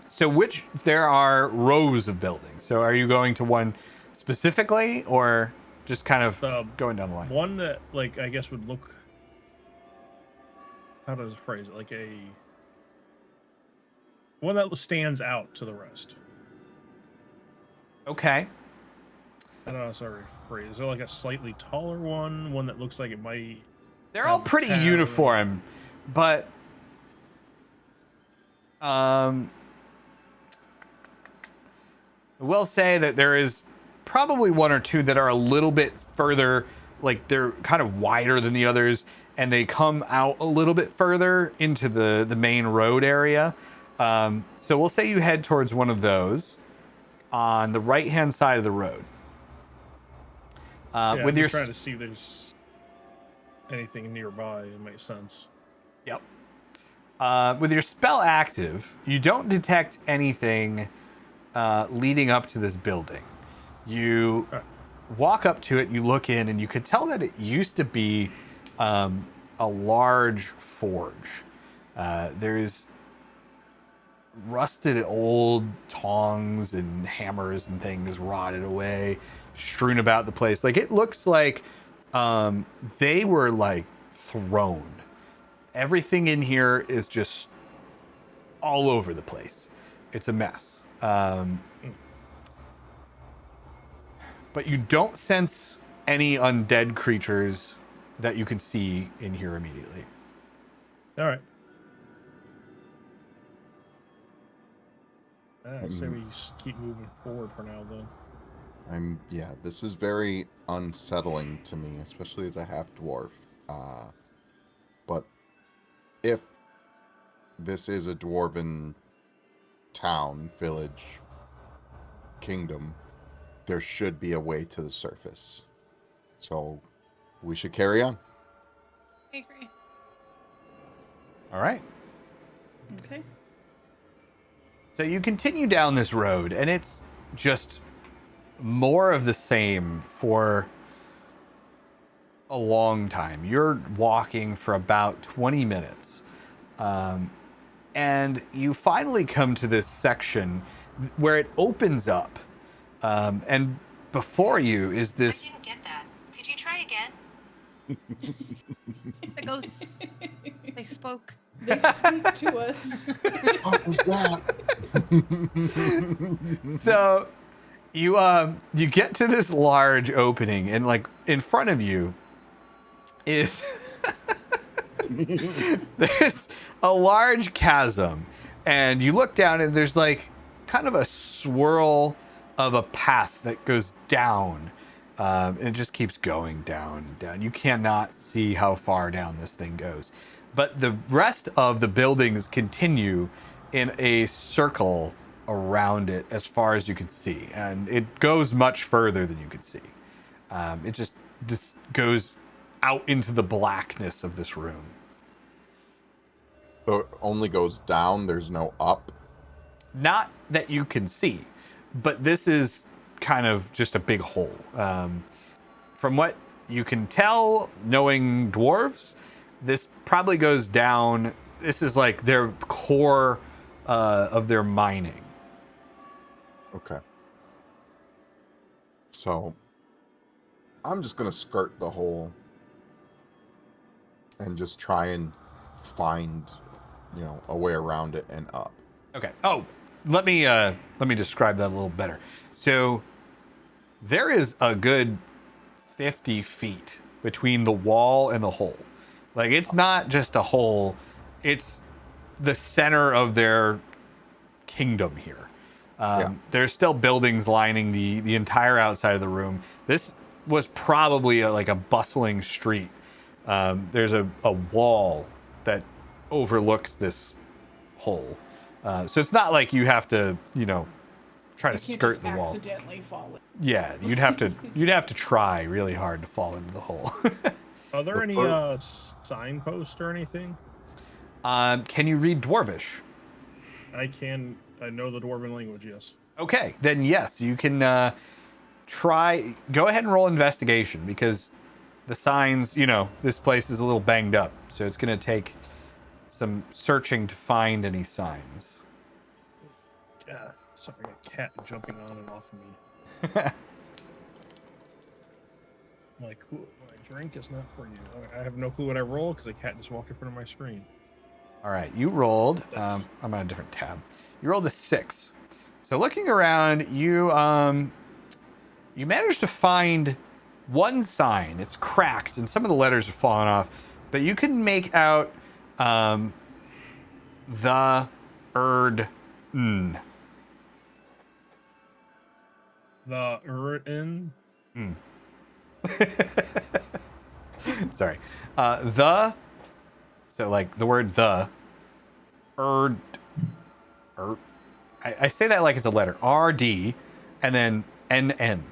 Speaker 1: So there are rows of buildings. So are you going to one specifically, or just kind of going down the line?
Speaker 2: One that, like, I guess would look. How does it phrase it? Like one that stands out to the rest.
Speaker 1: Okay.
Speaker 2: I don't know how to rephrase. Is there like a slightly taller one that looks like it might?
Speaker 1: They're all pretty uniform, but I will say that there is probably one or two that are a little bit further, like they're kind of wider than the others, and they come out a little bit further into the main road area. So we'll say you head towards one of those on the right-hand side of the road.
Speaker 2: I'm just trying to see if there's anything nearby. It makes sense.
Speaker 1: Yep. With your spell active, you don't detect anything leading up to this building. You walk up to it, you look in, and you could tell that it used to be a large forge. There's rusted old tongs and hammers and things rotted away, strewn about the place. Like, it looks like they were like thrown. Everything in here is just all over the place. It's a mess. But you don't sense any undead creatures that you can see in here immediately.
Speaker 2: All right. I say we keep moving forward for now, then.
Speaker 4: This is very unsettling to me, especially as a half dwarf. But if this is a dwarven town, village, kingdom, there should be a way to the surface. So we should carry on.
Speaker 5: I agree.
Speaker 1: All right.
Speaker 3: Okay.
Speaker 1: So you continue down this road, and it's just more of the same for a long time. You're walking for about 20 minutes. And you finally come to this section where it opens up. And before you is
Speaker 6: I
Speaker 1: this.
Speaker 6: didn't get that. Could you try again?
Speaker 5: The ghosts, they spoke.
Speaker 3: They speak to us.
Speaker 4: What was that?
Speaker 1: So you get to this large opening, and like in front of you is there's a large chasm, and you look down and there's like kind of a swirl of a path that goes down, and it just keeps going down and down. You cannot see how far down this thing goes, but the rest of the buildings continue in a circle around it as far as you can see, and it goes much further than you can see. It just goes out into the blackness of this room.
Speaker 4: So it only goes down, there's no up?
Speaker 1: Not that you can see, but this is kind of just a big hole. From what you can tell, knowing dwarves, this probably goes down. This is like their core of their mining.
Speaker 4: Okay. So I'm just going to skirt the hole and just try and find, a way around it and up.
Speaker 1: Okay. Oh, let me describe that a little better. So there is a good 50 feet between the wall and the hole. Like, it's not just a hole, it's the center of their kingdom here. There's still buildings lining the entire outside of the room. This was probably like a bustling street. There's a wall that overlooks this hole. So it's not like you have to, try to
Speaker 3: You can't
Speaker 1: skirt
Speaker 3: just
Speaker 1: the wall.
Speaker 3: accidentally fall in.
Speaker 1: Yeah, you'd have to try really hard to fall into the hole.
Speaker 2: Are there any
Speaker 4: Prefer-
Speaker 2: signposts or anything?
Speaker 1: Can you read Dwarvish?
Speaker 2: I can. I know the Dwarven language. Yes.
Speaker 1: Okay, then yes, you can try. Go ahead and roll investigation, because the signs, this place is a little banged up, so it's going to take some searching to find any signs.
Speaker 2: Yeah. Sorry, I got a cat jumping on and off of me. Like, my drink is not for you. I have no clue what I roll because the cat just walked in front of my screen.
Speaker 1: All right, you rolled. I'm on a different tab. You rolled a 6. So looking around, you managed to find one sign. It's cracked, and some of the letters have fallen off, but you can make out the Erd N.
Speaker 2: The Ur-in?
Speaker 1: Sorry. So like the word the, Erd, I say that like it's a letter. RD, and then NN.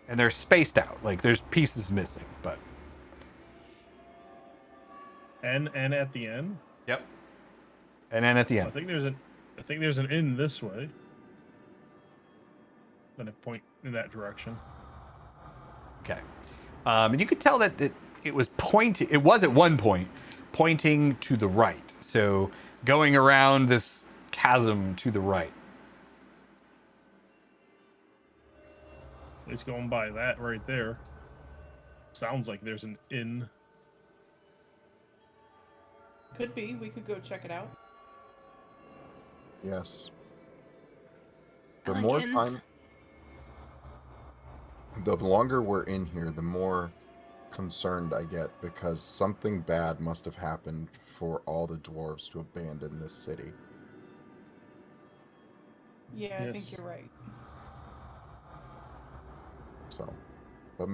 Speaker 1: And they're spaced out. Like there's pieces missing, but.
Speaker 2: N at the end?
Speaker 1: Yep. And then at the
Speaker 2: I
Speaker 1: end.
Speaker 2: think there's an in this way. Then I point in that direction.
Speaker 1: Okay. And you could tell that it was pointing. It was at one point pointing to the right. So going around this chasm to the right.
Speaker 2: At least going by that right there. Sounds like there's an in.
Speaker 3: Could be. We could go check it out.
Speaker 4: Yes. The more
Speaker 5: Elegance.
Speaker 4: time, the longer we're in here, the more concerned I get, because something bad must have happened for all the dwarves to abandon this city.
Speaker 3: Yeah, I think
Speaker 2: Yes.
Speaker 3: you're right.
Speaker 4: So, but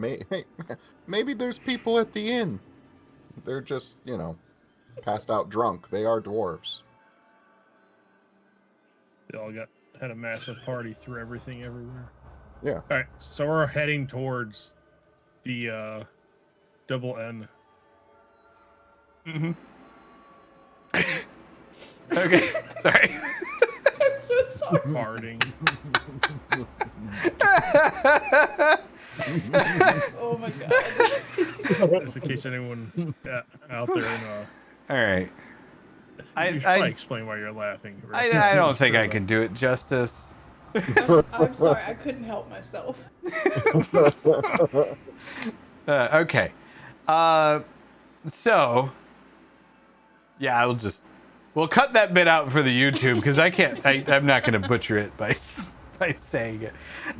Speaker 4: maybe there's people at the inn. They're just, passed out drunk. They are dwarves.
Speaker 2: They all had a massive party, threw everything everywhere.
Speaker 4: Yeah.
Speaker 2: All right, so we're heading towards the double N.
Speaker 1: Mm-hmm. Okay, sorry.
Speaker 3: I'm so sorry.
Speaker 2: Farting.
Speaker 3: Oh my god.
Speaker 2: Just in case anyone out there in
Speaker 1: All right.
Speaker 2: you should probably explain why you're laughing. Rick.
Speaker 1: I don't
Speaker 2: Just
Speaker 1: think
Speaker 2: for
Speaker 1: I can do it justice.
Speaker 3: I'm sorry, I couldn't help myself.
Speaker 1: Okay. So, yeah, we'll cut that bit out for the YouTube because I'm not going to butcher it by saying it.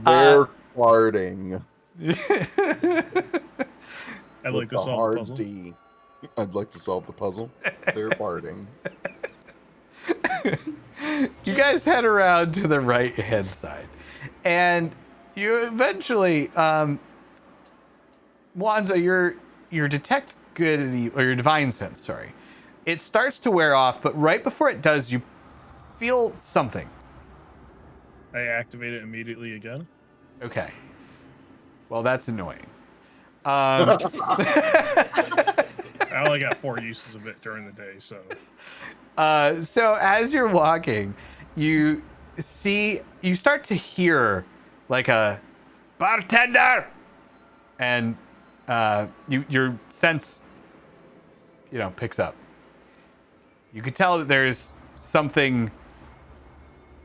Speaker 4: They're farting.
Speaker 2: I'd like to
Speaker 4: With a
Speaker 2: solve the
Speaker 4: hard
Speaker 2: puzzle.
Speaker 4: D. I'd like to solve the puzzle. They're farting.
Speaker 1: You guys head around to the right hand side, and you eventually, Wanza, your detect good and evil, or your divine sense, sorry, it starts to wear off, but right before it does, you feel something.
Speaker 2: I activate it immediately again.
Speaker 1: Okay. Well, that's annoying.
Speaker 2: I only got 4 uses of it during the day, so.
Speaker 1: So as you're walking, you start to hear like a bartender, and your sense, picks up. You could tell that there's something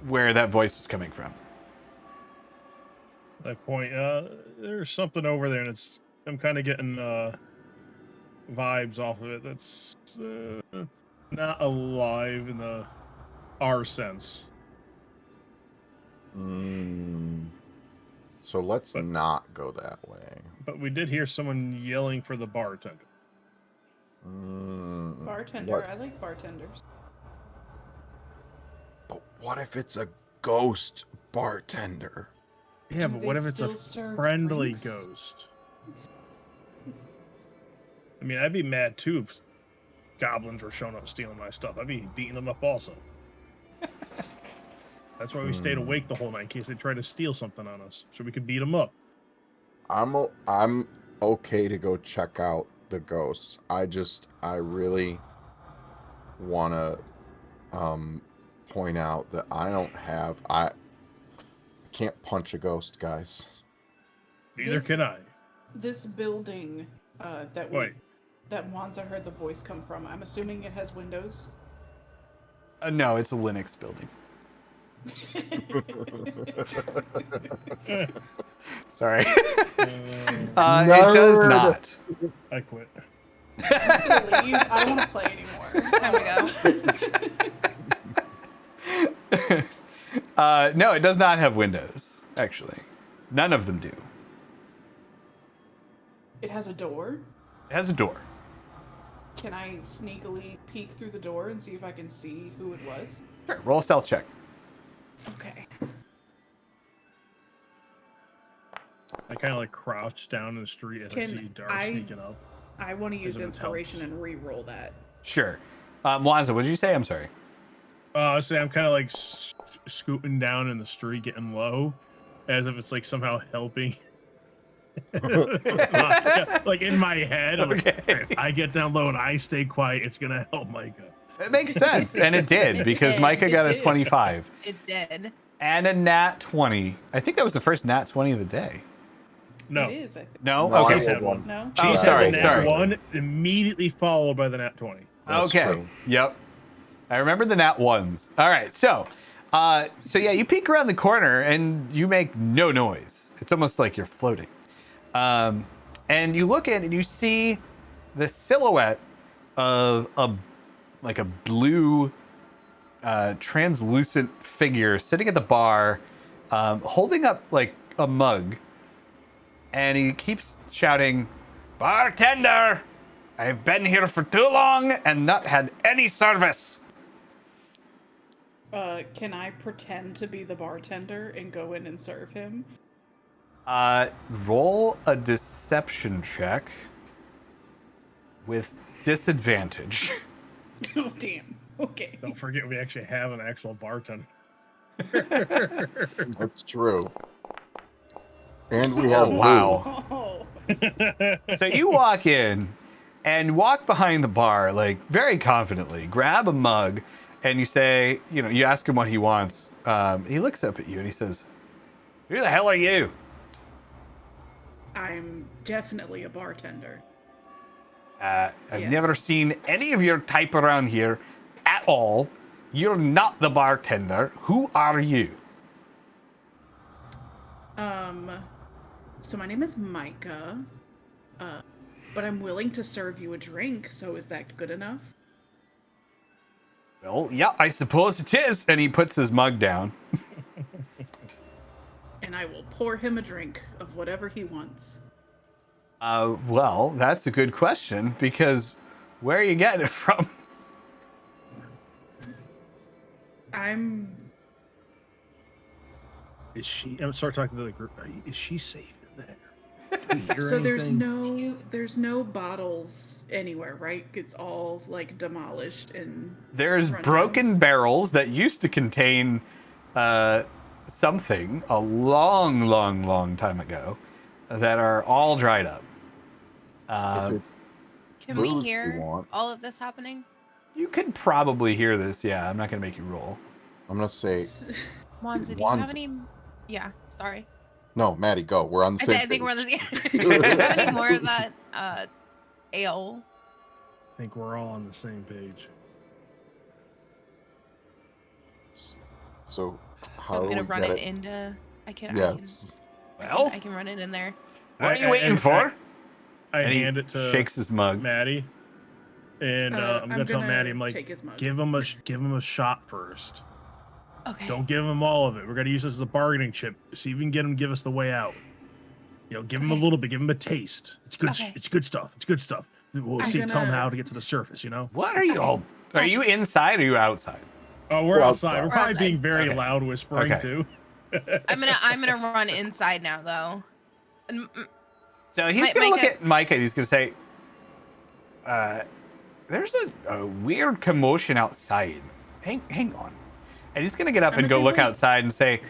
Speaker 1: where that voice was coming from.
Speaker 2: I point, there's something over there, and I'm kind of getting vibes off of it. That's not alive in our sense.
Speaker 4: So let's not go that way.
Speaker 2: But we did hear someone yelling for the bartender.
Speaker 3: Bartender,
Speaker 4: What?
Speaker 3: I like bartenders.
Speaker 4: But what if it's a ghost bartender?
Speaker 2: Yeah,
Speaker 3: Do
Speaker 2: but
Speaker 3: they
Speaker 2: what if it's a
Speaker 3: still serve
Speaker 2: friendly
Speaker 3: drinks?
Speaker 2: ghost? I mean, I'd be mad too if goblins were showing up stealing my stuff. I'd be beating them up also. That's why we stayed awake the whole night, in case they tried to steal something on us, so we could beat them up.
Speaker 4: I'm okay to go check out the ghosts. I really want to point out that I can't punch a ghost, guys.
Speaker 2: Neither can I.
Speaker 3: This building that Wanza heard the voice come from, I'm assuming it has windows.
Speaker 1: No, it's a Linux building. Sorry. It does not.
Speaker 2: I quit.
Speaker 3: I'm just gonna leave. I don't want to play anymore.
Speaker 5: It's time to go.
Speaker 1: No, it does not have windows, actually. None of them do.
Speaker 3: It has a door.
Speaker 1: It has a door.
Speaker 3: Can I sneakily peek through the door and see if I can see who it was?
Speaker 1: Sure, roll a stealth check.
Speaker 3: Okay.
Speaker 2: I kind of like crouch down in the street as I
Speaker 3: Can
Speaker 2: see Dar
Speaker 3: I-
Speaker 2: sneaking up.
Speaker 3: I want to use
Speaker 2: Because it
Speaker 3: inspiration
Speaker 2: helps.
Speaker 3: and re-roll that.
Speaker 1: Sure. Wanza, what did you say? I'm sorry.
Speaker 2: Say I'm kind of like scooting down in the street, getting low, as if it's like somehow helping. Like in my head, I'm like, if I get down low and I stay quiet, it's gonna help Micah.
Speaker 1: It makes sense, and it did,
Speaker 5: It
Speaker 1: because
Speaker 5: did.
Speaker 1: Micah
Speaker 3: It
Speaker 1: got a
Speaker 3: did.
Speaker 1: 25
Speaker 5: It did.
Speaker 1: and a nat 20. I think that was the first nat 20 of the day.
Speaker 2: No,
Speaker 3: It is, I think.
Speaker 1: No?
Speaker 4: No,
Speaker 1: Okay.
Speaker 2: Chase had one.
Speaker 3: No?
Speaker 1: Oh,
Speaker 2: Chase
Speaker 1: sorry,
Speaker 2: had the nat
Speaker 1: sorry.
Speaker 2: 1 immediately followed by the nat 20.
Speaker 4: That's
Speaker 1: Okay.
Speaker 4: true.
Speaker 1: Yep. I remember the nat ones. All right. So yeah, you peek around the corner and you make no noise. It's almost like you're floating. And you look in and you see the silhouette of a blue translucent figure sitting at the bar, holding up like a mug, and he keeps shouting, "Bartender! I've been here for too long and not had any service."
Speaker 3: Can I pretend to be the bartender and go in and serve him?
Speaker 1: Roll a deception check with disadvantage.
Speaker 3: Oh, damn. Okay.
Speaker 2: Don't forget we actually have an actual bartender.
Speaker 4: That's true. And we have
Speaker 1: Oh,
Speaker 4: blue.
Speaker 1: wow.
Speaker 3: Oh,
Speaker 1: So you walk in and walk behind the bar, like very confidently, grab a mug, and you say, you ask him what he wants. He looks up at you and he says, "Who the hell are you?"
Speaker 3: I'm definitely a bartender.
Speaker 1: I've
Speaker 3: Yes.
Speaker 1: never seen any of your type around here at all. You're not the bartender. Who are you?
Speaker 3: So my name is Micah, but I'm willing to serve you a drink, so is that good enough?
Speaker 1: Well, yeah, I suppose it is. And he puts his mug down.
Speaker 3: And I will pour him a drink of whatever he wants.
Speaker 1: Well, that's a good question, because where are you getting it from?
Speaker 2: Is she? I'm start talking to the group. Is she safe in there? Do we hear
Speaker 3: So
Speaker 2: anything?
Speaker 3: there's no bottles anywhere, right? It's all like demolished and
Speaker 1: There's
Speaker 3: run
Speaker 1: broken barrels that used to contain something a long time ago that are all dried up.
Speaker 4: If it's
Speaker 5: Can we
Speaker 4: booze
Speaker 5: hear
Speaker 4: want,
Speaker 5: all of this happening?
Speaker 1: You could probably hear this. Yeah, I'm not going to make you roll.
Speaker 4: I'm gonna say
Speaker 5: Wanza, do you have
Speaker 4: Wanza.
Speaker 5: any? Yeah, sorry.
Speaker 4: no. Maddie, go. We're on the same.
Speaker 5: I think we're on the
Speaker 4: page.
Speaker 5: same. Do you have any more of that ale?
Speaker 2: I think we're all on the same page.
Speaker 4: So how
Speaker 5: I'm
Speaker 4: do
Speaker 5: gonna
Speaker 4: we
Speaker 5: run
Speaker 4: get
Speaker 5: it into.
Speaker 4: Yes.
Speaker 1: Well,
Speaker 5: I can run it in there.
Speaker 1: what are you waiting for?
Speaker 2: I
Speaker 1: And he
Speaker 2: hand it to
Speaker 1: shakes his mug.
Speaker 2: Maddie, and I'm gonna tell Maddie, I'm like,
Speaker 3: take his mug.
Speaker 2: give him a shot first.
Speaker 5: Okay.
Speaker 2: Don't give him all of it. We're gonna use this as a bargaining chip. See if we can get him to give us the way out. Give him a little bit. Give him a taste. It's good.
Speaker 5: Okay.
Speaker 2: It's good stuff. It's good stuff. We'll
Speaker 3: I'm
Speaker 2: see. Tell him
Speaker 3: gonna-
Speaker 2: how to get to the surface.
Speaker 1: What are you all? Are you inside or are you outside?
Speaker 2: Oh,
Speaker 4: We're
Speaker 2: we're outside.
Speaker 4: outside.
Speaker 2: We're probably
Speaker 5: outside.
Speaker 2: being very
Speaker 1: Okay.
Speaker 2: loud whispering
Speaker 1: Okay.
Speaker 2: too.
Speaker 5: I'm gonna run inside now though. And,
Speaker 1: So he's
Speaker 5: Mike-
Speaker 1: going to look
Speaker 5: Micah-
Speaker 1: at Micah and he's going to say, there's a weird commotion outside. Hang on. And he's going to get up
Speaker 3: I'm
Speaker 1: and
Speaker 3: gonna
Speaker 1: go
Speaker 3: say,
Speaker 1: look
Speaker 3: "Wait."
Speaker 1: outside and say,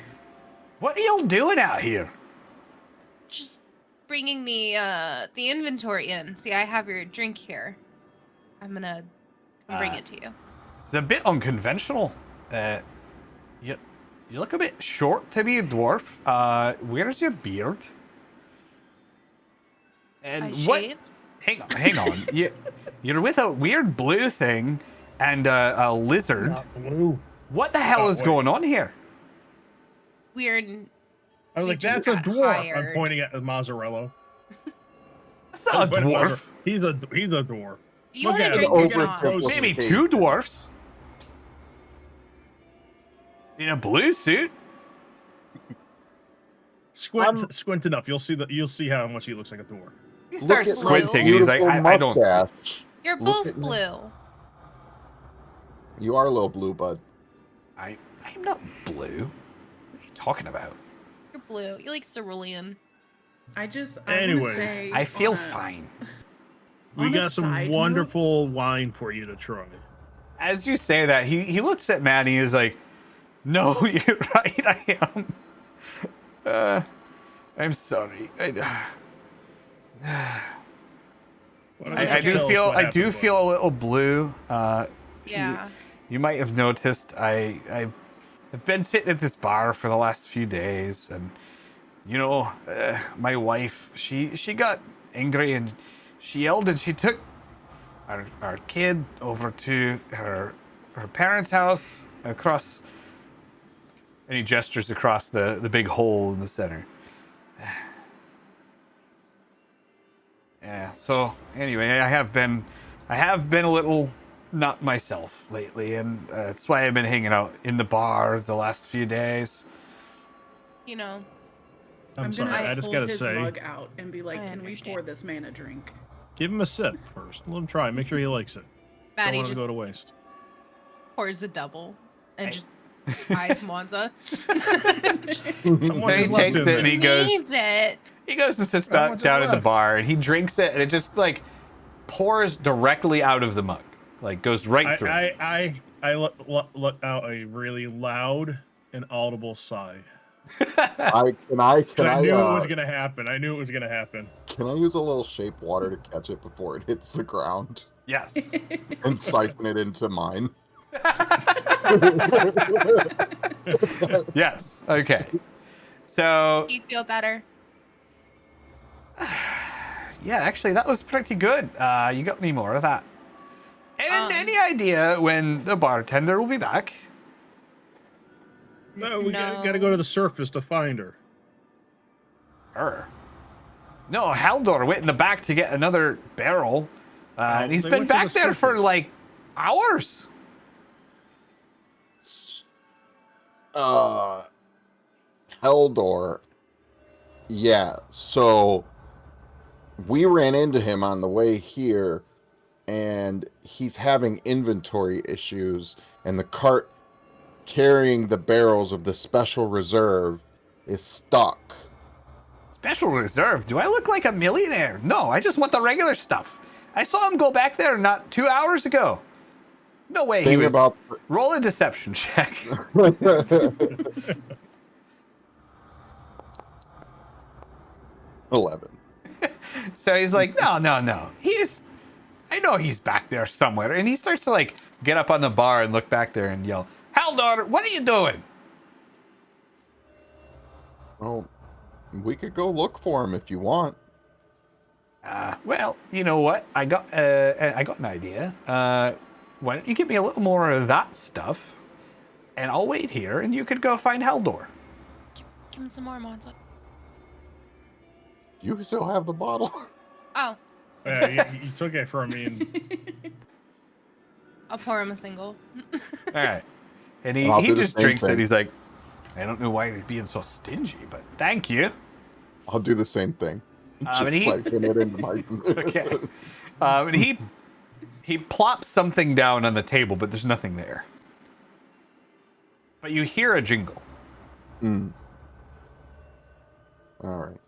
Speaker 1: what are y'all doing out here?
Speaker 5: just bringing the inventory in. See, I have your drink here. I'm gonna bring it to you.
Speaker 1: It's a bit unconventional. You look a bit short to be a dwarf. Where's your beard? And
Speaker 5: I
Speaker 1: what?
Speaker 5: shaved.
Speaker 1: Hang on. You're with a weird blue thing and a lizard.
Speaker 2: Not blue.
Speaker 1: What the hell
Speaker 2: Oh,
Speaker 1: is
Speaker 2: wait.
Speaker 1: going on here?
Speaker 5: Weird.
Speaker 2: I was
Speaker 5: We
Speaker 2: like,
Speaker 5: just
Speaker 2: that's a
Speaker 5: got
Speaker 2: dwarf. I'm
Speaker 5: hired.
Speaker 2: pointing at Mazzarello.
Speaker 1: That's not a
Speaker 2: But
Speaker 1: dwarf.
Speaker 2: He's a dwarf.
Speaker 5: Do you
Speaker 2: Look
Speaker 5: want a
Speaker 2: at
Speaker 5: drink
Speaker 2: him.
Speaker 5: or
Speaker 2: Over
Speaker 5: not?
Speaker 2: close.
Speaker 1: Maybe
Speaker 4: Okay.
Speaker 1: two dwarfs. In a blue suit.
Speaker 2: Squint enough. You'll see how much he looks like a dwarf.
Speaker 1: He
Speaker 4: Look
Speaker 1: starts
Speaker 4: at
Speaker 5: my
Speaker 1: squinting and he's like,
Speaker 4: beautiful
Speaker 1: I don't see.
Speaker 4: mustache.
Speaker 5: You're
Speaker 4: Look
Speaker 5: both
Speaker 4: at me.
Speaker 5: blue.
Speaker 4: You are a little blue, bud.
Speaker 1: I'm not blue. What are you talking about?
Speaker 5: You're blue. You're like cerulean.
Speaker 3: I
Speaker 2: Anyways,
Speaker 3: wanna say
Speaker 1: I feel
Speaker 3: on a-
Speaker 1: fine.
Speaker 2: We
Speaker 3: On a
Speaker 2: got some
Speaker 3: side note-
Speaker 2: wonderful wine for you to try.
Speaker 1: As you say that, he looks at Maddie and is like, no, you're right, I am. I'm sorry. I do feel a little blue.
Speaker 5: Yeah.
Speaker 1: You might have noticed I've been sitting at this bar for the last few days, and my wife she got angry and she yelled and she took our kid over to her parents' house across. And he gestures across the big hole in the center. Yeah. So anyway, I have been a little not myself lately, and that's why I've been hanging out in the bar the last few days.
Speaker 5: You know.
Speaker 2: I'm
Speaker 3: I'm
Speaker 2: sorry.
Speaker 3: gonna
Speaker 2: I just
Speaker 3: hold
Speaker 2: gotta
Speaker 3: his
Speaker 2: say,
Speaker 3: mug out and be like,
Speaker 5: I
Speaker 3: "Can we
Speaker 5: understand.
Speaker 3: pour this man a drink?"
Speaker 2: give him a sip first. Let him try. Make sure he likes it. Don't
Speaker 5: Maddie
Speaker 2: want him
Speaker 5: just
Speaker 2: to go to waste.
Speaker 5: pours a double and
Speaker 1: I-
Speaker 5: just eyes Mwanza.
Speaker 2: How much
Speaker 1: So he
Speaker 2: is left
Speaker 1: takes
Speaker 2: in
Speaker 1: it and
Speaker 2: there?
Speaker 1: he goes.
Speaker 5: Needs it.
Speaker 1: He goes and sits
Speaker 2: How
Speaker 1: back
Speaker 2: much is
Speaker 1: down at the
Speaker 2: left?
Speaker 1: bar, and he drinks it, and it just like pours directly out of the mug, like goes right through.
Speaker 2: I let out a really loud an audible sigh.
Speaker 4: I
Speaker 2: knew it was gonna happen. I knew it was gonna happen.
Speaker 4: Can I use a little shape water to catch it before it hits the ground
Speaker 1: Yes.
Speaker 4: and siphon it into mine?
Speaker 1: Yes. Okay. So
Speaker 5: Do you feel better?
Speaker 1: yeah, actually, that was pretty good. You got any more of that? And any idea when the bartender will be back?
Speaker 2: No, we gotta go to the surface to find her.
Speaker 1: No, Haldor went in the back to get another barrel. And he's
Speaker 2: they
Speaker 1: been
Speaker 2: went to
Speaker 1: back
Speaker 2: the
Speaker 1: there for
Speaker 2: surface.
Speaker 1: like hours.
Speaker 4: Heldor. Yeah, so we ran into him on the way here, and he's having inventory issues, and the cart carrying the barrels of the special reserve is stuck.
Speaker 1: Special reserve? Do I look like a millionaire? No, I just want the regular stuff. I saw him go back there not 2 hours ago. No way he was... Roll a deception check.
Speaker 4: 11.
Speaker 1: So he's like, no. I know he's back there somewhere. And he starts to like get up on the bar and look back there and yell, Haldor, what are you doing?
Speaker 4: Well, we could go look for him if you want.
Speaker 1: Well, you know what? I got an idea. Why don't you give me a little more of that stuff, and I'll wait here, and you could go find Haldor.
Speaker 5: Give me some more, Monza.
Speaker 4: You still have the bottle.
Speaker 5: Oh,
Speaker 2: Yeah, you took it from me. And
Speaker 5: I'll pour him a single.
Speaker 1: All right. And
Speaker 4: I'll
Speaker 1: he
Speaker 4: do the
Speaker 1: just
Speaker 4: same
Speaker 1: drinks it.
Speaker 4: thing.
Speaker 1: He's like, I don't know why you're being so stingy, but thank you.
Speaker 4: I'll do the same thing.
Speaker 1: and
Speaker 4: Just siphon it into my...
Speaker 1: Okay. And he plops something down on the table, but there's nothing there. But you hear a jingle.
Speaker 4: All right.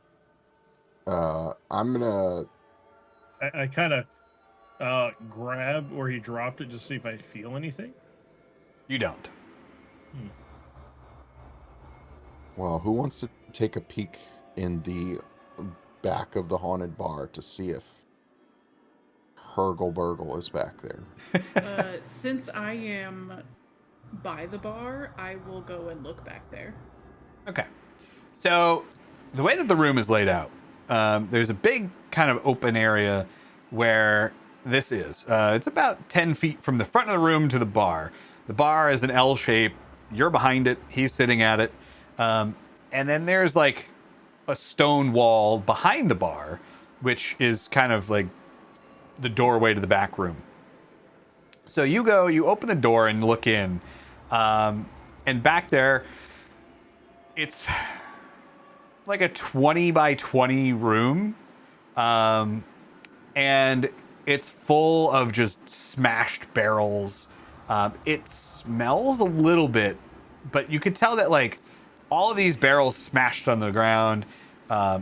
Speaker 4: I'm gonna...
Speaker 2: I kind of grab where he dropped it just to see if I feel anything.
Speaker 1: You don't.
Speaker 4: Well, who wants to take a peek in the back of the haunted bar to see if Burgle is back there?
Speaker 3: Since I am by the bar, I will go and look back there.
Speaker 1: Okay. So the way that the room is laid out, there's a big kind of open area where this is. It's about 10 feet from the front of the room to the bar. The bar is an L shape. You're behind it. He's sitting at it. And then there's like a stone wall behind the bar, which is kind of like the doorway to the back room. So you open the door and look in. And back there, it's like a 20 by 20 room. And it's full of just smashed barrels. It smells a little bit, but you could tell that like all of these barrels smashed on the ground.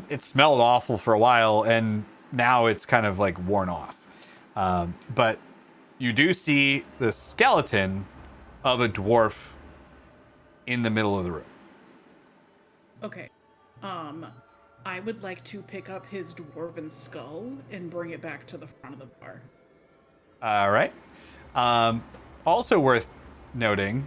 Speaker 1: It smelled awful for a while, and now it's kind of like worn off. But you do see the skeleton of a dwarf in the middle of the room.
Speaker 3: Okay. I would like to pick up his dwarven skull and bring it back to the front of the bar.
Speaker 1: All right. Also worth noting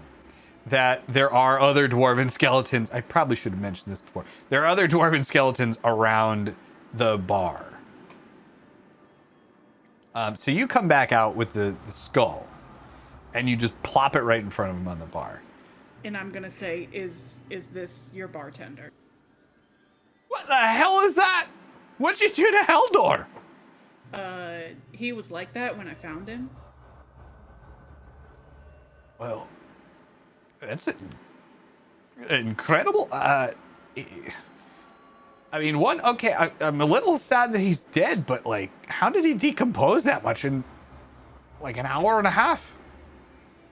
Speaker 1: that there are other dwarven skeletons. I probably should have mentioned this before. There are other dwarven skeletons around the bar. So you come back out with the skull, and you just plop it right in front of him on the bar.
Speaker 3: And I'm gonna say, is this your bartender?
Speaker 1: What the hell is that? What'd you do to Haldor?
Speaker 3: He was like that when I found him.
Speaker 1: Well, that's incredible. I mean, I'm a little sad that he's dead, but like, how did he decompose that much in like an hour and a half?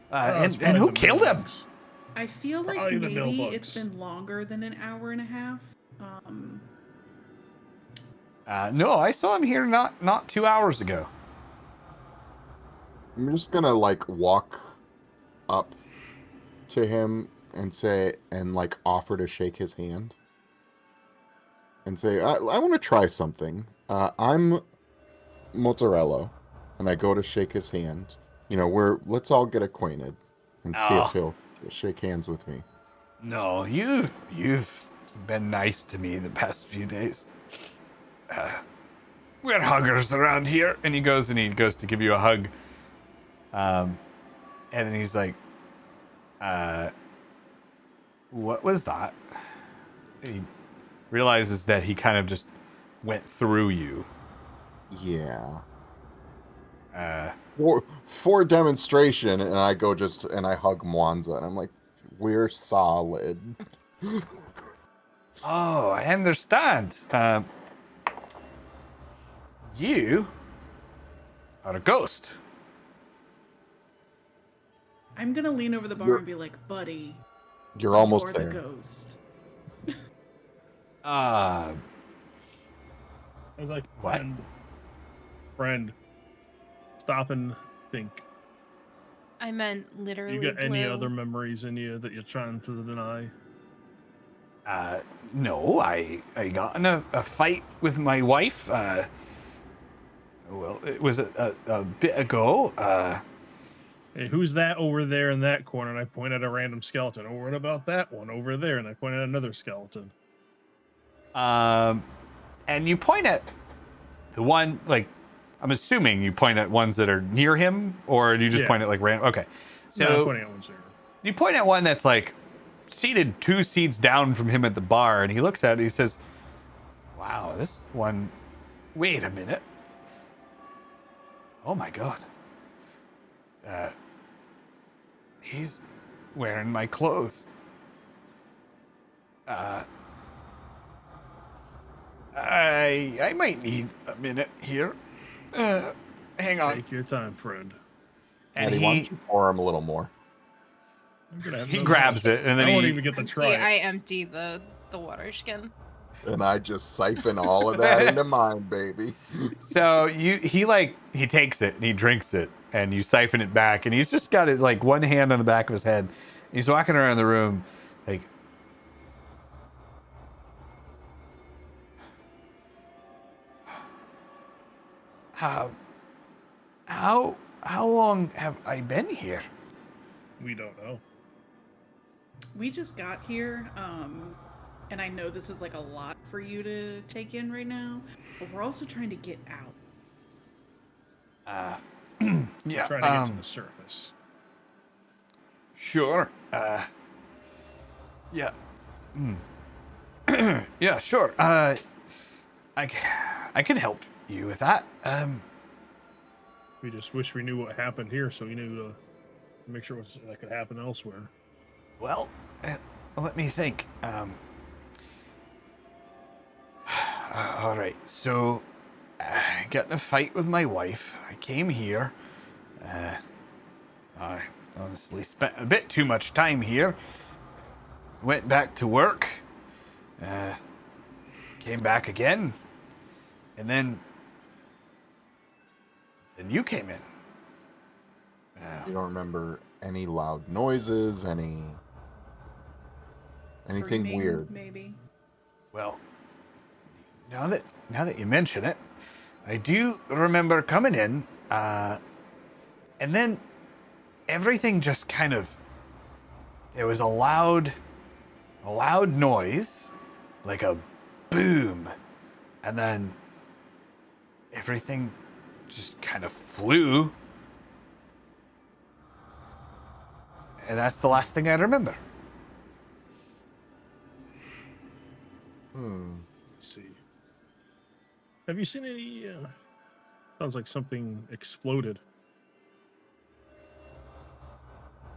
Speaker 1: And who killed him?
Speaker 3: I feel like
Speaker 2: Probably the
Speaker 3: maybe
Speaker 2: millbugs.
Speaker 3: it's been longer than an hour and a half.
Speaker 1: No, I saw him here not 2 hours ago.
Speaker 4: I'm just gonna like walk up to him and say, and like offer to shake his hand and say, I want to try something. I'm Mozzarella, and I go to shake his hand. You know, let's all get acquainted and see if
Speaker 1: Oh.
Speaker 4: he'll shake hands with me.
Speaker 1: No, you've been nice to me the past few days. We're huggers around here. And he goes to give you a hug. And then he's like, what was that? He realizes that he kind of just went through you.
Speaker 4: Yeah.
Speaker 1: Uh,
Speaker 4: For demonstration, and I go and I hug Mwanza, and I'm like, we're solid.
Speaker 1: oh, I understand. You are a ghost.
Speaker 3: I'm gonna lean over the bar
Speaker 4: You're-
Speaker 3: and be like, buddy,
Speaker 4: You're almost
Speaker 3: you're
Speaker 4: there.
Speaker 3: the ghost.
Speaker 2: I was like,
Speaker 1: What?
Speaker 2: Friend, stop and think.
Speaker 5: I meant literally.
Speaker 2: You got any
Speaker 5: Blue.
Speaker 2: other memories in you that you're trying to deny?
Speaker 1: No, I got in a fight with my wife. Well, it was a bit ago.
Speaker 2: Hey, who's that over there in that corner? And I point at a random skeleton. Oh, what about that one over there? And I point at another skeleton.
Speaker 1: And you point at the one, like, I'm assuming you point at ones that are near him, or do you just
Speaker 2: Yeah.
Speaker 1: point at like random? Okay, so
Speaker 2: No, I'm pointing at one zero.
Speaker 1: you point at one that's like seated 2 seats down from him at the bar, and he looks at it. He says, "Wow, this one. Wait a minute. Oh my god. He's wearing my clothes. I might need a minute here. Hang on."
Speaker 2: Take your time, friend.
Speaker 1: And
Speaker 4: Eddie, why don't you pour him a little more?
Speaker 2: I'm gonna have
Speaker 1: he
Speaker 2: another
Speaker 1: grabs
Speaker 2: one.
Speaker 1: it, and then
Speaker 2: I won't
Speaker 1: he
Speaker 2: even get to
Speaker 5: Empty,
Speaker 2: try it.
Speaker 5: I empty the water skin.
Speaker 4: And I just siphon all of that into mine, baby.
Speaker 1: so he takes it and he drinks it, and you siphon it back, and he's just got his like one hand on the back of his head. He's walking around the room like, how long have I been here?
Speaker 2: We don't know.
Speaker 3: We just got here, and I know this is like a lot for you to take in right now, but we're also trying to get out.
Speaker 1: Yeah,
Speaker 2: Trying to get to the surface.
Speaker 1: sure. Yeah. Yeah, sure. I can help you with that.
Speaker 2: We just wish we knew what happened here, so we knew to make sure that could happen elsewhere.
Speaker 1: Well, let me think. All right. So, I got in a fight with my wife. I came here. I honestly spent a bit too much time here. Went back to work. Came back again. And then you came in.
Speaker 4: You don't remember any loud noises, anything
Speaker 3: Screaming,
Speaker 4: weird?
Speaker 3: maybe.
Speaker 1: Well, now that you mention it, I do remember coming in, and then everything just kind of, there was a loud noise, like a boom, and then everything just kind of flew, and that's the last thing I remember.
Speaker 2: Let's see. Have you seen any? Sounds like something exploded.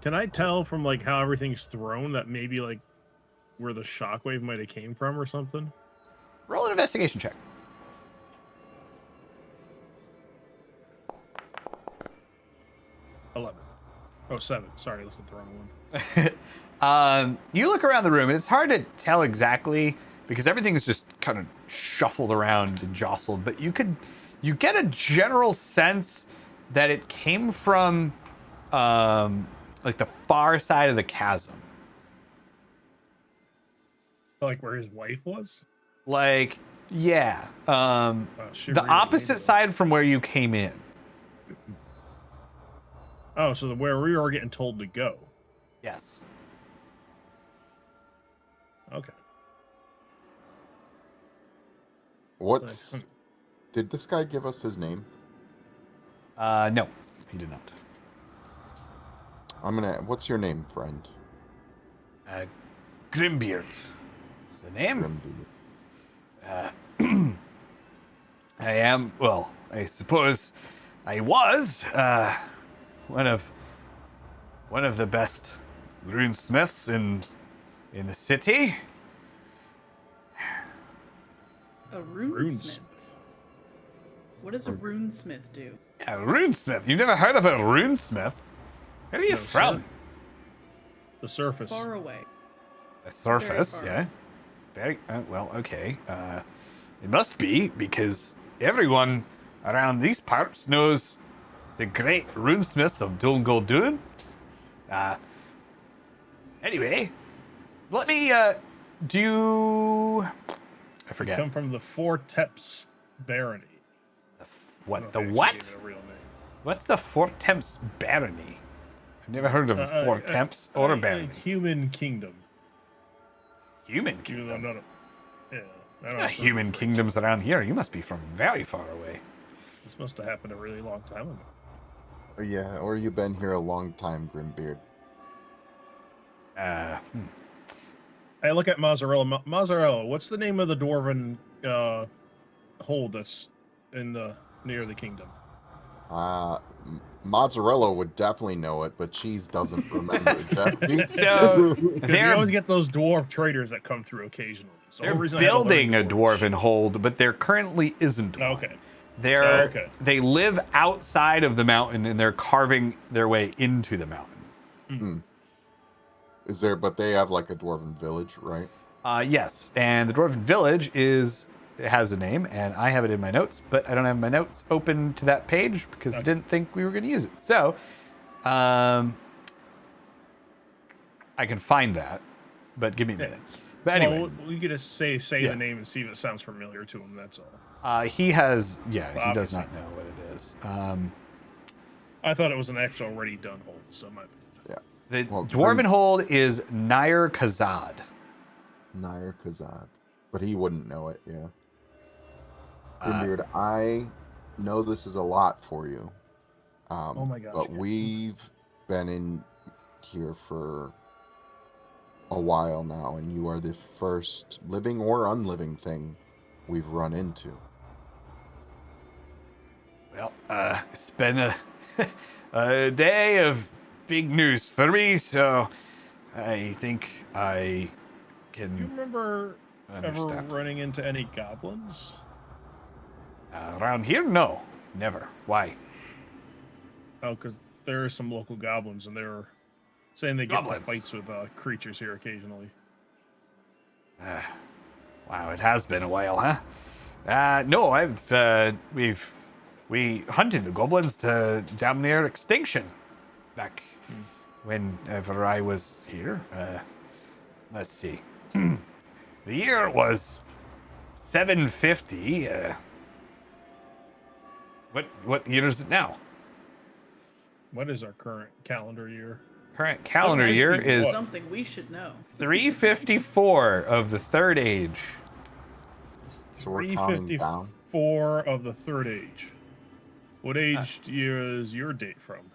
Speaker 2: Can I tell from like how everything's thrown that maybe like where the shockwave might have came from or something?
Speaker 1: Roll an investigation check.
Speaker 2: 11. Oh, 7. Sorry, I looked at the wrong one.
Speaker 1: You look around the room, and it's hard to tell exactly because everything is just kind of shuffled around and jostled. But you get a general sense that it came from like the far side of the chasm.
Speaker 2: Like where his wife was?
Speaker 1: Like, yeah.
Speaker 2: She
Speaker 1: The
Speaker 2: really
Speaker 1: opposite
Speaker 2: hated
Speaker 1: side from where you came in.
Speaker 2: Oh, so where we were getting told to go.
Speaker 1: Yes.
Speaker 2: Okay.
Speaker 4: What's... Did this guy give us his name?
Speaker 1: No, he did not.
Speaker 4: I'm gonna... What's your name, friend?
Speaker 1: Grimbeard. The name?
Speaker 4: Grimby.
Speaker 1: I am, well, I suppose I was one of the best runesmiths in the city.
Speaker 3: A runesmith. What does a runesmith do?
Speaker 1: A runesmith? You've never heard of a runesmith? Where are you
Speaker 2: No,
Speaker 1: from?
Speaker 2: sir. The surface.
Speaker 3: Far away.
Speaker 1: The surface,
Speaker 3: far.
Speaker 1: yeah. Very well. Okay. It must be because everyone around these parts knows the great runesmiths of Dun Gul'Dun. Anyway, let me do. I forget.
Speaker 2: Come from the Four Teps Barony.
Speaker 1: What? The
Speaker 2: Okay,
Speaker 1: what?
Speaker 2: she gave it a real name.
Speaker 1: What's the Four Temps Barony? I've never heard of a Four Temps or a Barony.
Speaker 2: Human kingdom.
Speaker 1: Human
Speaker 2: Even
Speaker 1: kingdom.
Speaker 2: though none of, yeah, I don't know if
Speaker 1: Human
Speaker 2: it's-
Speaker 1: kingdoms around here. You must be from very far away.
Speaker 2: This must have happened a really long time ago.
Speaker 4: Or yeah, or you've been here a long time, Grimbeard.
Speaker 2: I look at Mozzarella. Mozzarella, what's the name of the dwarven hold that's in the near the kingdom?
Speaker 4: Mozzarella would definitely know it, but Cheese doesn't remember. Jesse.
Speaker 1: So
Speaker 2: We
Speaker 1: they're
Speaker 2: always get those dwarf traders that come through occasionally. So the
Speaker 1: they're
Speaker 2: whole reason I had to learn
Speaker 1: building a
Speaker 2: dwarves-
Speaker 1: dwarven hold, but there currently isn't one.
Speaker 2: Okay.
Speaker 1: They're
Speaker 2: Okay.
Speaker 1: they live outside of the mountain and they're carving their way into the mountain.
Speaker 4: Is there? But they have like a dwarven village, right?
Speaker 1: Yes, and the dwarven village it has a name, and I have it in my notes, but I don't have my notes open to that page because I didn't think we were going to use it. So, I can find that, but give me a minute. But anyway,
Speaker 2: Well, we get to say
Speaker 1: Yeah.
Speaker 2: the name and see if it sounds familiar to him. That's all.
Speaker 1: he has, he does
Speaker 2: Obviously.
Speaker 1: not know what it is.
Speaker 2: I thought it was an actual already done hold. So my
Speaker 1: The
Speaker 4: Well,
Speaker 1: dwarven hold is Nair Khazad.
Speaker 4: Nair Khazad. But he wouldn't know it, yeah. Grimbeard, I know this is a lot for you.
Speaker 2: Oh my gosh,
Speaker 4: But
Speaker 2: yeah.
Speaker 4: we've been in here for a while now, and you are the first living or unliving thing we've run into.
Speaker 1: Well, it's been a day of big news for me, so I think I
Speaker 2: Do you
Speaker 1: can
Speaker 2: remember ever
Speaker 1: understand.
Speaker 2: running into any goblins?
Speaker 1: Around here, no, never. Why?
Speaker 2: Oh, because there are some local goblins, and they're saying they get into
Speaker 1: Goblins?
Speaker 2: fights with creatures here occasionally.
Speaker 1: Wow, it has been a while, huh? No, we hunted the goblins to damn near extinction back whenever I was here. Let's see. The year was 750. What year is it now?
Speaker 2: What is our current calendar year?
Speaker 1: Current calendar year
Speaker 3: This is
Speaker 1: is
Speaker 3: something we should know.
Speaker 1: 354 of the Third Age.
Speaker 4: So we're counting down.
Speaker 2: 354 of the Third Age. What age is your date from?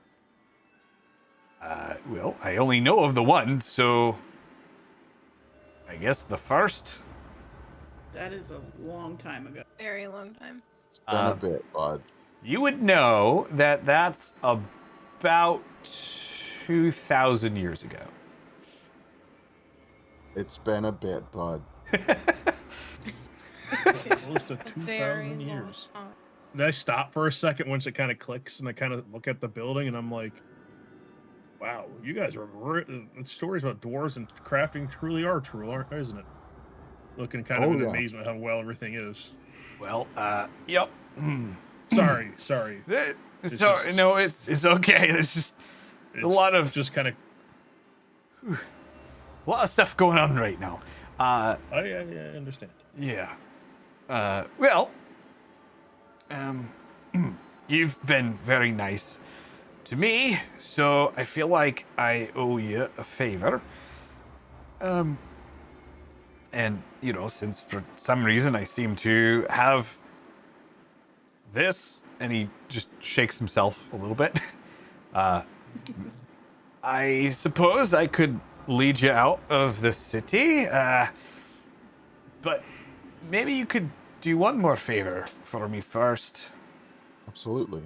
Speaker 1: Well, I only know of the one, so I guess the first.
Speaker 3: That is a long time ago.
Speaker 5: Very long time.
Speaker 4: It's been a bit, bud.
Speaker 1: You would know that that's about 2,000 years ago.
Speaker 4: It's been a bit, bud.
Speaker 2: Close to
Speaker 5: Very
Speaker 2: 2,000
Speaker 5: long
Speaker 2: years.
Speaker 5: time.
Speaker 2: And I stop for a second once it kind of clicks, and I kind of look at the building, and I'm like, "Wow, you guys are the stories about dwarves and crafting truly are true, aren't isn't it?" Looking kind of
Speaker 4: Oh,
Speaker 2: in
Speaker 4: yeah.
Speaker 2: amazement how well everything is.
Speaker 1: Well, yep.
Speaker 2: Sorry.
Speaker 1: So
Speaker 2: just-
Speaker 1: no, it's okay. There's just
Speaker 2: It's
Speaker 1: a lot of
Speaker 2: just kind of
Speaker 1: stuff going on right now. Uh,
Speaker 2: I understand.
Speaker 1: yeah. Well, you've been very nice to me, so I feel like I owe you a favor. And, since for some reason I seem to have this, and he just shakes himself a little bit, I suppose I could lead you out of the city, but maybe you could do one more favor for me first.
Speaker 4: Absolutely.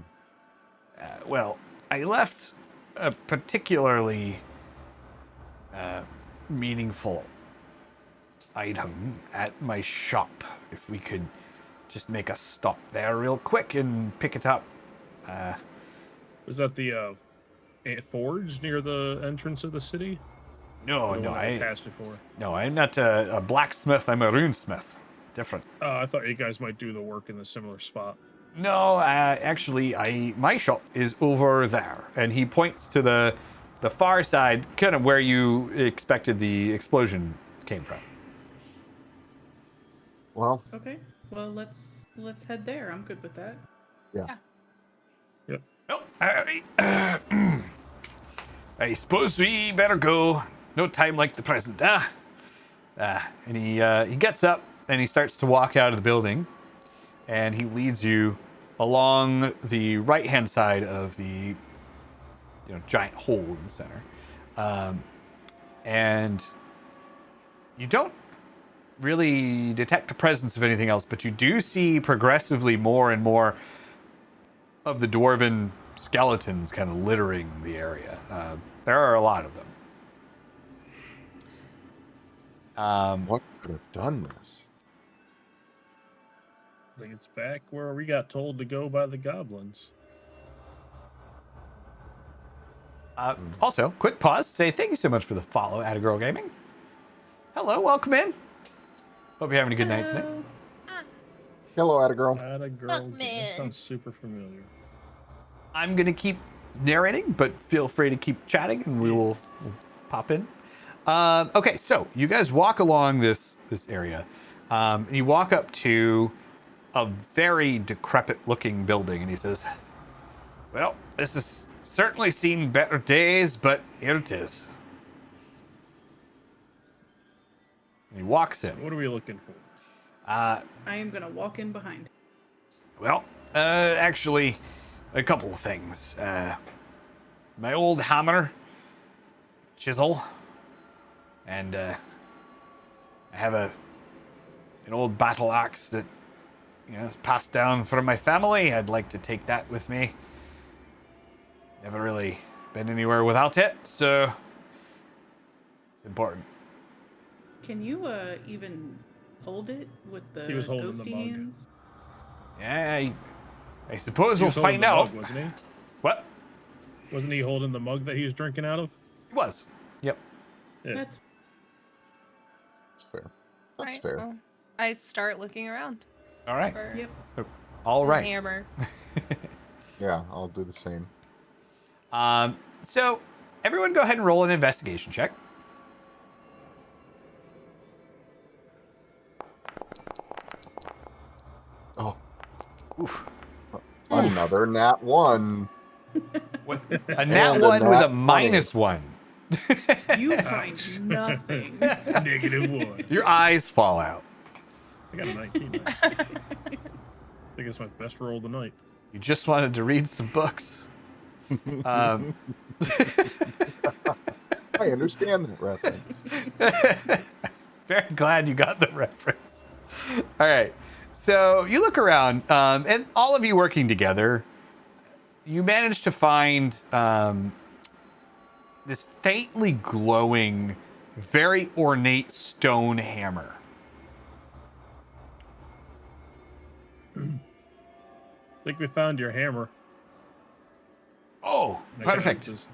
Speaker 1: Well, I left a particularly meaningful item at my shop. If we could just make a stop there real quick and pick it up.
Speaker 2: Was that the forge near the entrance of the city?
Speaker 1: No,
Speaker 2: The
Speaker 1: no,
Speaker 2: one that we passed before.
Speaker 1: no, I'm not a blacksmith. I'm a runesmith. Different.
Speaker 2: I thought you guys might do the work in a similar spot.
Speaker 1: No, actually, my shop is over there, and he points to the far side, kind of where you expected the explosion came from.
Speaker 4: Well,
Speaker 3: Okay. Well, let's head there. I'm good with that.
Speaker 4: yeah.
Speaker 2: Yep.
Speaker 1: Well, I suppose we better go. No time like the present, huh? And he gets up and he starts to walk out of the building, and he leads you along the right-hand side of the giant hole in the center, and you don't really detect the presence of anything else, but you do see progressively more and more of the dwarven skeletons kind of littering the area. There are a lot of them.
Speaker 4: What could have done this?
Speaker 2: I think it's back where we got told to go by the goblins.
Speaker 1: Also, quick pause. Say thank you so much for the follow, Attagirl Gaming. Hello, welcome in. Hope you're having a good night tonight.
Speaker 4: Hello, Attagirl.
Speaker 2: Not a girl. That sounds super familiar.
Speaker 1: I'm gonna keep narrating, but feel free to keep chatting, and we'll pop in. Okay, so you guys walk along this area. And you walk up to a very decrepit-looking building, and he says, "Well, this has certainly seen better days, but here it is." And he walks in.
Speaker 2: What are we looking for?
Speaker 3: I am gonna walk in behind.
Speaker 1: Well, actually, a couple of things. My old hammer, chisel, and I have an old battle axe that passed down from my family. I'd like to take that with me. Never really been anywhere without it, so it's important.
Speaker 3: Can you even hold it with the
Speaker 2: He was holding the
Speaker 3: ghosty
Speaker 2: mug.
Speaker 3: hands?
Speaker 1: Yeah, I suppose
Speaker 2: He
Speaker 1: we'll
Speaker 2: was holding
Speaker 1: find
Speaker 2: the
Speaker 1: out.
Speaker 2: mug, wasn't he?
Speaker 1: What?
Speaker 2: Wasn't he holding the mug that he was drinking out of?
Speaker 1: It was. Yep.
Speaker 2: Yeah.
Speaker 3: That's
Speaker 4: That's fair. That's
Speaker 5: Alright,
Speaker 4: fair.
Speaker 5: well, I start looking around
Speaker 1: All right.
Speaker 5: for
Speaker 3: yep.
Speaker 1: All
Speaker 5: his
Speaker 1: right.
Speaker 5: hammer.
Speaker 4: Yeah, I'll do the same.
Speaker 1: So everyone go ahead and roll an investigation check.
Speaker 4: Oh,
Speaker 1: Oof.
Speaker 4: another nat one.
Speaker 1: A nat
Speaker 4: And a
Speaker 1: one with a
Speaker 4: nat
Speaker 1: minus one.
Speaker 3: You find nothing.
Speaker 2: -1.
Speaker 1: Your eyes fall out.
Speaker 2: I got a 19. Nice. I think it's my best roll of the night.
Speaker 1: You just wanted to read some books.
Speaker 4: I understand that reference.
Speaker 1: Very glad you got the reference. All right. So you look around, and all of you working together, you manage to find this faintly glowing, very ornate stone hammer.
Speaker 2: I think we found your hammer.
Speaker 1: Oh,
Speaker 2: I kinda
Speaker 1: perfect.
Speaker 2: just-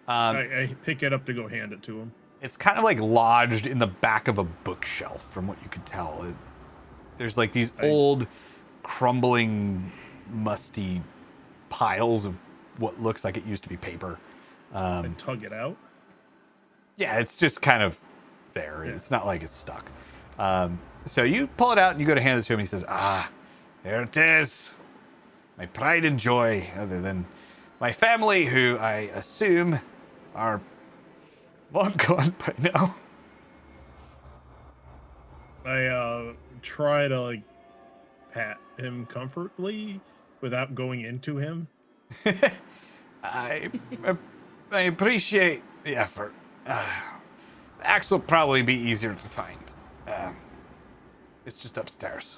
Speaker 1: Um,
Speaker 2: I pick it up to go hand it to him.
Speaker 1: It's kind of like lodged in the back of a bookshelf, from what you could tell. There's like these old, crumbling, musty piles of what looks like it used to be paper.
Speaker 2: I tug it out.
Speaker 1: Yeah, it's just kind of there.
Speaker 2: Yeah.
Speaker 1: It's not like it's stuck. So you pull it out and you go to hand it to him. He says, there it is. My pride and joy, other than my family, who I assume are long gone by now.
Speaker 2: I try to like pat him comfortably without going into him.
Speaker 1: I appreciate the effort. The axe will probably be easier to find. It's just upstairs.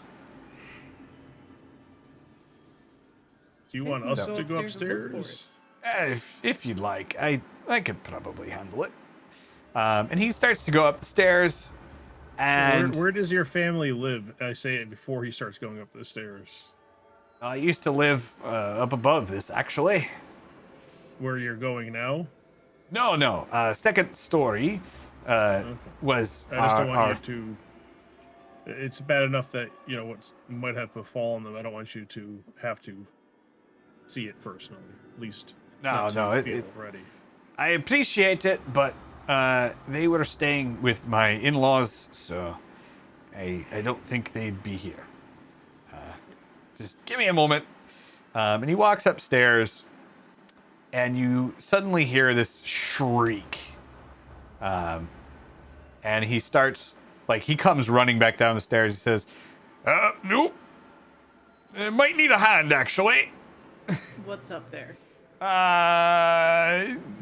Speaker 2: Do you want us
Speaker 3: Go
Speaker 2: to go
Speaker 3: upstairs and look for
Speaker 2: upstairs?
Speaker 1: If you'd like, I could probably handle it. And he starts to go up the stairs. And
Speaker 2: Where does your family live? I say it before he starts going up the stairs.
Speaker 1: I used to live up above this, actually.
Speaker 2: Where you're going now?
Speaker 1: No. Second story was
Speaker 2: I just don't
Speaker 1: our
Speaker 2: want you to. It's bad enough that what might have befallen them. I don't want you to have to see it personally. At least not till you feel ready.
Speaker 1: I appreciate it, but they were staying with my in-laws, so I don't think they'd be here. Just give me a moment. And he walks upstairs, and you suddenly hear this shriek. And he starts, he comes running back down the stairs. He says, nope. Might need a hand, actually.
Speaker 3: What's up there?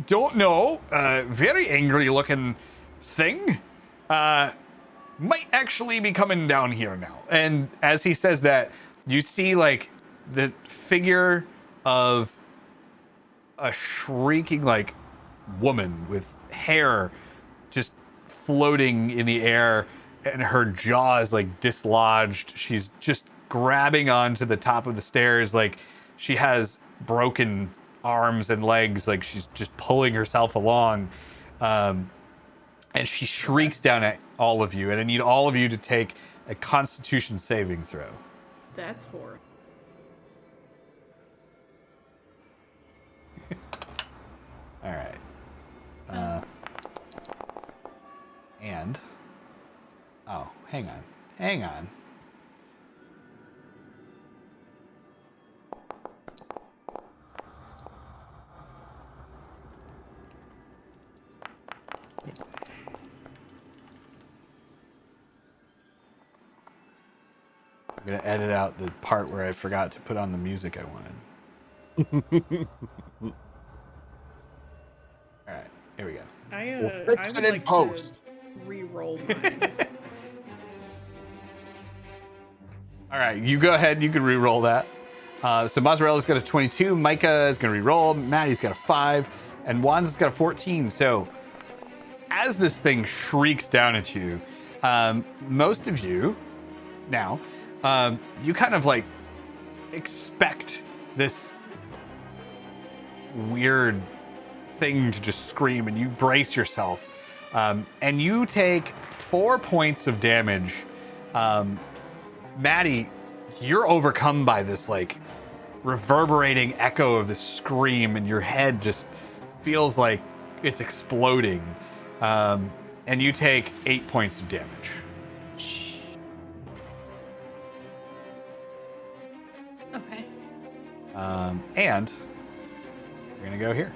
Speaker 1: Don't know. Very angry looking thing. Might actually be coming down here now. And as he says that, you see the figure of a shrieking woman with hair just floating in the air, and her jaw is dislodged. She's just grabbing onto the top of the stairs she has broken arms and legs, she's just pulling herself along, and she shrieks down at all of you, and I need all of you to take a Constitution saving throw.
Speaker 3: That's horrible.
Speaker 1: All right. And hang on. I'm gonna edit out the part where I forgot to put on the music I wanted. All right, here we go.
Speaker 3: I
Speaker 4: fix
Speaker 3: would
Speaker 4: it in
Speaker 3: like
Speaker 4: post.
Speaker 3: to re-roll mine.
Speaker 1: All right, you go ahead. You can re-roll that. So Mozzarella's got a 22. Micah is going to re-roll. Maddie's got a 5. And Wanda's got a 14. So as this thing shrieks down at you, most of you now, you kind of expect this weird thing to just scream, and you brace yourself. And you take 4 points of damage. Maddie, you're overcome by this reverberating echo of this scream, and your head just feels like it's exploding. And you take 8 points of damage.
Speaker 5: Okay.
Speaker 1: And we're gonna go here.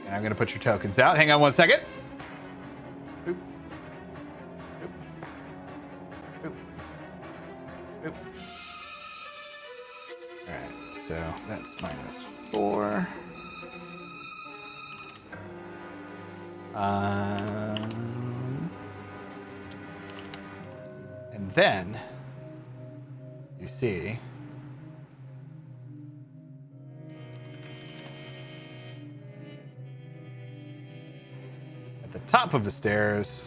Speaker 1: And I'm gonna put your tokens out. Hang on 1 second. Boop. Boop. Boop. Boop. Alright, so that's -4. And then you see at the top of the stairs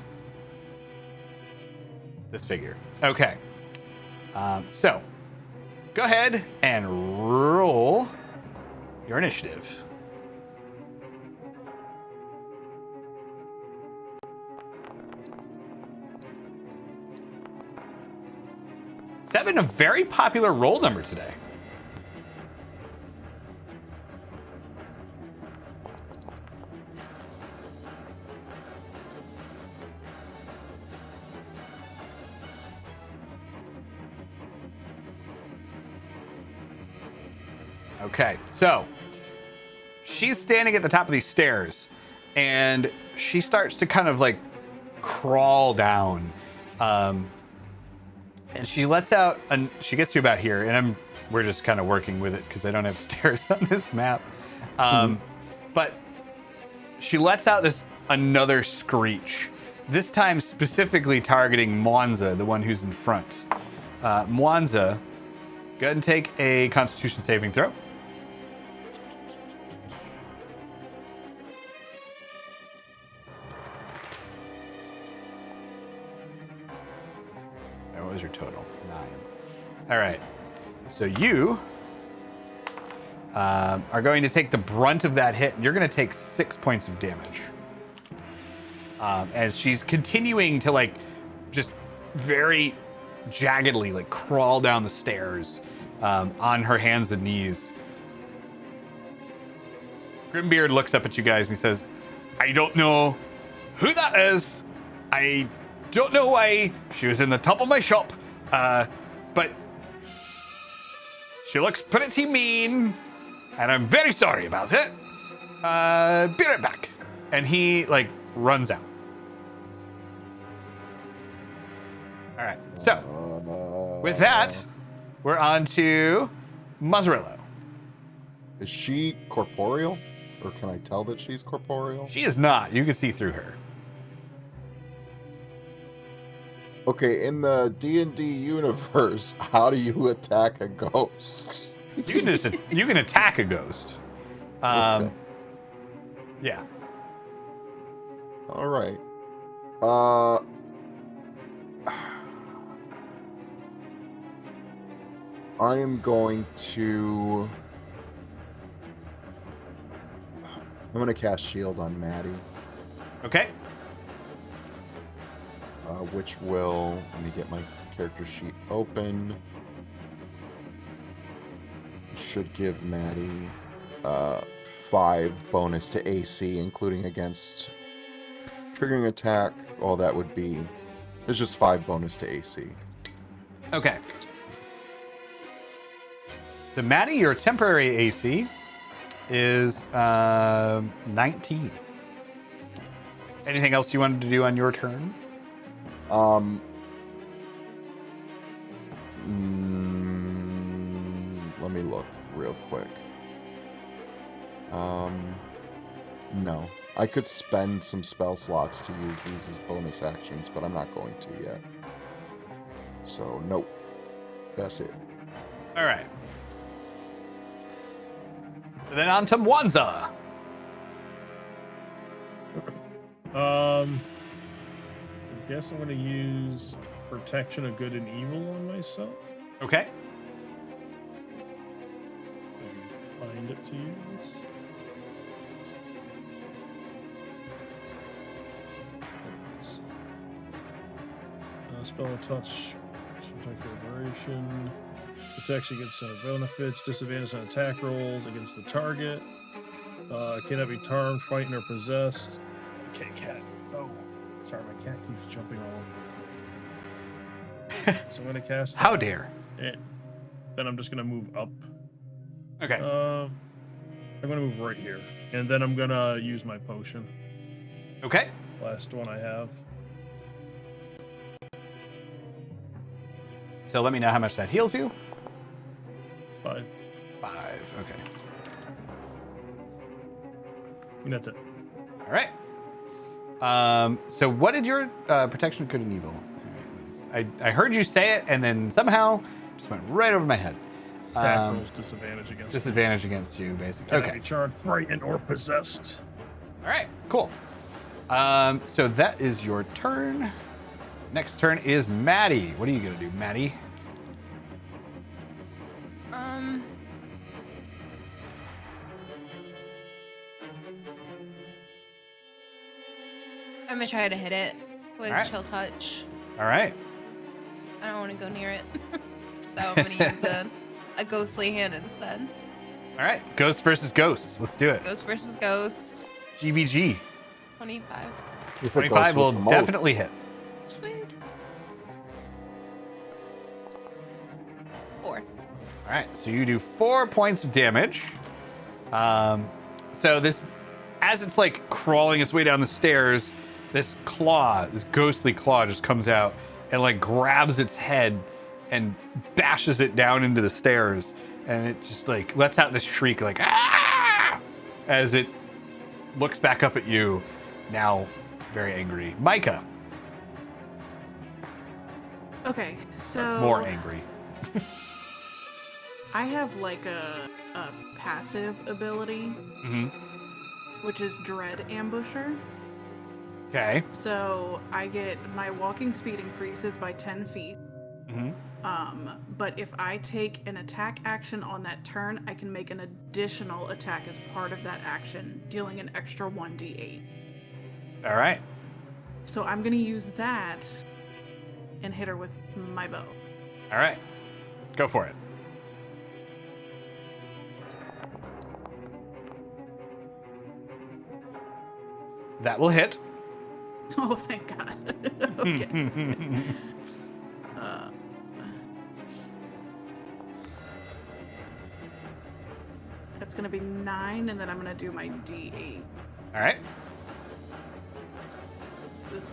Speaker 1: this figure. Okay. So go ahead and roll your initiative. Seven, a very popular roll number today. Okay, so she's standing at the top of these stairs, and she starts to kind of like crawl down, and she lets out. She gets to about here, and we're just kind of working with it because I don't have stairs on this map. But she lets out another screech. This time specifically targeting Mwanza, the one who's in front. Mwanza, go ahead and take a Constitution saving throw. What was your total? 9. All right. So you are going to take the brunt of that hit. You're going to take 6 points of damage. As she's continuing to like just very jaggedly like crawl down the stairs on her hands and knees. Grimbeard looks up at you guys and he says, I don't know who that is. I don't know why she was in the top of my shop, but she looks pretty mean, and I'm very sorry about it. Be right back. And he like runs out. All right, so with that, we're on to Muzzarello.
Speaker 4: Is she corporeal? Or can I tell that she's corporeal?
Speaker 1: She is not. You can see through her.
Speaker 4: Okay, in the D&D universe, how do you attack a ghost?
Speaker 1: You can attack a ghost.
Speaker 4: Okay.
Speaker 1: Yeah.
Speaker 4: All right. I am going to cast Shield on Maddie.
Speaker 1: Okay.
Speaker 4: Which will, let me get my character sheet open. Should give Maddie 5 bonus to AC, including against triggering attack. All that would be, it's just 5 bonus to AC.
Speaker 1: Okay. So Maddie, your temporary AC is 19. Anything else you wanted to do on your turn?
Speaker 4: Let me look real quick. No. I could spend some spell slots to use these as bonus actions, but I'm not going to yet. So, nope. That's it.
Speaker 1: All right. So then on to Mwanza.
Speaker 2: I guess I'm going to use Protection of Good and Evil on myself.
Speaker 1: Okay.
Speaker 2: Find it to use. Spell and touch. Protect vibration. Protection against benefits. Disadvantage on attack rolls against the target. Cannot be charmed, frightened, or possessed. Okay, cat. Oh, sorry, my cat keeps jumping all over me. So I'm going to cast that.
Speaker 1: How dare.
Speaker 2: And then I'm just going to move up.
Speaker 1: Okay.
Speaker 2: I'm going to move right here. And then I'm going to use my potion.
Speaker 1: Okay.
Speaker 2: Last one I have.
Speaker 1: So let me know how much that heals you.
Speaker 2: 5.
Speaker 1: 5. Okay.
Speaker 2: And that's it.
Speaker 1: All right. So what did your protection of good and evil? I heard you say it, and then somehow just went right over my head.
Speaker 2: Attack rolls disadvantage against
Speaker 1: Disadvantage against you, basically.
Speaker 2: Cannot
Speaker 1: Okay.
Speaker 2: be charmed, frightened, or possessed.
Speaker 1: All right. Cool. So that is your turn. Next turn is Maddie. What are you gonna do, Maddie?
Speaker 5: I'm gonna try to hit it with
Speaker 1: Alright.
Speaker 5: chill touch.
Speaker 1: All right.
Speaker 5: I don't want to go near it, so I'm gonna use a ghostly hand instead.
Speaker 1: All right. Ghost versus ghost. Let's do it.
Speaker 5: Ghost versus ghost.
Speaker 1: GVG.
Speaker 5: 25.
Speaker 4: If it
Speaker 1: 25
Speaker 4: goes
Speaker 1: will
Speaker 4: with the most.
Speaker 1: definitely hit.
Speaker 5: Sweet. 4.
Speaker 1: All right, so you do 4 points of damage. So this, as it's like crawling its way down the stairs, this claw, this ghostly claw, just comes out and like grabs its head and bashes it down into the stairs, and it just like lets out this shriek, like ah, as it looks back up at you, now very angry. Micah,
Speaker 3: Okay, so
Speaker 1: more angry.
Speaker 3: I have like a passive ability,
Speaker 1: Mm-hmm.
Speaker 3: which is Dread Ambusher.
Speaker 1: Okay.
Speaker 3: So I get my walking speed increases by 10 feet.
Speaker 1: Mm-hmm.
Speaker 3: But if I take an attack action on that turn, I can make an additional attack as part of that action, dealing an extra 1d8.
Speaker 1: All right.
Speaker 3: So I'm gonna use that and hit her with my bow.
Speaker 1: All right. Go for it. That will hit.
Speaker 3: Oh, thank God. Okay. That's gonna be 9, and then I'm gonna do my d8.
Speaker 1: All right.
Speaker 3: This,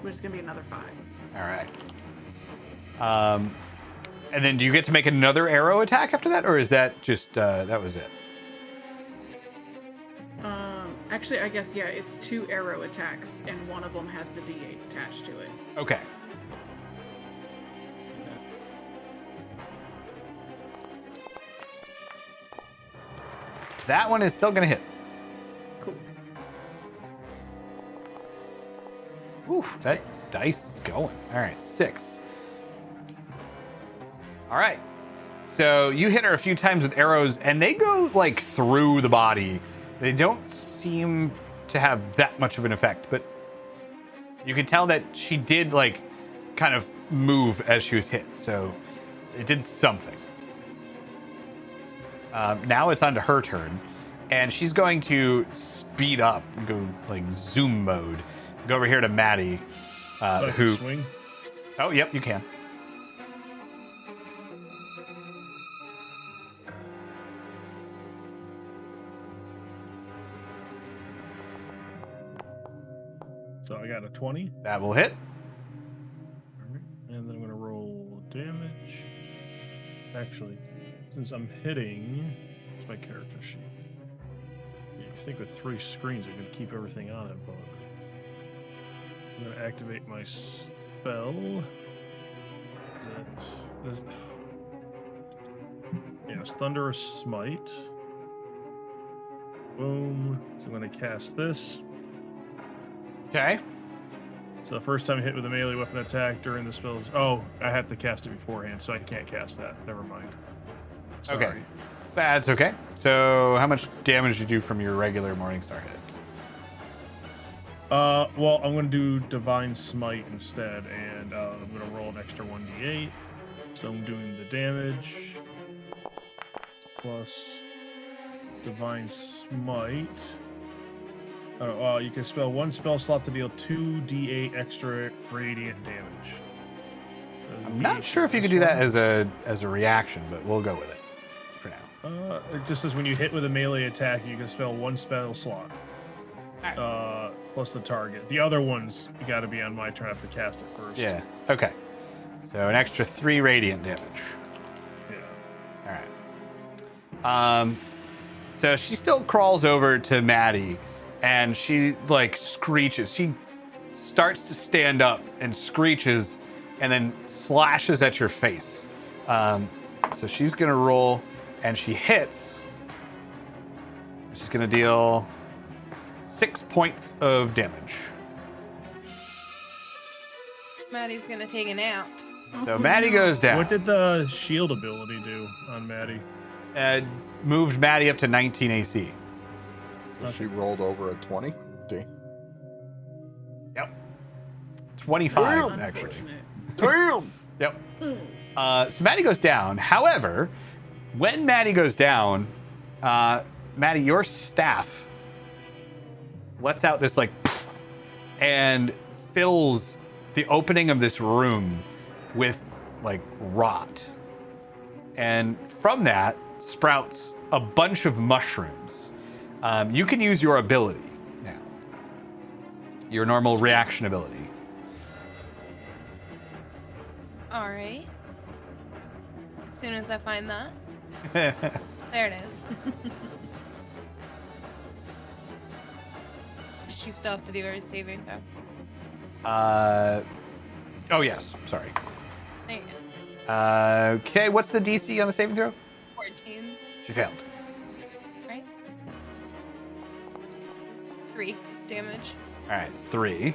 Speaker 3: which is gonna be another 5.
Speaker 1: All right. And then do you get to make another arrow attack after that, or is that just that was it?
Speaker 3: Actually, I guess, yeah, it's 2 arrow attacks, and one of them has the d8 attached to it.
Speaker 1: Okay. That one is still gonna hit.
Speaker 3: Cool.
Speaker 1: Oof, that
Speaker 3: 6.
Speaker 1: dice is going. All right, 6. All right. So you hit her a few times with arrows, and they go like through the body. They don't seem to have that much of an effect, but you can tell that she did like kind of move as she was hit. So it did something. Now it's on to her turn, and she's going to speed up and go like zoom mode. Go over here to Maddie,
Speaker 2: I
Speaker 1: who.
Speaker 2: can swing.
Speaker 1: Oh, yep, you can.
Speaker 2: So I got a 20.
Speaker 1: That will hit.
Speaker 2: Alright, and then I'm going to roll damage. Actually, since I'm hitting, what's my character sheet? You think with 3 screens, I could keep everything on it, but I'm going to activate my spell. This, yeah, it's Thunderous Smite. Boom. So I'm going to cast this.
Speaker 1: Okay.
Speaker 2: So the first time I hit with a melee weapon attack during the spell. Oh, I have to cast it beforehand, so I can't cast that. Never mind. Sorry.
Speaker 1: Okay. That's okay. So how much damage did you do from your regular Morningstar hit?
Speaker 2: Well, I'm going to do Divine Smite instead, and I'm going to roll an extra 1d8. So I'm doing the damage plus Divine Smite. You can spell 1 spell slot to deal 2d8 extra radiant damage. So
Speaker 1: I'm not sure if you could do that as a reaction, but we'll go with it for now.
Speaker 2: It just says when you hit with a melee attack, you can spell 1 spell slot.
Speaker 1: Alright.
Speaker 2: Plus the target. The other ones, you got to be on my turn. I have to cast it first.
Speaker 1: Yeah. Okay. So an extra 3 radiant damage.
Speaker 2: Yeah.
Speaker 1: All right. So she still crawls over to Maddie, and she like screeches. She starts to stand up and screeches, and then slashes at your face. So she's gonna roll, and she hits. She's gonna deal 6 points of damage.
Speaker 5: Maddie's gonna take a nap.
Speaker 1: So Maddie goes down.
Speaker 2: What did the shield ability do on Maddie?
Speaker 1: Moved Maddie up to 19 AC.
Speaker 4: So she rolled over a 20? Damn.
Speaker 1: Yep. 25,
Speaker 4: Damn.
Speaker 1: actually.
Speaker 3: Unfortunate.
Speaker 4: Damn!
Speaker 1: Yep. So Maddie goes down. However, when Maddie goes down, Maddie, your staff lets out this like, and fills the opening of this room with like rot. And from that sprouts a bunch of mushrooms. You can use your ability now. Your normal reaction ability.
Speaker 5: All right. As soon as I find that. There it is. Does she still have to do her saving though?
Speaker 1: Oh yes, sorry.
Speaker 5: There you go.
Speaker 1: Okay, what's the DC on the saving throw?
Speaker 5: 14.
Speaker 1: She failed.
Speaker 5: Right? 3 damage.
Speaker 1: All right, 3.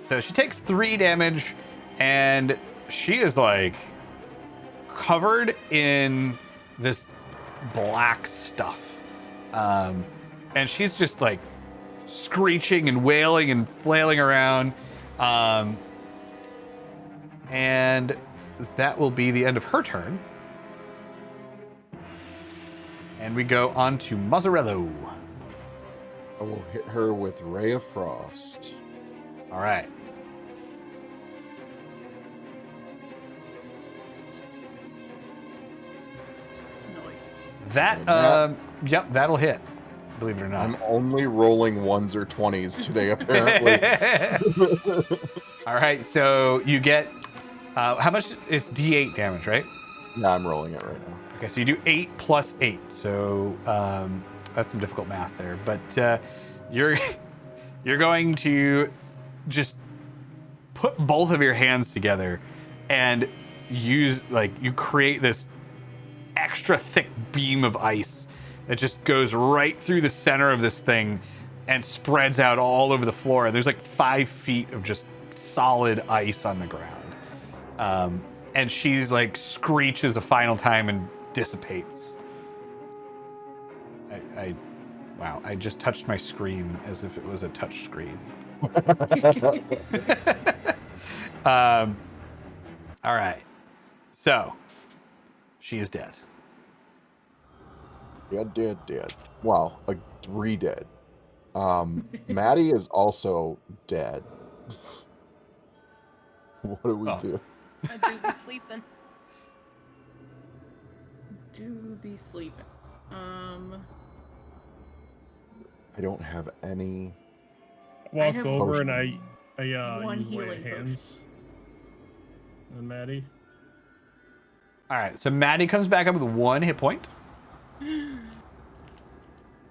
Speaker 1: So she takes 3 damage, and she is like covered in this black stuff. And she's just like screeching and wailing and flailing around. And that will be the end of her turn. And we go on to Mazzarello.
Speaker 4: I will hit her with Ray of Frost.
Speaker 1: All right.
Speaker 3: Annoying.
Speaker 1: That, yep, that'll hit. Believe it or not.
Speaker 4: I'm only rolling 1s or 20s today, apparently.
Speaker 1: All right, so you get how much? It's D8 damage, right?
Speaker 4: Yeah, I'm rolling it right now.
Speaker 1: Okay, so you do 8 plus 8. So that's some difficult math there, but you're going to just put both of your hands together and use you create this extra thick beam of ice that just goes right through the center of this thing and spreads out all over the floor. There's like 5 feet of just solid ice on the ground. And she's like screeches a final time and dissipates. Wow, I just touched my screen as if it was a touch screen. All right. So, she is dead.
Speaker 4: Dead. Wow, like 3 dead. Maddie is also dead. What do we do?
Speaker 5: I do be sleeping.
Speaker 3: Do be sleeping.
Speaker 4: I don't have any.
Speaker 2: Walk
Speaker 3: have
Speaker 2: over and
Speaker 3: potions.
Speaker 2: I
Speaker 3: One
Speaker 2: use lay
Speaker 3: healing
Speaker 2: hands. And Maddie.
Speaker 1: All right, so Maddie comes back up with 1 hit point.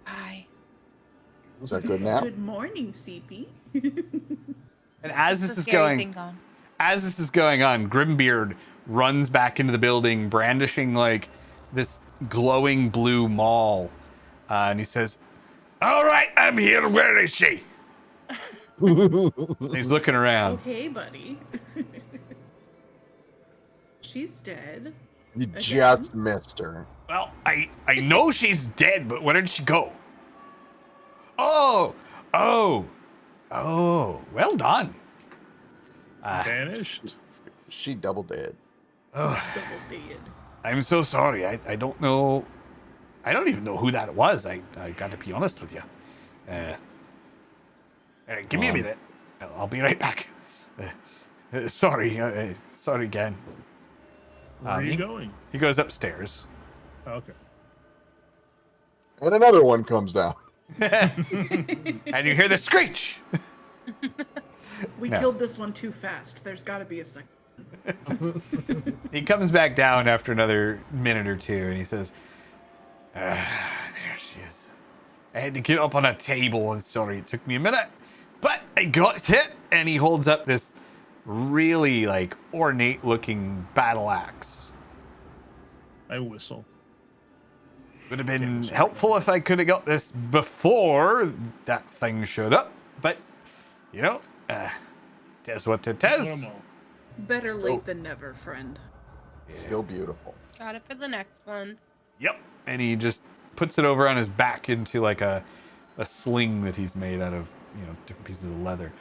Speaker 5: Hi.
Speaker 4: Is that good now?
Speaker 3: Good morning, CP.
Speaker 1: And as
Speaker 5: It's
Speaker 1: this
Speaker 5: a
Speaker 1: is
Speaker 5: scary
Speaker 1: going,
Speaker 5: thing gone.
Speaker 1: as this is going on, Grimbeard runs back into the building, brandishing like this glowing blue maul, and he says, "All right, I'm here. Where is she?" And he's looking
Speaker 3: Oh,
Speaker 1: around.
Speaker 3: hey, buddy. She's dead.
Speaker 4: You just missed her.
Speaker 1: Well, I know she's dead, but where did she go? Oh, well done.
Speaker 2: Vanished.
Speaker 4: She double dead.
Speaker 1: Oh,
Speaker 3: Double dead.
Speaker 1: I'm so sorry. I don't know. I don't even know who that was. I got to be honest with you. Give me a minute. I'll be right back. Sorry. Sorry again.
Speaker 2: Where are you going?
Speaker 1: He goes upstairs.
Speaker 2: Okay.
Speaker 4: And another one comes down.
Speaker 1: And you hear the screech.
Speaker 3: We
Speaker 1: No.
Speaker 3: killed this one too fast. There's got to be a second.
Speaker 1: He comes back down after another minute or two, and he says, there she is. I had to get up on a table, and sorry it took me a minute, but I got it. And he holds up this really like ornate looking battle axe.
Speaker 2: I whistle.
Speaker 1: Would have been helpful if I could have got this before that thing showed up, but you know, tis what it is.
Speaker 2: Normal.
Speaker 3: Better
Speaker 4: Still-
Speaker 3: late than never, friend.
Speaker 4: Still beautiful.
Speaker 5: Got it for the next one.
Speaker 1: Yep. And he just puts it over on his back into like a sling that he's made out of, you know, different pieces of leather.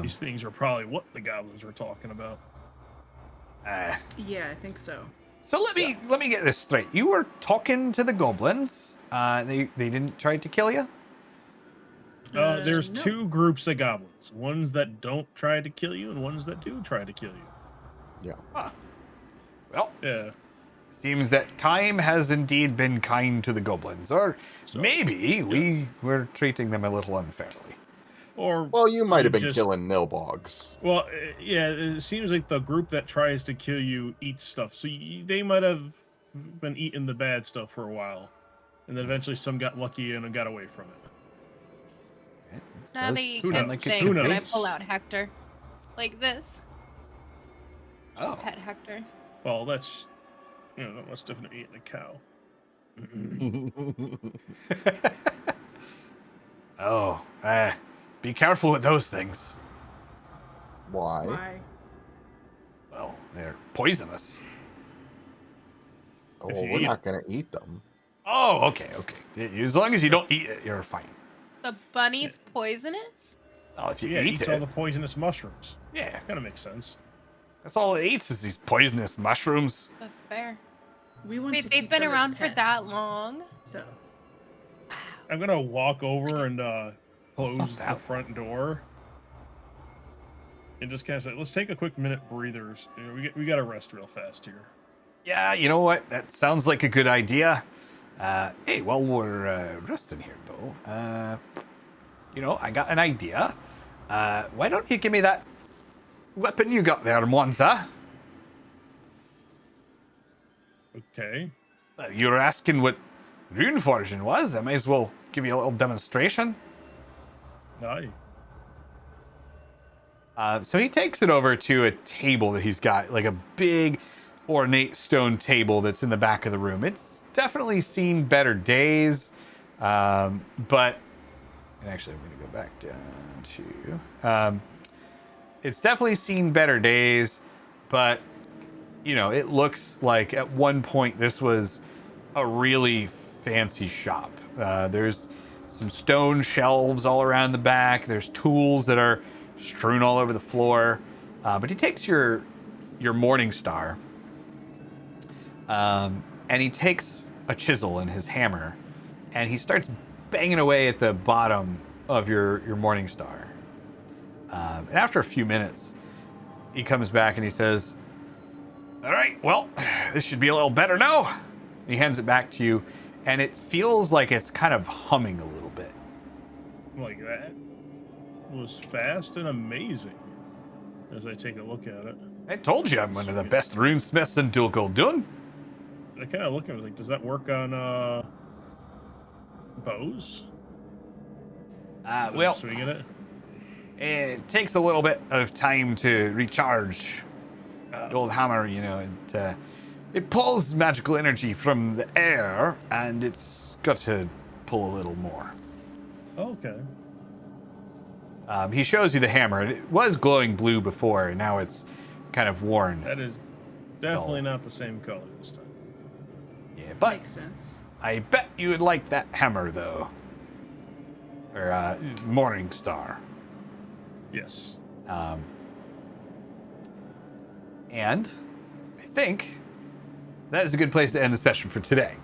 Speaker 2: These things are probably what the goblins were talking about.
Speaker 3: Yeah, I think so.
Speaker 1: So let me get this straight. You were talking to the goblins. They didn't try to kill you?
Speaker 2: There's
Speaker 3: No.
Speaker 2: 2 groups of goblins. Ones that don't try to kill you, and ones that do try to kill you.
Speaker 4: Yeah.
Speaker 1: Huh. Well,
Speaker 2: Yeah.
Speaker 1: seems that time has indeed been kind to the goblins, or
Speaker 2: So,
Speaker 1: maybe we were treating them a little unfairly.
Speaker 2: Or
Speaker 4: Well, you might have been
Speaker 2: just-
Speaker 4: killing nilbogs.
Speaker 2: Well, yeah. It seems like the group that tries to kill you eats stuff. So they might have been eating the bad stuff for a while, and then eventually some got lucky and got away from it.
Speaker 5: Now they eat
Speaker 2: Who
Speaker 5: good
Speaker 2: knows?
Speaker 5: things,
Speaker 2: Who
Speaker 5: and I
Speaker 2: knows?
Speaker 5: pull out Hector. Like this. Just
Speaker 1: Oh.
Speaker 5: pet Hector.
Speaker 2: Well, that's that's different than eating a cow.
Speaker 1: Oh, be careful with those things.
Speaker 4: Why?
Speaker 3: Why?
Speaker 1: Well, they're poisonous.
Speaker 4: Oh,
Speaker 2: If
Speaker 4: well,
Speaker 2: you
Speaker 4: we're
Speaker 2: eat
Speaker 4: not going to eat them.
Speaker 1: Oh, okay. As long as you don't eat it, you're fine.
Speaker 5: The bunny's poisonous?
Speaker 1: Well, if you
Speaker 2: Yeah, it
Speaker 1: eat
Speaker 2: eats
Speaker 1: it,
Speaker 2: all the poisonous mushrooms.
Speaker 1: yeah,
Speaker 2: Kind of makes sense.
Speaker 1: that's all it eats is these poisonous mushrooms.
Speaker 5: That's fair.
Speaker 3: We want to
Speaker 5: Wait, they've
Speaker 3: keep
Speaker 5: been
Speaker 3: them as
Speaker 5: around for that
Speaker 3: pets,
Speaker 5: long?
Speaker 3: So
Speaker 2: I'm gonna walk over and close
Speaker 1: that
Speaker 2: the
Speaker 1: long.
Speaker 2: front door, and just kind of say, "Let's take a quick minute breathers. We got to rest real fast here."
Speaker 1: Yeah, you know what? That sounds like a good idea. Hey, while we're resting here, though, I got an idea. Why don't you give me that weapon you got there, Monza?
Speaker 2: Okay.
Speaker 1: You were asking what rune forging was. I may as well give you a little demonstration.
Speaker 2: Aye.
Speaker 1: So he takes it over to a table that he's got, like a big, ornate stone table that's in the back of the room. It's definitely seen better days, but and actually, I'm going to go back down to. It's definitely seen better days, but it looks like at one point this was a really fancy shop. There's some stone shelves all around the back. There's tools that are strewn all over the floor. But he takes your Morning Star, and he takes a chisel and his hammer, and he starts banging away at the bottom of your Morning Star. And after a few minutes, he comes back and he says, "All right, well, this should be a little better now." And he hands it back to you, and it feels like it's kind of humming a little bit.
Speaker 2: Like that was fast and amazing. As I take a look at it,
Speaker 1: I told you I'm one of the best runesmiths in Dul Gul'Dun.
Speaker 2: I kind of look at it like, does that work on bows?
Speaker 1: Well,
Speaker 2: Swinging it.
Speaker 1: it takes a little bit of time to recharge the old hammer, it pulls magical energy from the air, and it's got to pull a little more.
Speaker 2: Okay.
Speaker 1: He shows you the hammer. It was glowing blue before, and now it's kind of worn.
Speaker 2: That is definitely not the same color this time.
Speaker 1: Yeah, but
Speaker 3: makes sense.
Speaker 1: I bet you would like that hammer, though. Or Morning Star.
Speaker 2: Yes.
Speaker 1: And I think that is a good place to end the session for today.